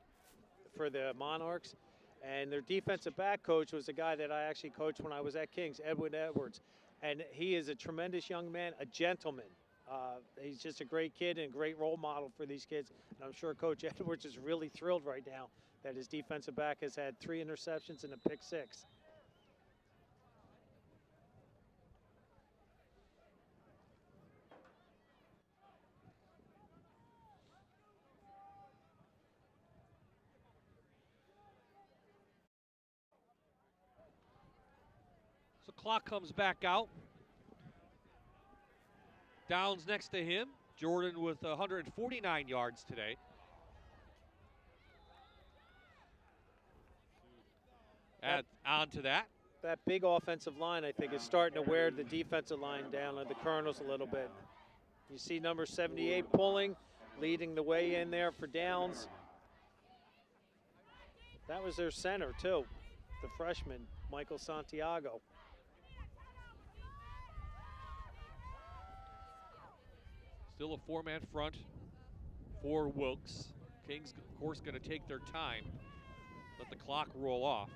S3: for the Monarchs, and their defensive back coach was a guy that I actually coached when I was at Kings, Edwin Edwards. And he is a tremendous young man, a gentleman, He's just a great kid and a great role model for these kids. And I'm sure Coach Edwards is really thrilled right now that his defensive back has had 3 interceptions and a pick 6.
S2: So clock comes back out. Downs next to him. Jordan with 149 yards today. Add on to that.
S3: That big offensive line, I think, is starting to wear the defensive line down on the Colonels a little bit. You see number 78 pulling, leading the way in there for Downs. That was their center, too, the freshman, Michael Santiago.
S2: Still a 4-man front for Wilkes. Kings, of course, going to take their time. Let the clock roll off.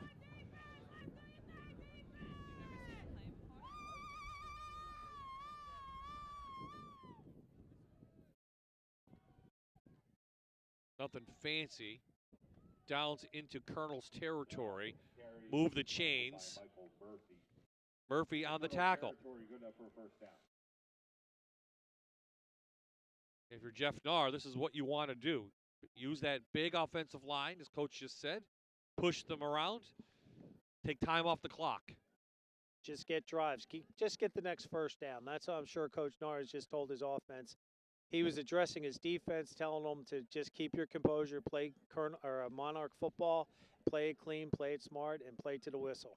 S2: Nothing fancy. Downs into Colonel's territory. Move the chains. Murphy on the tackle. If you're Jeff Nahr, this is what you want to do. Use that big offensive line, as Coach just said. Push them around. Take time off the clock.
S3: Just get drives. Just get the next first down. That's how I'm sure Coach Nahr has just told his offense. He was addressing his defense, telling them to just keep your composure, play Monarch football, play it clean, play it smart, and play to the whistle.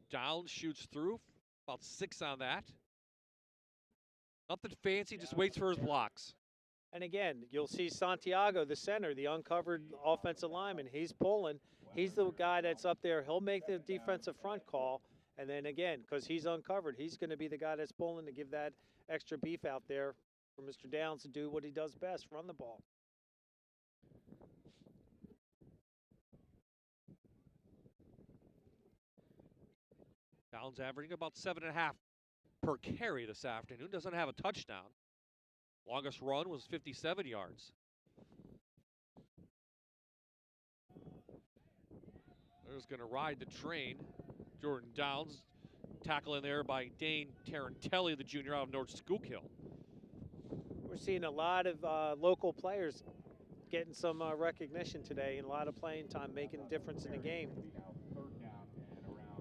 S2: Downs shoots through, about 6 on that. Nothing fancy, just waits for his blocks.
S3: And again, you'll see Santiago, the center, the uncovered offensive lineman. He's pulling. He's the guy that's up there. He'll make the defensive front call. And then again, because he's uncovered, he's going to be the guy that's pulling to give that extra beef out there for Mr. Downs to do what he does best, run the ball.
S2: Downs averaging about 7.5 per carry this afternoon. Doesn't have a touchdown. Longest run was 57 yards. There's going to ride the train. Jordan Downs, tackle in there by Dane Tarantelli, the junior out of North Schuylkill.
S3: We're seeing a lot of local players getting some recognition today and a lot of playing time, making a difference in the game.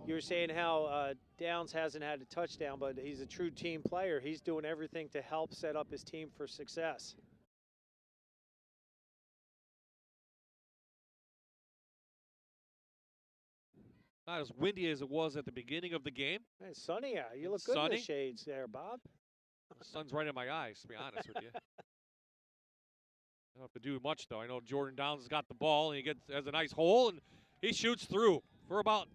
S3: You were saying how Downs hasn't had a touchdown, but he's a true team player. He's doing everything to help set up his team for success.
S2: Not as windy as it was at the beginning of the game.
S3: Hey, sunny out. You look good in the shades there, Bob.
S2: The sun's right in my eyes, to be honest with you. Don't have to do much, though. I know Jordan Downs has got the ball, and he has a nice hole, and he shoots through for about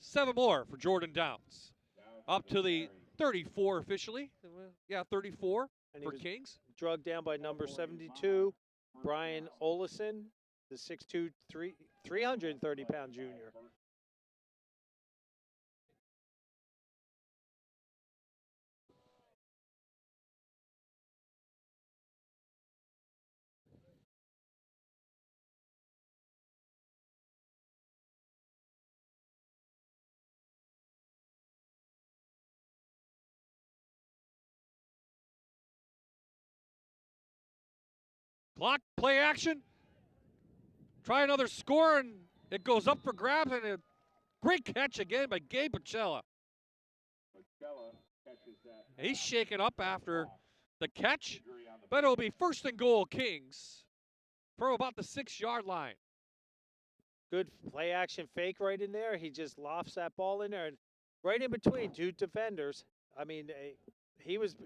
S2: 7 more for Jordan Downs. Up to the 34 officially. Yeah, 34 for Kings.
S3: Drugged down by number 72, Brian Olison, the 6'2", 330-pound junior.
S2: Clock, play action. Try another score, and it goes up for grabs, and a great catch again by Gabe Pacella. He's shaken up after the catch, but it'll be 1st and goal Kings from about the 6-yard line.
S3: Good play action fake right in there. He just lofts that ball in there, and right in between 2 defenders. I mean, he was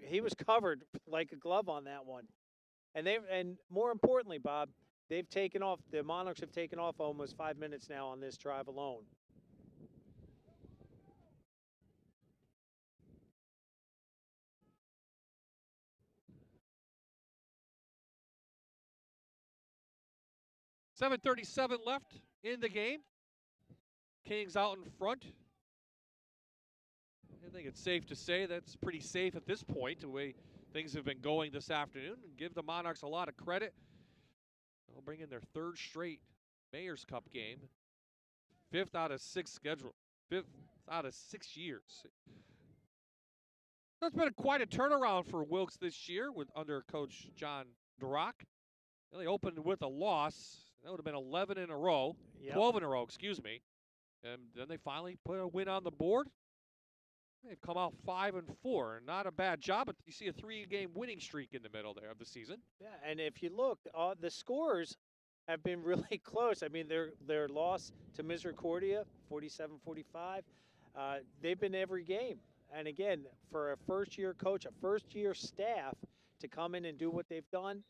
S3: covered like a glove on that one. And more importantly, Bob, they've taken off. The Monarchs have taken off almost 5 minutes now on this drive alone.
S2: 7:37 left in the game. Kings out in front. I think it's safe to say that's pretty safe at this point, the way things have been going this afternoon. And give the Monarchs a lot of credit. They'll bring in their 3rd straight Mayor's Cup game. 5th out of 6 scheduled. 5th out of 6 years. That's been quite a turnaround for Wilkes this year under Coach John Drock. They opened with a loss. That would have been 11 in a row.
S3: Yep.
S2: 12 in a row, excuse me. And then they finally put a win on the board. They've come out 5-4. Not a bad job, but you see a 3-game winning streak in the middle there of the season.
S3: Yeah, and if you look, the scores have been really close. I mean, their loss to Misericordia, 47-45, they've been every game. And again, for a first-year coach, a first-year staff to come in and do what they've done,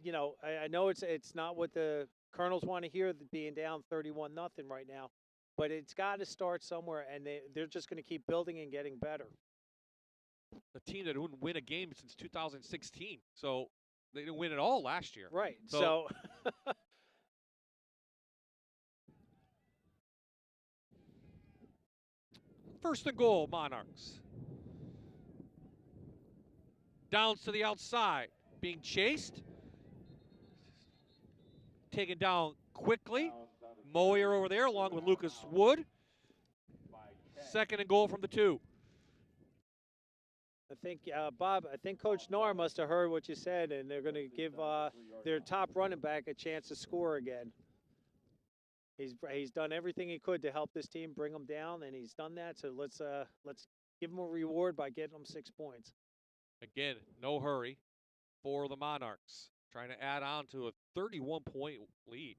S3: you know, I know it's not what the Colonels want to hear, being down 31-0 right now, but it's got to start somewhere, and they're just going to keep building and getting better.
S2: A team that didn't win a game since 2016, so they didn't win at all last year.
S3: Right. So
S2: First and goal, Monarchs. Downs to the outside, being chased. Taken down quickly. Moyer over there along with Lucas Wood. 2nd and goal from the 2.
S3: I think, Bob, I think Coach Noir must have heard what you said, and they're going to give their top running back a chance to score again. He's done everything he could to help this team bring them down, and he's done that. So let's give him a reward by getting them 6 points.
S2: Again, no hurry for the Monarchs, trying to add on to a 31-point lead.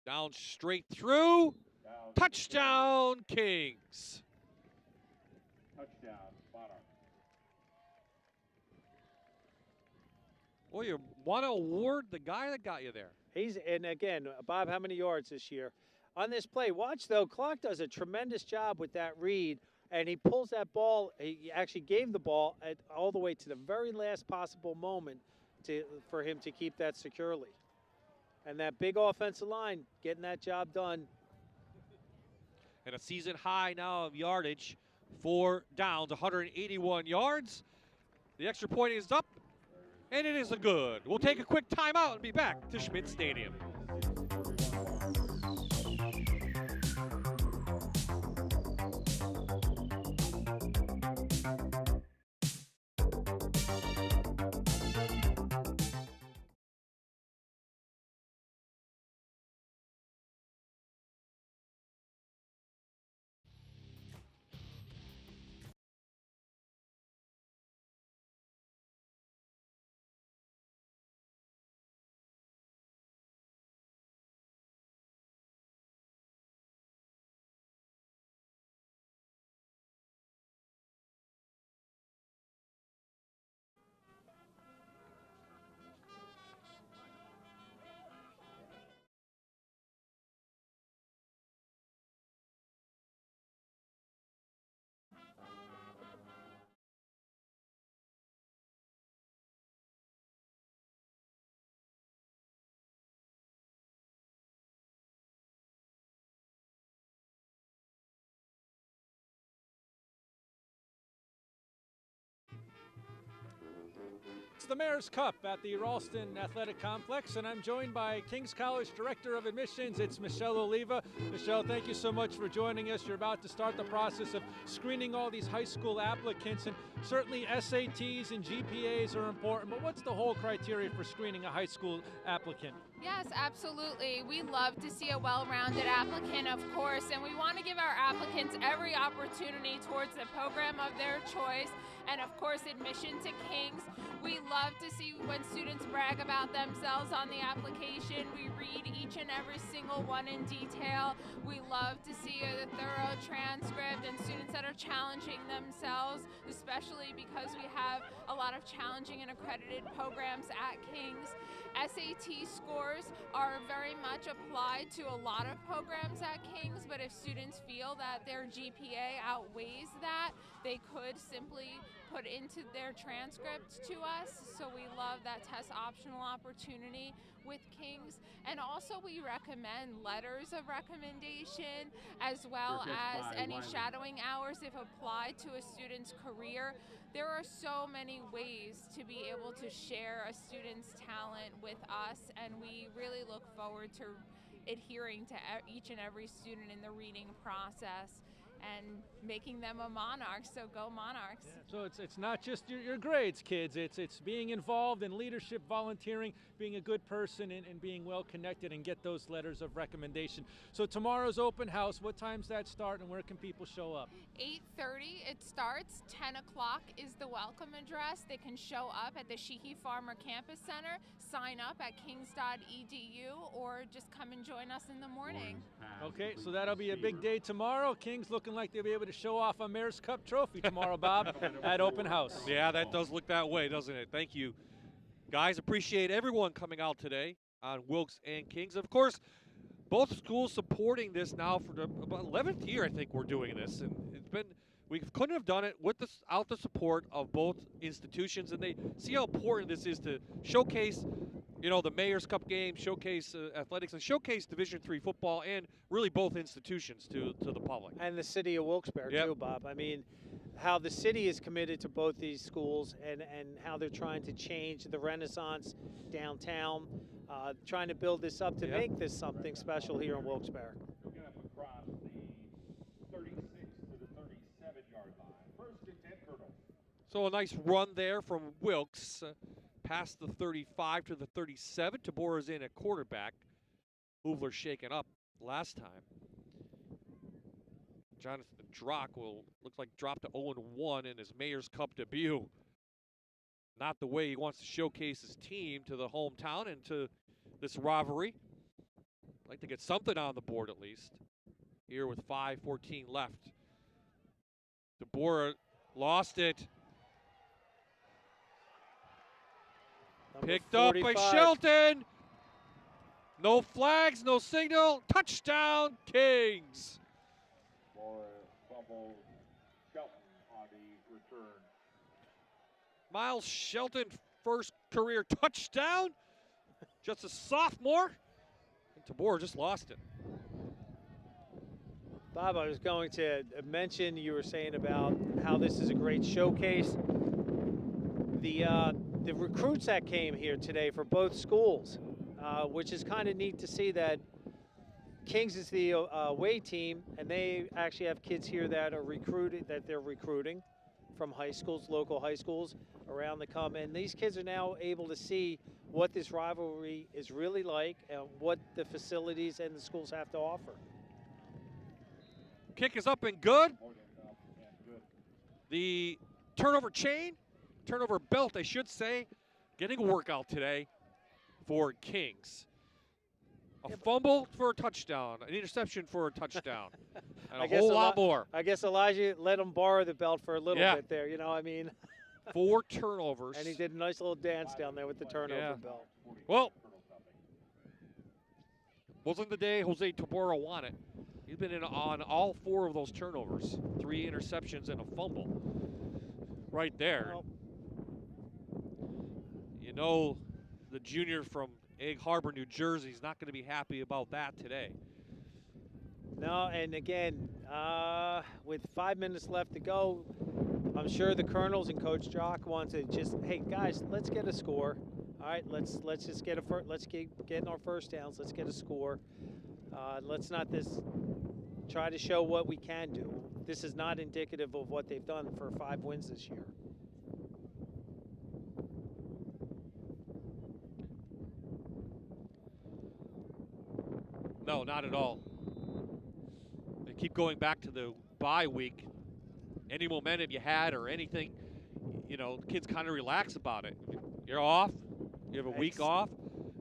S2: Down straight through. Touchdown, Kings.
S7: Touchdown, Monarchs.
S2: Well, you want to award the guy that got you there.
S3: And again, Bob, how many yards this year? On this play, watch though, Clark does a tremendous job with that read, and he pulls that ball. He actually gave the ball all the way to the very last possible moment for him to keep that securely. And that big offensive line getting that job done.
S2: And a season high now of yardage for Downs, 181 yards. The extra point is up, and it is a good. We'll take a quick timeout and be back to Schmidt Stadium.
S5: It's the Mayor's Cup at the Ralston Athletic Complex, and I'm joined by Kings College Director of Admissions. It's Michelle Oliva. Michelle, thank you so much for joining us. You're about to start the process of screening all these high school applicants, and certainly SATs and GPAs are important, but what's the whole criteria for screening a high school applicant?
S10: Yes, absolutely. We love to see a well-rounded applicant, of course, and we want to give our applicants every opportunity towards the program of their choice, and of course, admission to Kings. We love to see when students brag about themselves on the application. We read each and every single one in detail. We love to see a thorough transcript and students that are challenging themselves, especially because we have a lot of challenging and accredited programs at Kings. SAT scores are very much applied to a lot of programs at King's, but if students feel that their GPA outweighs that, they could simply put into their transcript to us. So we love that test optional opportunity with King's. And also we recommend letters of recommendation as well as any shadowing hours if applied to a student's career. There are so many ways to be able to share a student's talent with us, and we really look forward to adhering to each and every student in the reading process and making them a Monarch, so go Monarchs.
S5: Yeah, so it's not just your grades, kids. It's being involved in leadership, volunteering, being a good person, and being well connected and get those letters of recommendation. So tomorrow's open house, what time's that start and where can people show up?
S10: 8:30 it starts, 10 o'clock is the welcome address. They can show up at the Sheehy Farmer Campus Center, sign up at kings.edu, or just come and join us in the morning.
S5: Okay, so that'll be a big day tomorrow. Kings looking like they'll be able to show off a Mayor's Cup trophy tomorrow, Bob, at open house.
S2: Yeah, that does look that way, doesn't it? Thank you. Guys, appreciate everyone coming out today on Wilkes and Kings. Of course, both schools supporting this now for the about 11th year, I think we're doing this. And it's been, we couldn't have done it without the support of both institutions. And they see how important this is to showcase, you know, the Mayor's Cup game, showcase athletics, and showcase Division III football, and really both institutions to the public.
S3: And the city of Wilkes-Barre too, Bob. I mean, how the city is committed to both these schools and how they're trying to change the Renaissance downtown, trying to build this up to make this something special here in Wilkes-Barre.
S7: Looking up across the 36 to the 37-yard line. First and 10 Colonels.
S2: So a nice run there from Wilkes. Past the 35 to the 37. Tabora's in at quarterback. Hoovler shaken up last time. Jonathan Drock looks like dropped to 0-1 in his Mayor's Cup debut. Not the way he wants to showcase his team to the hometown and to this rivalry. Like to get something on the board at least. Here with 5:14 left. Tabora lost it. Picked up by Shelton. No flags, no signal. Touchdown, Kings.
S7: For fumble, Shelton on the return.
S2: Miles Shelton, first career touchdown. Just a sophomore. And Tabor just lost it.
S3: Bob, I was going to mention, you were saying about how this is a great showcase. The recruits that came here today for both schools, which is kind of neat to see that Kings is the away team, and they actually have kids here that are they're recruiting from high schools, local high schools around the come, and these kids are now able to see what this rivalry is really like and what the facilities and the schools have to offer.
S2: Kick is up and good. The turnover belt, I should say, getting a workout today for Kings. A fumble for a touchdown, an interception for a touchdown, and a whole lot more.
S3: I guess Elijah let him borrow the belt for a little bit there, you know, I mean.
S2: 4 turnovers.
S3: And he did a nice little dance down there with the turnover belt.
S2: Well, wasn't the day Jose Tabora wanted. He's been in on all 4 of those turnovers, 3 interceptions and a fumble. Right there.
S3: Well,
S2: you know, the junior from Egg Harbor, New Jersey is not going to be happy about that today.
S3: No, and again, with 5 minutes left to go, I'm sure the Colonels and Coach Jock want to just, hey guys, let's get a score. All right, let's just get let's keep getting our first downs. Let's get a score. Let's not try to show what we can do. This is not indicative of what they've done for 5 wins this year.
S2: No, not at all. They keep going back to the bye week. Any momentum you had or anything, you know, kids kind of relax about it. You're off. You have a week off.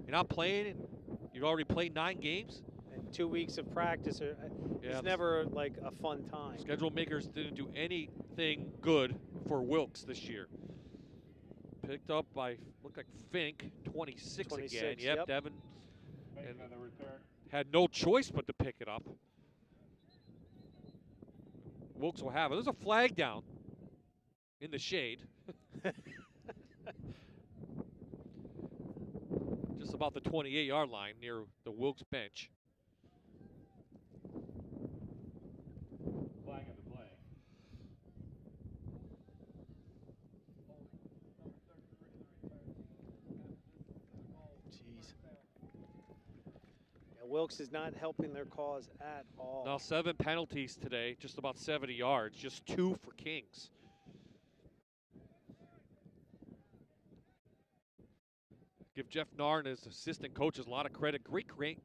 S2: You're not playing. And you've already played 9 games.
S3: And 2 weeks of practice. It's never like a fun time.
S2: Schedule makers didn't do anything good for Wilkes this year. Picked up by, looked like Fink, 26 again.
S3: 26,
S2: Yep,
S3: yep.
S2: Devin and had no choice but to pick it up. Wilkes will have it. There's a flag down in the shade. Just about the 28-yard line near the Wilkes bench.
S7: Flag of the play.
S3: Jeez. Yeah, Wilkes is not helping their cause at all.
S2: Now 7 penalties today, just about 70 yards, just 2 for Kings. Give Jeff Narr and his assistant coaches a lot of credit. Great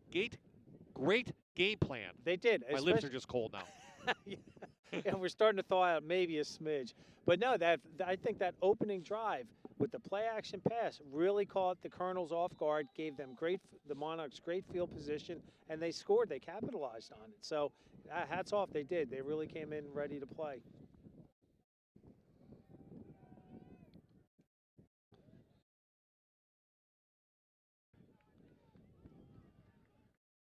S2: game plan.
S3: They did.
S2: My lips are just cold now.
S3: Yeah, we're starting to thaw out maybe a smidge. But no, I think that opening drive with the play action pass really caught the Colonels off guard, gave them the Monarchs great field position, and they scored. They capitalized on it. So hats off, they did. They really came in ready to play.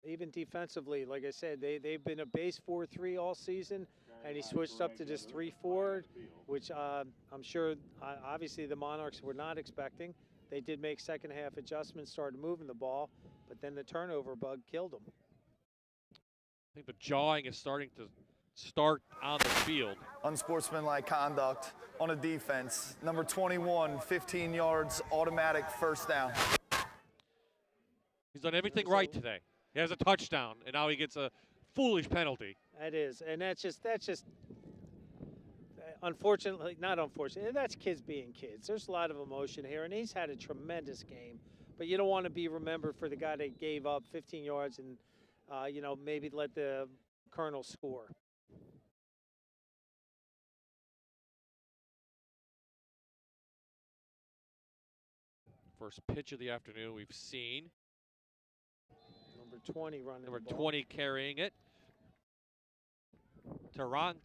S3: Even defensively, like I said, they've been a base 4-3 all season, and he switched up to just 3-4, which I'm sure, obviously, the Monarchs were not expecting. They did make second half adjustments, started moving the ball, but then the turnover bug killed them.
S2: I think the jawing is starting to start on the field.
S6: Unsportsmanlike conduct on a defense. Number 21, 15 yards, automatic first down.
S2: He's done everything right today. He has a touchdown, and now he gets a foolish penalty.
S3: That is, and that's just unfortunately, not unfortunately, that's kids being kids. There's a lot of emotion here, and he's had a tremendous game. But you don't want to be remembered for the guy that gave up 15 yards and, maybe let the Colonel score.
S2: First pitch of the afternoon we've seen.
S3: Number 20 running
S2: Number
S3: the ball.
S2: 20 carrying it. Taragna,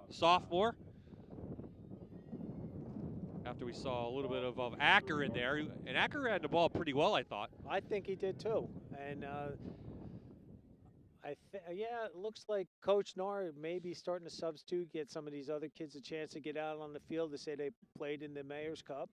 S2: sophomore. After we saw a little bit of Acker in there. And Acker had the ball pretty well, I thought.
S3: I think he did too. And it looks like Coach Narr may be starting to substitute, get some of these other kids a chance to get out on the field to say they played in the Mayor's Cup.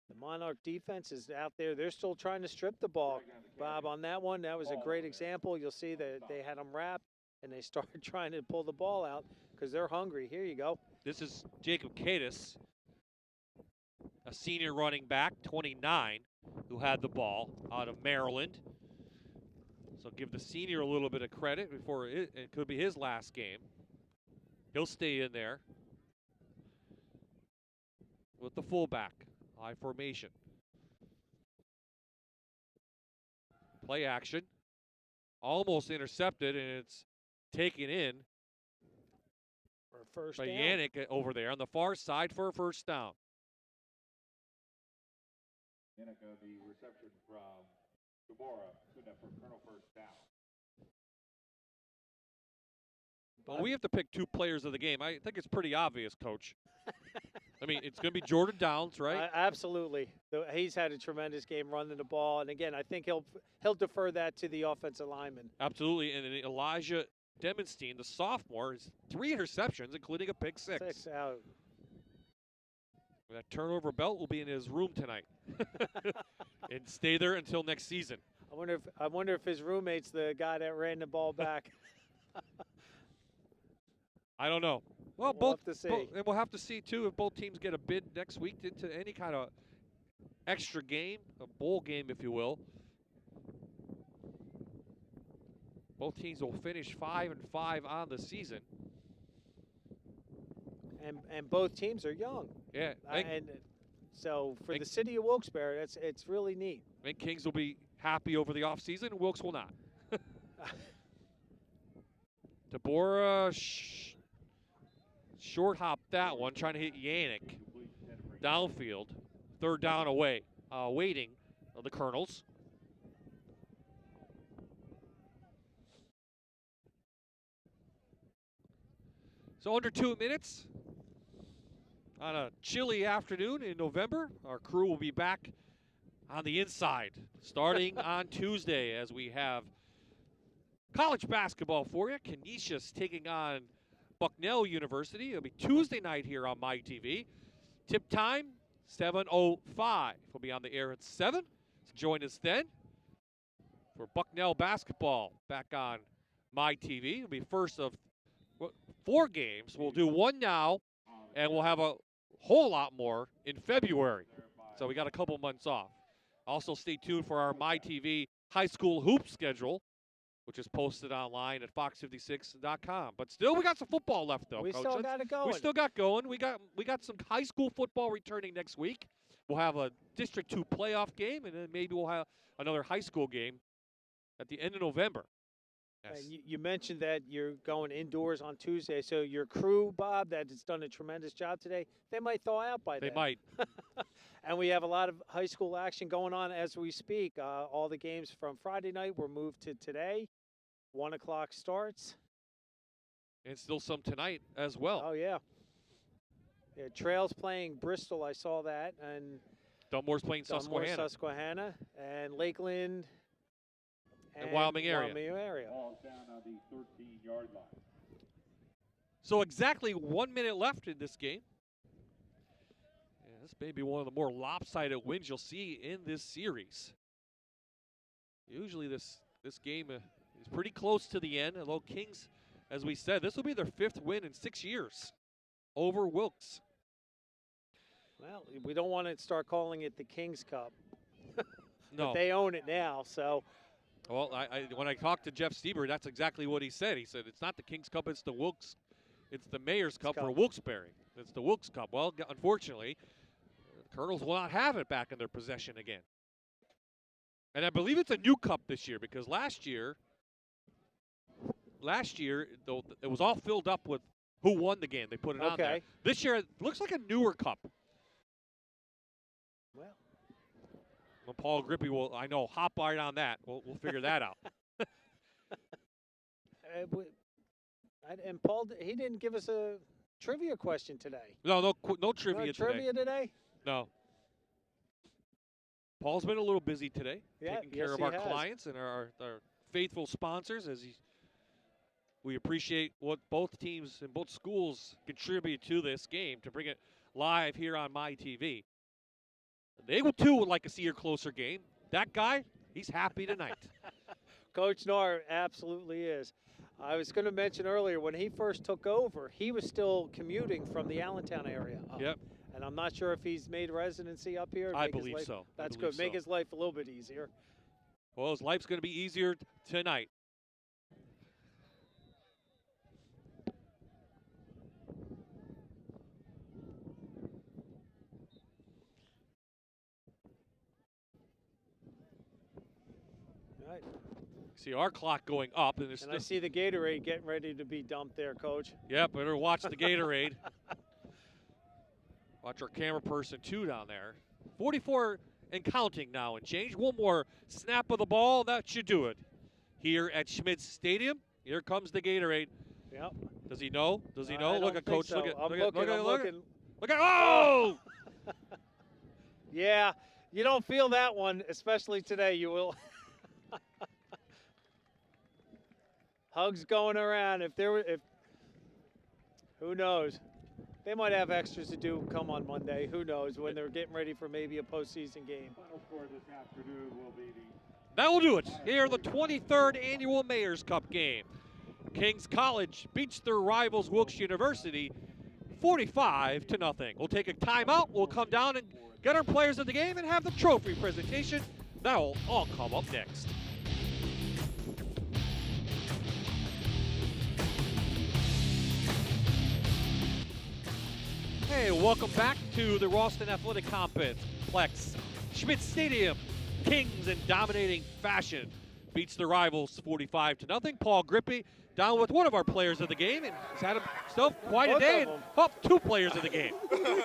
S3: The Monarch defense is out there. They're still trying to strip the ball. Bob, on that one, that was a great example. You'll see that they had them wrapped, and they started trying to pull the ball out because they're hungry. Here you go.
S2: This is Jacob Cadis, a senior running back, 29, who had the ball out of Maryland. So give the senior a little bit of credit before it could be his last game. He'll stay in there with the fullback. High formation. Play action. Almost intercepted, and it's taken in
S3: for a first
S2: by
S3: down.
S2: Yannick over there on the far side for a first down.
S7: Yannick, the reception from Gamora, good enough for Colonel first down.
S2: Well, we have to pick 2 players of the game. I think it's pretty obvious, Coach. I mean, it's going to be Jordan Downs, right?
S3: Absolutely. He's had a tremendous game running the ball, and again, I think he'll defer that to the offensive lineman.
S2: Absolutely, and then Elijah Demonstein, the sophomore, has 3 interceptions, including a pick 6.
S3: 6 out.
S2: That turnover belt will be in his room tonight, and stay there until next season.
S3: I wonder if his roommate's the guy that ran the ball back.
S2: I don't know. Well,
S3: we'll have to see.
S2: And we'll have to see, too, if both teams get a bid next week into any kind of extra game, a bowl game, if you will. Both teams will finish 5-5 on the season.
S3: And both teams are young.
S2: Yeah.
S3: And so for the city of Wilkes-Barre, it's really neat.
S2: And Kings will be happy over the offseason, and Wilkes will not. Deborah short hop that one, trying to hit Yannick downfield. 3rd down away. Waiting of the Colonels. So under 2 minutes on a chilly afternoon in November. Our crew will be back on the inside starting on Tuesday as we have college basketball for you. Canisius taking on Bucknell University. It'll be Tuesday night here on MyTV. Tip time, 7:05. We'll be on the air at 7. So join us then for Bucknell basketball back on MyTV. It'll be first of 4 games. We'll do one now, and we'll have a whole lot more in February. So we got a couple months off. Also stay tuned for our MyTV high school hoop schedule, which is posted online at fox56.com. But still, we got some football left, though.
S3: We
S2: Coach.
S3: still got it going.
S2: We still got going. We got some high school football returning next week. We'll have a District 2 playoff game, and then maybe we'll have another high school game at the end of November. Yes.
S3: And you mentioned that you're going indoors on Tuesday, so your crew, Bob, that has done a tremendous job today, they might thaw out by then.
S2: They might.
S3: And we have a lot of high school action going on as we speak. All the games from Friday night were moved to today. 1 o'clock starts.
S2: And still some tonight as well.
S3: Oh, yeah. Trails playing Bristol, I saw that. And
S2: Dunmore's playing
S3: Susquehanna. And Lakeland.
S2: And Wyoming area.
S7: Ball's down on the 13-yard line.
S2: So exactly 1 minute left in this game. Yeah, this may be one of the more lopsided wins you'll see in this series. Usually this game is pretty close to the end, although Kings, as we said, this will be their 5th win in 6 years over Wilkes.
S3: Well, we don't want to start calling it the Kings Cup.
S2: No.
S3: But they own it now, so.
S2: Well, when I talked to Jeff Stieber, that's exactly what he said. He said it's not the Kings Cup, it's the Wilkes, it's the Mayor's Cup for Wilkes-Barre. It's the Wilkes Cup. Well, unfortunately, the Colonels will not have it back in their possession again. And I believe it's a new cup this year because last year, though, it was all filled up with who won the game. They put it on there. This year, it looks like a newer cup.
S3: Well,
S2: Paul Grippy will, I know, hop right on that. We'll figure that out.
S3: And Paul, he didn't give us a trivia question today.
S2: No trivia
S3: No
S2: today.
S3: trivia today?
S2: No. Paul's been a little busy today,
S3: Yeah,
S2: taking care of our clients and our faithful sponsors. We appreciate what both teams and both schools contribute to this game to bring it live here on MyTV. They too would like to see a closer game. That guy, he's happy tonight.
S3: Coach Knar absolutely is. I was going to mention earlier, when he first took over, he was still commuting from the Allentown area up.
S2: Yep.
S3: And I'm not sure if he's made residency up here.
S2: I believe so.
S3: That's good. Make his life a little bit easier.
S2: Well, his life's going to be easier tonight.
S3: Right.
S2: See our clock going up. And
S3: I see the Gatorade getting ready to be dumped there, Coach.
S2: Yeah, better watch the Gatorade. Watch our camera person, too, down there. 44 and counting now and change. One more snap of the ball. That should do it. Here at Schmitz Stadium, here comes the Gatorade.
S3: Yep.
S2: Does he know? Does he know? Look at Coach.
S3: So. I'm looking.
S2: Look at, oh!
S3: Yeah, you don't feel that one, especially today. You will. Hugs going around. If who knows? They might have extras to do come on Monday. Who knows when they're getting ready for maybe a postseason game.
S7: Final score this afternoon will be
S2: That will do it. Here, the 23rd annual Mayor's Cup game. Kings College beats their rivals Wilkes University 45-0. We'll take a timeout. We'll come down and get our players of the game and have the trophy presentation. That will all come up next. Hey, welcome back to the Ralston Athletic Complex. Schmitz Stadium, Kings in dominating fashion. beats the rivals 45-0. Paul Grippy down with one of our players of the game, and he's had himself quite a day. And, two players of the game.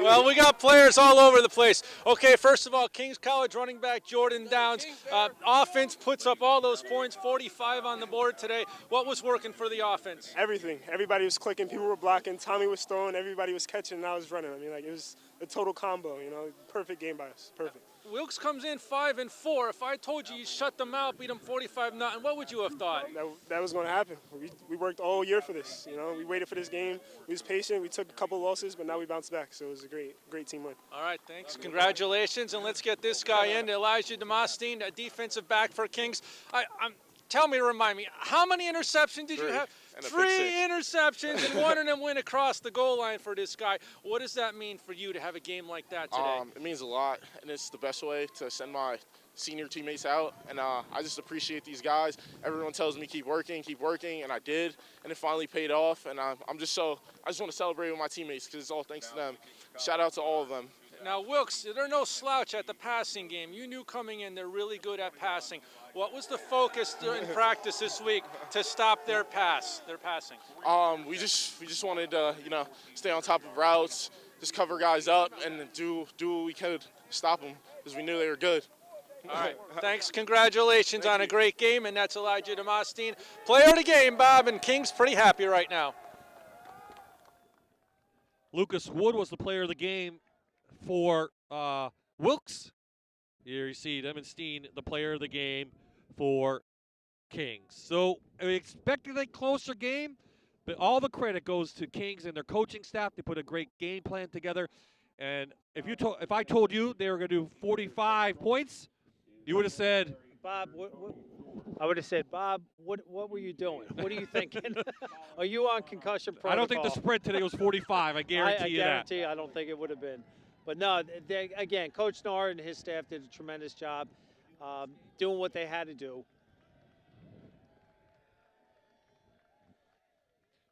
S3: Well, we got players all over the place. Okay, first of all, Kings College running back Jordan Downs. Offense puts up all those points, 45 on the board today. What was working for the offense?
S16: Everything. Everybody was clicking. People were blocking. Tommy was throwing. Everybody was catching, and I was running. I mean, like, it was a total combo, you know. Perfect game by us. Perfect.
S3: Wilkes comes in 5-4. If I told you shut them out, beat them 45-0, what would you have thought?
S16: That was going to happen. We worked all year for this. You know, we waited for this game. We was patient. We took a couple losses, but now we bounced back. So it was a great team win.
S3: All right, thanks. Congratulations, and let's get this guy in, Elijah Demostine, a defensive back for Kings. Remind me, how many interceptions did you have? 3 interceptions, and one of them went across the goal line for this guy. What does that mean for you to have a game like that today?
S17: It means a lot, and it's the best way to send my senior teammates out, and I just appreciate these guys. Everyone tells me keep working, and I did, and it finally paid off, and I just want to celebrate with my teammates because it's all thanks to them. Shout out to all of them.
S3: Now, Wilkes, they're no slouch at the passing game. You knew coming in they're really good at passing. What was the focus in practice this week to stop their passing?
S17: We just wanted to, stay on top of routes, just cover guys up, and do what we could to stop them because we knew they were good.
S3: All right, thanks. Congratulations on a great game, and that's Elijah Demostine, player of the game, Bob, and King's pretty happy right now.
S2: Lucas Wood was the player of the game for Wilkes. Here you see Demostine, the player of the game for Kings. So we expected a closer game, but all the credit goes to Kings and their coaching staff. They put a great game plan together. And if I told you they were going to do 45 points, you would have said,
S3: Bob, I would have said, Bob, what were you doing? What are you thinking? Are you on concussion protocol?
S2: I don't think the spread today was 45. I guarantee you that.
S3: I guarantee you, I don't think it would have been. But no, again, Coach Nard and his staff did a tremendous job doing what they had to do.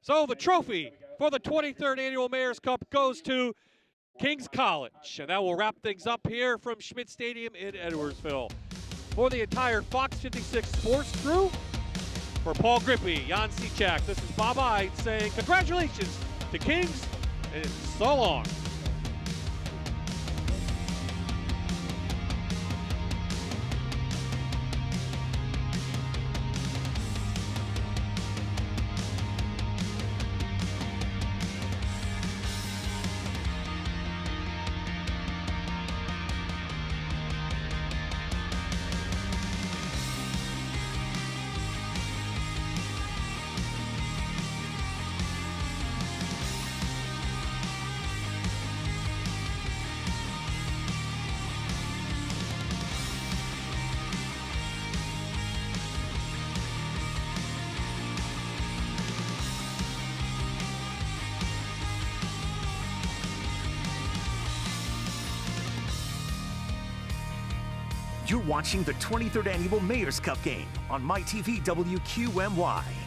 S2: So the trophy for the 23rd Annual Mayor's Cup goes to Kings College. And that will wrap things up here from Schmidt Stadium in Edwardsville. For the entire Fox 56 sports crew, for Paul Grippy, Jan Cichak, this is Bob Ide saying congratulations to Kings and so long.
S1: You're watching the 23rd Annual Mayor's Cup game on MyTV WQMY.